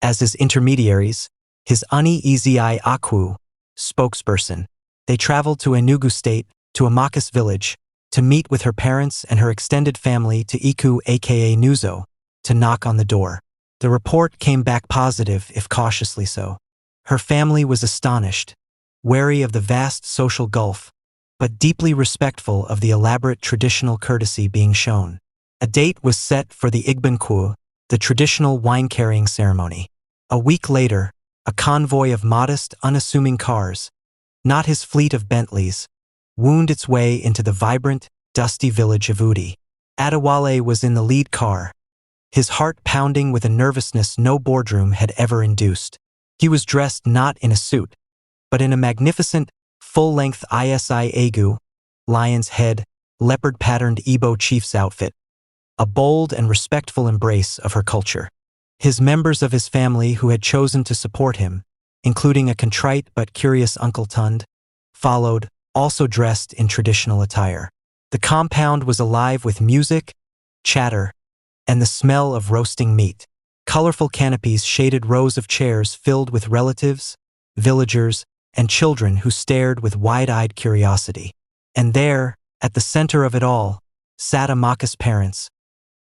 as his intermediaries, his Uneasy Eye Akwu spokesperson. They traveled to Enugu State, to Amaka's village, to meet with her parents and her extended family, to Iku aka Nuzo, to knock on the door. The report came back positive, if cautiously so. Her family was astonished, wary of the vast social gulf, but deeply respectful of the elaborate traditional courtesy being shown. A date was set for the Igbanku, the traditional wine-carrying ceremony. A week later, a convoy of modest, unassuming cars, not his fleet of Bentleys, wound its way into the vibrant, dusty village of Udi. Adewale was in the lead car, his heart pounding with a nervousness no boardroom had ever induced. He was dressed not in a suit, but in a magnificent, full-length ISI Agu, lion's head, leopard-patterned Igbo chief's outfit, a bold and respectful embrace of her culture. His members of his family who had chosen to support him, including a contrite but curious Uncle Tund, followed, also dressed in traditional attire. The compound was alive with music, chatter, and the smell of roasting meat. Colorful canopies shaded rows of chairs filled with relatives, villagers, and children who stared with wide-eyed curiosity. And there, at the center of it all, sat Amaka's parents,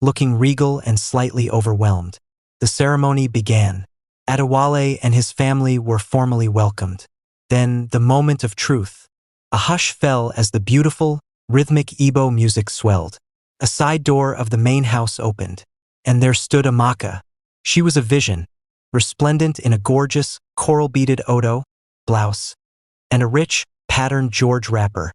looking regal and slightly overwhelmed. The ceremony began. Adewale and his family were formally welcomed. Then, the moment of truth. A hush fell as the beautiful, rhythmic Igbo music swelled. A side door of the main house opened, and there stood Amaka. She was a vision, resplendent in a gorgeous, coral-beaded odo, blouse, and a rich, patterned George wrapper,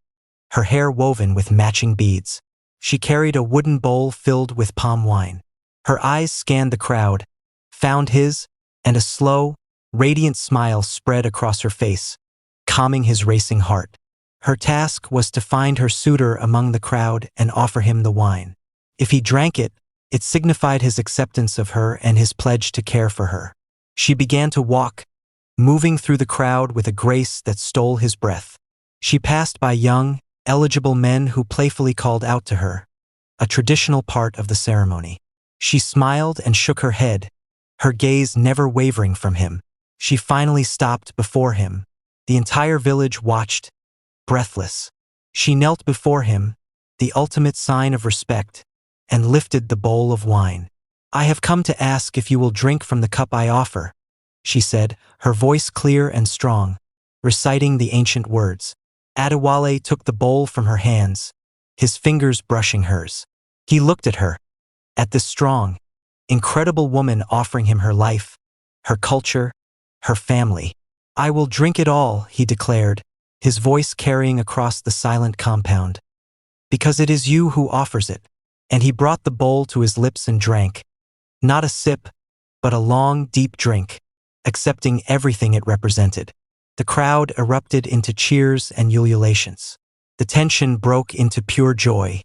her hair woven with matching beads. She carried a wooden bowl filled with palm wine. Her eyes scanned the crowd, found his, and a slow, radiant smile spread across her face, calming his racing heart. Her task was to find her suitor among the crowd and offer him the wine. If he drank it, it signified his acceptance of her and his pledge to care for her. She began to walk, moving through the crowd with a grace that stole his breath. She passed by young, eligible men who playfully called out to her, a traditional part of the ceremony. She smiled and shook her head, her gaze never wavering from him. She finally stopped before him. The entire village watched, breathless. She knelt before him, the ultimate sign of respect, and lifted the bowl of wine. "I have come to ask if you will drink from the cup I offer," she said, her voice clear and strong, reciting the ancient words. Adewale took the bowl from her hands, his fingers brushing hers. He looked at her, at this strong, incredible woman offering him her life, her culture, her family. "I will drink it all," he declared, his voice carrying across the silent compound, "because it is you who offers it." And he brought the bowl to his lips and drank, not a sip, but a long, deep drink, accepting everything it represented. The crowd erupted into cheers and ululations. The tension broke into pure joy.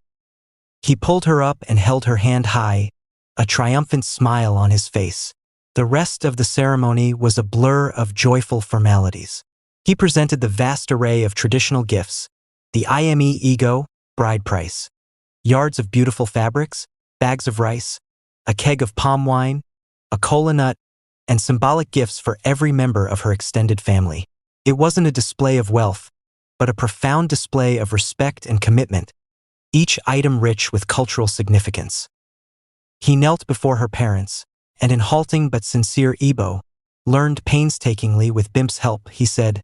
He pulled her up and held her hand high, a triumphant smile on his face. The rest of the ceremony was a blur of joyful formalities. He presented the vast array of traditional gifts, the IME Ego, bride price, yards of beautiful fabrics, bags of rice, a keg of palm wine, a kola nut, and symbolic gifts for every member of her extended family. It wasn't a display of wealth, but a profound display of respect and commitment, each item rich with cultural significance. He knelt before her parents, and in halting but sincere Igbo, learned painstakingly with Bimp's help, he said,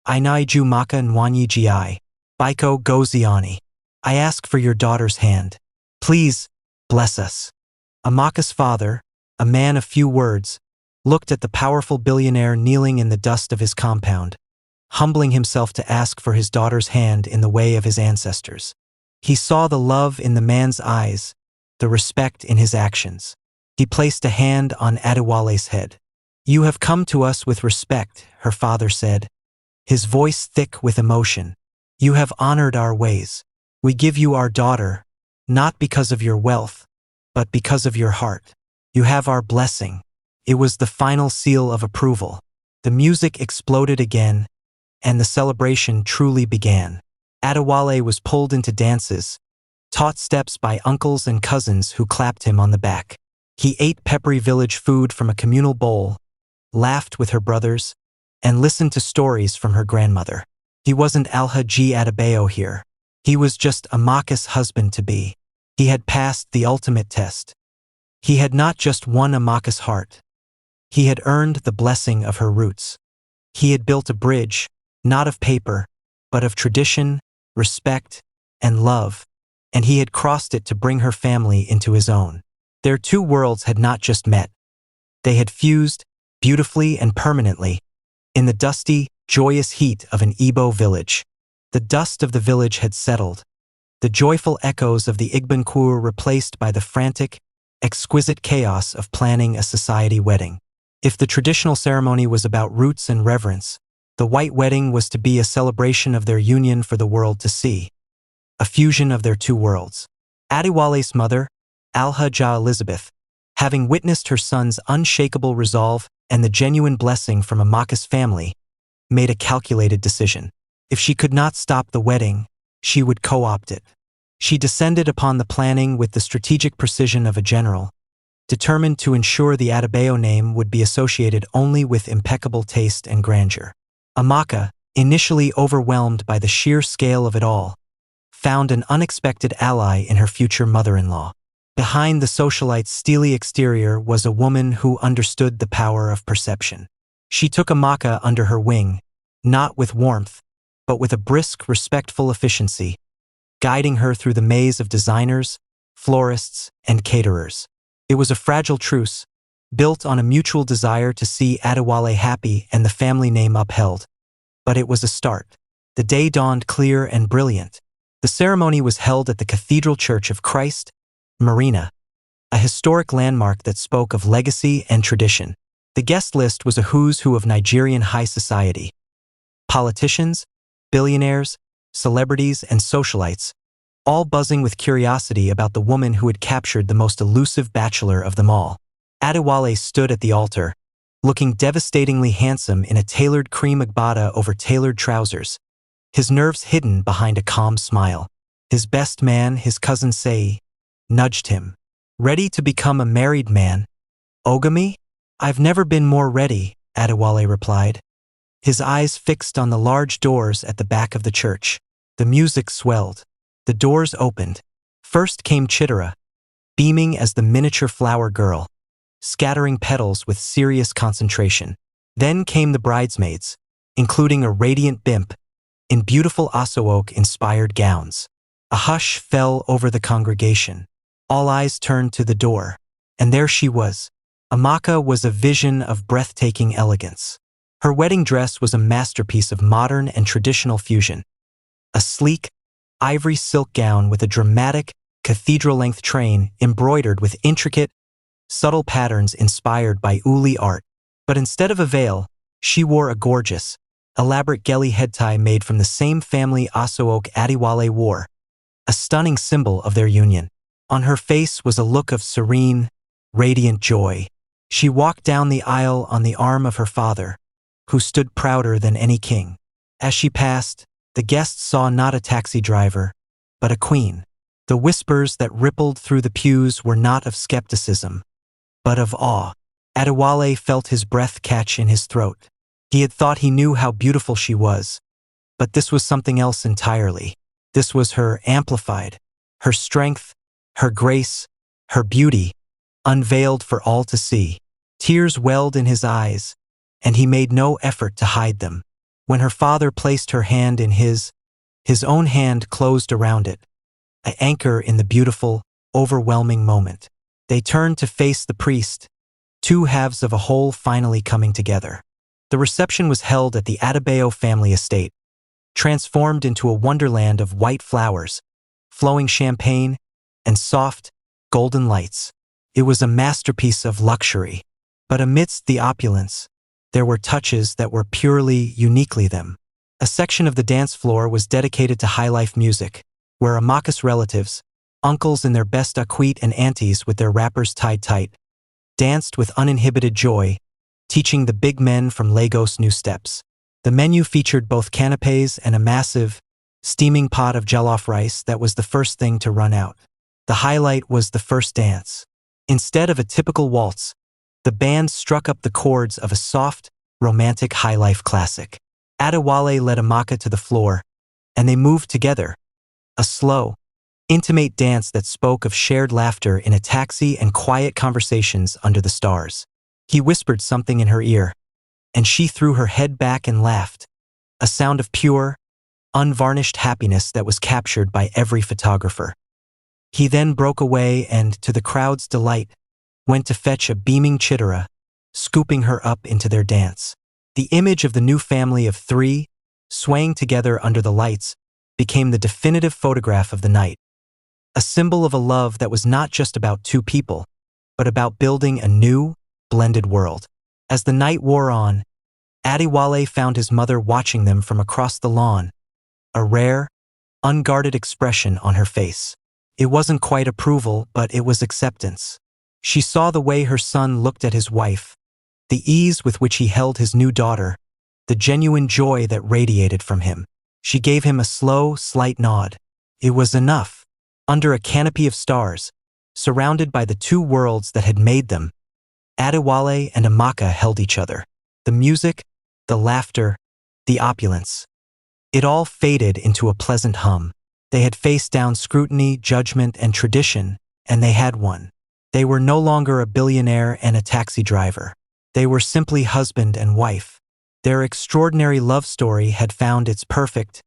"Inaiju maka nwanyi gi, Baiko goziani. I ask for your daughter's hand. Please, bless us." Amaka's father, a man of few words, looked at the powerful billionaire kneeling in the dust of his compound, humbling himself to ask for his daughter's hand in the way of his ancestors. He saw the love in the man's eyes, the respect in his actions. He placed a hand on Adewale's head. "You have come to us with respect," her father said, his voice thick with emotion. "You have honored our ways. We give you our daughter, not because of your wealth, but because of your heart. You have our blessing." It was the final seal of approval. The music exploded again, and the celebration truly began. Adewale was pulled into dances, taught steps by uncles and cousins who clapped him on the back. He ate peppery village food from a communal bowl, laughed with her brothers, and listened to stories from her grandmother. He wasn't Alhaji Adebayo here. He was just Amaka's husband-to-be. He had passed the ultimate test. He had not just won Amaka's heart. He had earned the blessing of her roots. He had built a bridge, not of paper, but of tradition, respect, and love, and he had crossed it to bring her family into his own. Their two worlds had not just met. They had fused, beautifully and permanently, in the dusty, joyous heat of an Igbo village. The dust of the village had settled, the joyful echoes of the Igbankwuru replaced by the frantic, exquisite chaos of planning a society wedding. If the traditional ceremony was about roots and reverence, the white wedding was to be a celebration of their union for the world to see, a fusion of their two worlds. Adewale's mother, Alhaja Elizabeth, having witnessed her son's unshakable resolve and the genuine blessing from Amaka's family, made a calculated decision. If she could not stop the wedding, she would co-opt it. She descended upon the planning with the strategic precision of a general, determined to ensure the Adebayo name would be associated only with impeccable taste and grandeur. Amaka, initially overwhelmed by the sheer scale of it all, found an unexpected ally in her future mother-in-law. Behind the socialite's steely exterior was a woman who understood the power of perception. She took Amaka under her wing, not with warmth, but with a brisk, respectful efficiency, guiding her through the maze of designers, florists, and caterers. It was a fragile truce, built on a mutual desire to see Adewale happy and the family name upheld. But it was a start. The day dawned clear and brilliant. The ceremony was held at the Cathedral Church of Christ, Marina, a historic landmark that spoke of legacy and tradition. The guest list was a who's who of Nigerian high society. Politicians, billionaires, celebrities, and socialites, all buzzing with curiosity about the woman who had captured the most elusive bachelor of them all. Adewale stood at the altar, looking devastatingly handsome in a tailored cream agbada over tailored trousers, his nerves hidden behind a calm smile. His best man, his cousin Sei, nudged him. Ready to become a married man? Ogami? I've never been more ready, Adewale replied, his eyes fixed on the large doors at the back of the church. The music swelled. The doors opened. First came Chitara, beaming as the miniature flower girl, scattering petals with serious concentration. Then came the bridesmaids, including a radiant bimp, in beautiful Asook-inspired gowns. A hush fell over the congregation. All eyes turned to the door, and there she was. Amaka was a vision of breathtaking elegance. Her wedding dress was a masterpiece of modern and traditional fusion. A sleek, ivory silk gown with a dramatic, cathedral-length train embroidered with intricate, subtle patterns inspired by Uli art. But instead of a veil, she wore a gorgeous, elaborate geli head tie made from the same family Asook Adewale wore, a stunning symbol of their union. On her face was a look of serene, radiant joy. She walked down the aisle on the arm of her father, who stood prouder than any king. As she passed, the guests saw not a taxi driver, but a queen. The whispers that rippled through the pews were not of skepticism, but of awe. Adewale felt his breath catch in his throat. He had thought he knew how beautiful she was, but this was something else entirely. This was her amplified, her strength, her grace, her beauty, unveiled for all to see. Tears welled in his eyes, and he made no effort to hide them. When her father placed her hand in his own hand closed around it, an anchor in the beautiful, overwhelming moment. They turned to face the priest, two halves of a whole finally coming together. The reception was held at the Adebayo family estate, transformed into a wonderland of white flowers, flowing champagne, and soft, golden lights. It was a masterpiece of luxury. But amidst the opulence, there were touches that were purely, uniquely them. A section of the dance floor was dedicated to highlife music, where Amaka's relatives, uncles in their best akwit and aunties with their wrappers tied tight, danced with uninhibited joy, teaching the big men from Lagos new steps. The menu featured both canapes and a massive, steaming pot of jollof rice that was the first thing to run out. The highlight was the first dance. Instead of a typical waltz, the band struck up the chords of a soft, romantic highlife classic. Adewale led Amaka to the floor, and they moved together, a slow, intimate dance that spoke of shared laughter in a taxi and quiet conversations under the stars. He whispered something in her ear, and she threw her head back and laughed, a sound of pure, unvarnished happiness that was captured by every photographer. He then broke away and, to the crowd's delight, went to fetch a beaming chitara, scooping her up into their dance. The image of the new family of three, swaying together under the lights, became the definitive photograph of the night, a symbol of a love that was not just about two people, but about building a new, blended world. As the night wore on, Adewale found his mother watching them from across the lawn, a rare, unguarded expression on her face. It wasn't quite approval, but it was acceptance. She saw the way her son looked at his wife, the ease with which he held his new daughter, the genuine joy that radiated from him. She gave him a slow, slight nod. It was enough. Under a canopy of stars, surrounded by the two worlds that had made them, Adewale and Amaka held each other. The music, the laughter, the opulence. It all faded into a pleasant hum. They had faced down scrutiny, judgment, and tradition, and they had won. They were no longer a billionaire and a taxi driver. They were simply husband and wife. Their extraordinary love story had found its perfect,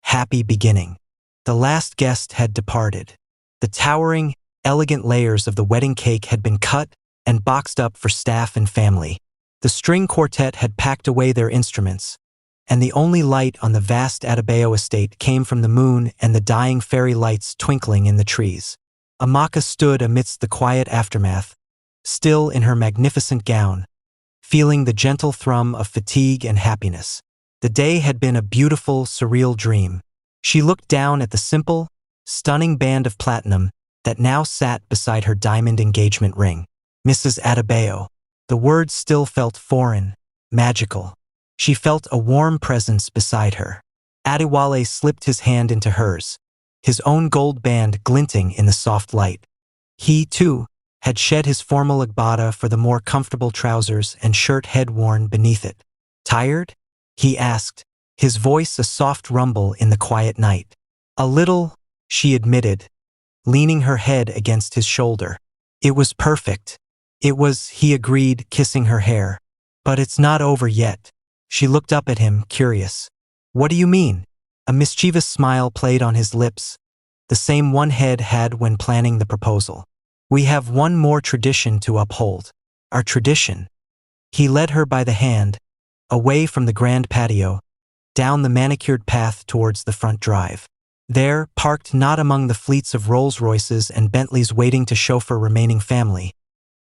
happy beginning. The last guest had departed. The towering, elegant layers of the wedding cake had been cut and boxed up for staff and family. The string quartet had packed away their instruments, and the only light on the vast Adebayo estate came from the moon and the dying fairy lights twinkling in the trees. Amaka stood amidst the quiet aftermath, still in her magnificent gown, feeling the gentle thrum of fatigue and happiness. The day had been a beautiful, surreal dream. She looked down at the simple, stunning band of platinum that now sat beside her diamond engagement ring. Mrs. Adebayo. The words still felt foreign, magical. She felt a warm presence beside her. Adewale slipped his hand into hers, his own gold band glinting in the soft light. He, too, had shed his formal agbada for the more comfortable trousers and shirt head worn beneath it. "Tired?" he asked, his voice a soft rumble in the quiet night. "A little," she admitted, leaning her head against his shoulder. "It was perfect." "It was," he agreed, kissing her hair. "But it's not over yet." She looked up at him, curious. "What do you mean?" A mischievous smile played on his lips, the same one Head had when planning the proposal. "We have one more tradition to uphold." "Our tradition?" He led her by the hand, away from the grand patio, down the manicured path towards the front drive. There, parked not among the fleets of Rolls-Royces and Bentleys waiting to chauffeur remaining family,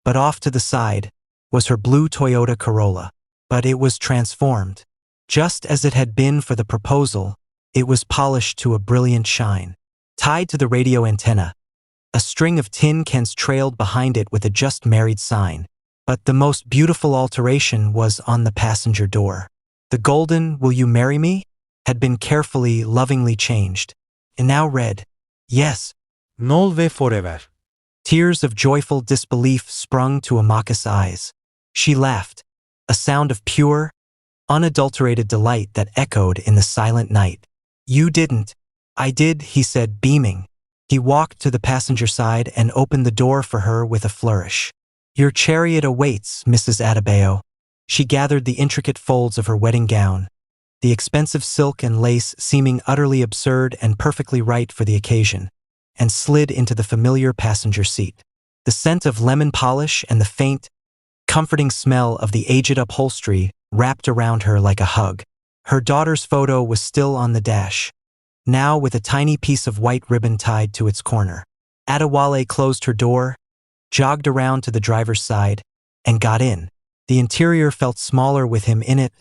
but off to the side, was her blue Toyota Corolla. But it was transformed. Just as it had been for the proposal, it was polished to a brilliant shine. Tied to the radio antenna, a string of tin cans trailed behind it with a "Just Married" sign. But the most beautiful alteration was on the passenger door. The golden "Will you marry me?" had been carefully, lovingly changed, and now read, "Yes, Nolve forever." Tears of joyful disbelief sprung to Amaka's eyes. She laughed, a sound of pure, unadulterated delight that echoed in the silent night. "You didn't." "I did," he said, beaming. He walked to the passenger side and opened the door for her with a flourish. "Your chariot awaits, Mrs. Adebayo." She gathered the intricate folds of her wedding gown, the expensive silk and lace seeming utterly absurd and perfectly right for the occasion, and slid into the familiar passenger seat. The scent of lemon polish and the faint, comforting smell of the aged upholstery wrapped around her like a hug. Her daughter's photo was still on the dash, now with a tiny piece of white ribbon tied to its corner. Adewale closed her door, jogged around to the driver's side, and got in. The interior felt smaller with him in it,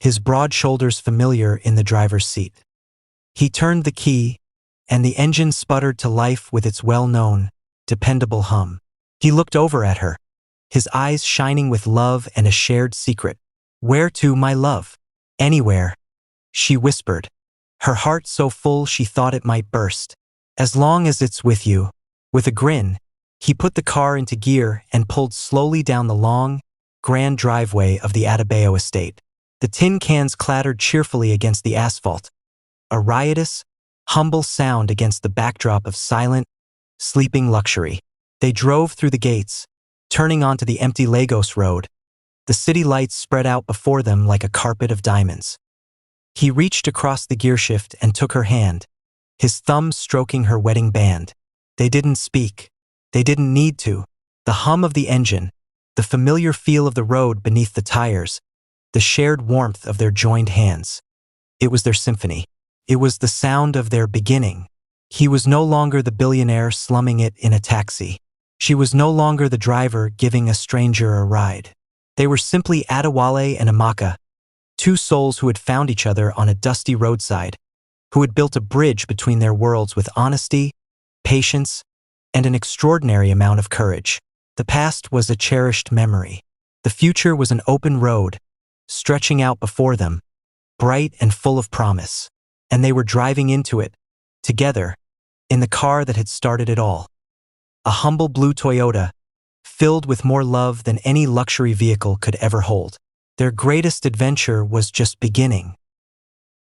his broad shoulders familiar in the driver's seat. He turned the key, and the engine sputtered to life with its well-known, dependable hum. He looked over at her, his eyes shining with love and a shared secret. "Where to, my love?" "Anywhere," she whispered, her heart so full she thought it might burst. "As long as it's with you." With a grin, he put the car into gear and pulled slowly down the long, grand driveway of the Adebayo estate. The tin cans clattered cheerfully against the asphalt, a riotous, humble sound against the backdrop of silent, sleeping luxury. They drove through the gates, turning onto the empty Lagos road. The city lights spread out before them like a carpet of diamonds. He reached across the gearshift and took her hand, his thumb stroking her wedding band. They didn't speak. They didn't need to. The hum of the engine, the familiar feel of the road beneath the tires, the shared warmth of their joined hands. It was their symphony. It was the sound of their beginning. He was no longer the billionaire slumming it in a taxi. She was no longer the driver giving a stranger a ride. They were simply Adewale and Amaka, two souls who had found each other on a dusty roadside, who had built a bridge between their worlds with honesty, patience, and an extraordinary amount of courage. The past was a cherished memory. The future was an open road, stretching out before them, bright and full of promise. And they were driving into it, together, in the car that had started it all. A humble blue Toyota, filled with more love than any luxury vehicle could ever hold. Their greatest adventure was just beginning.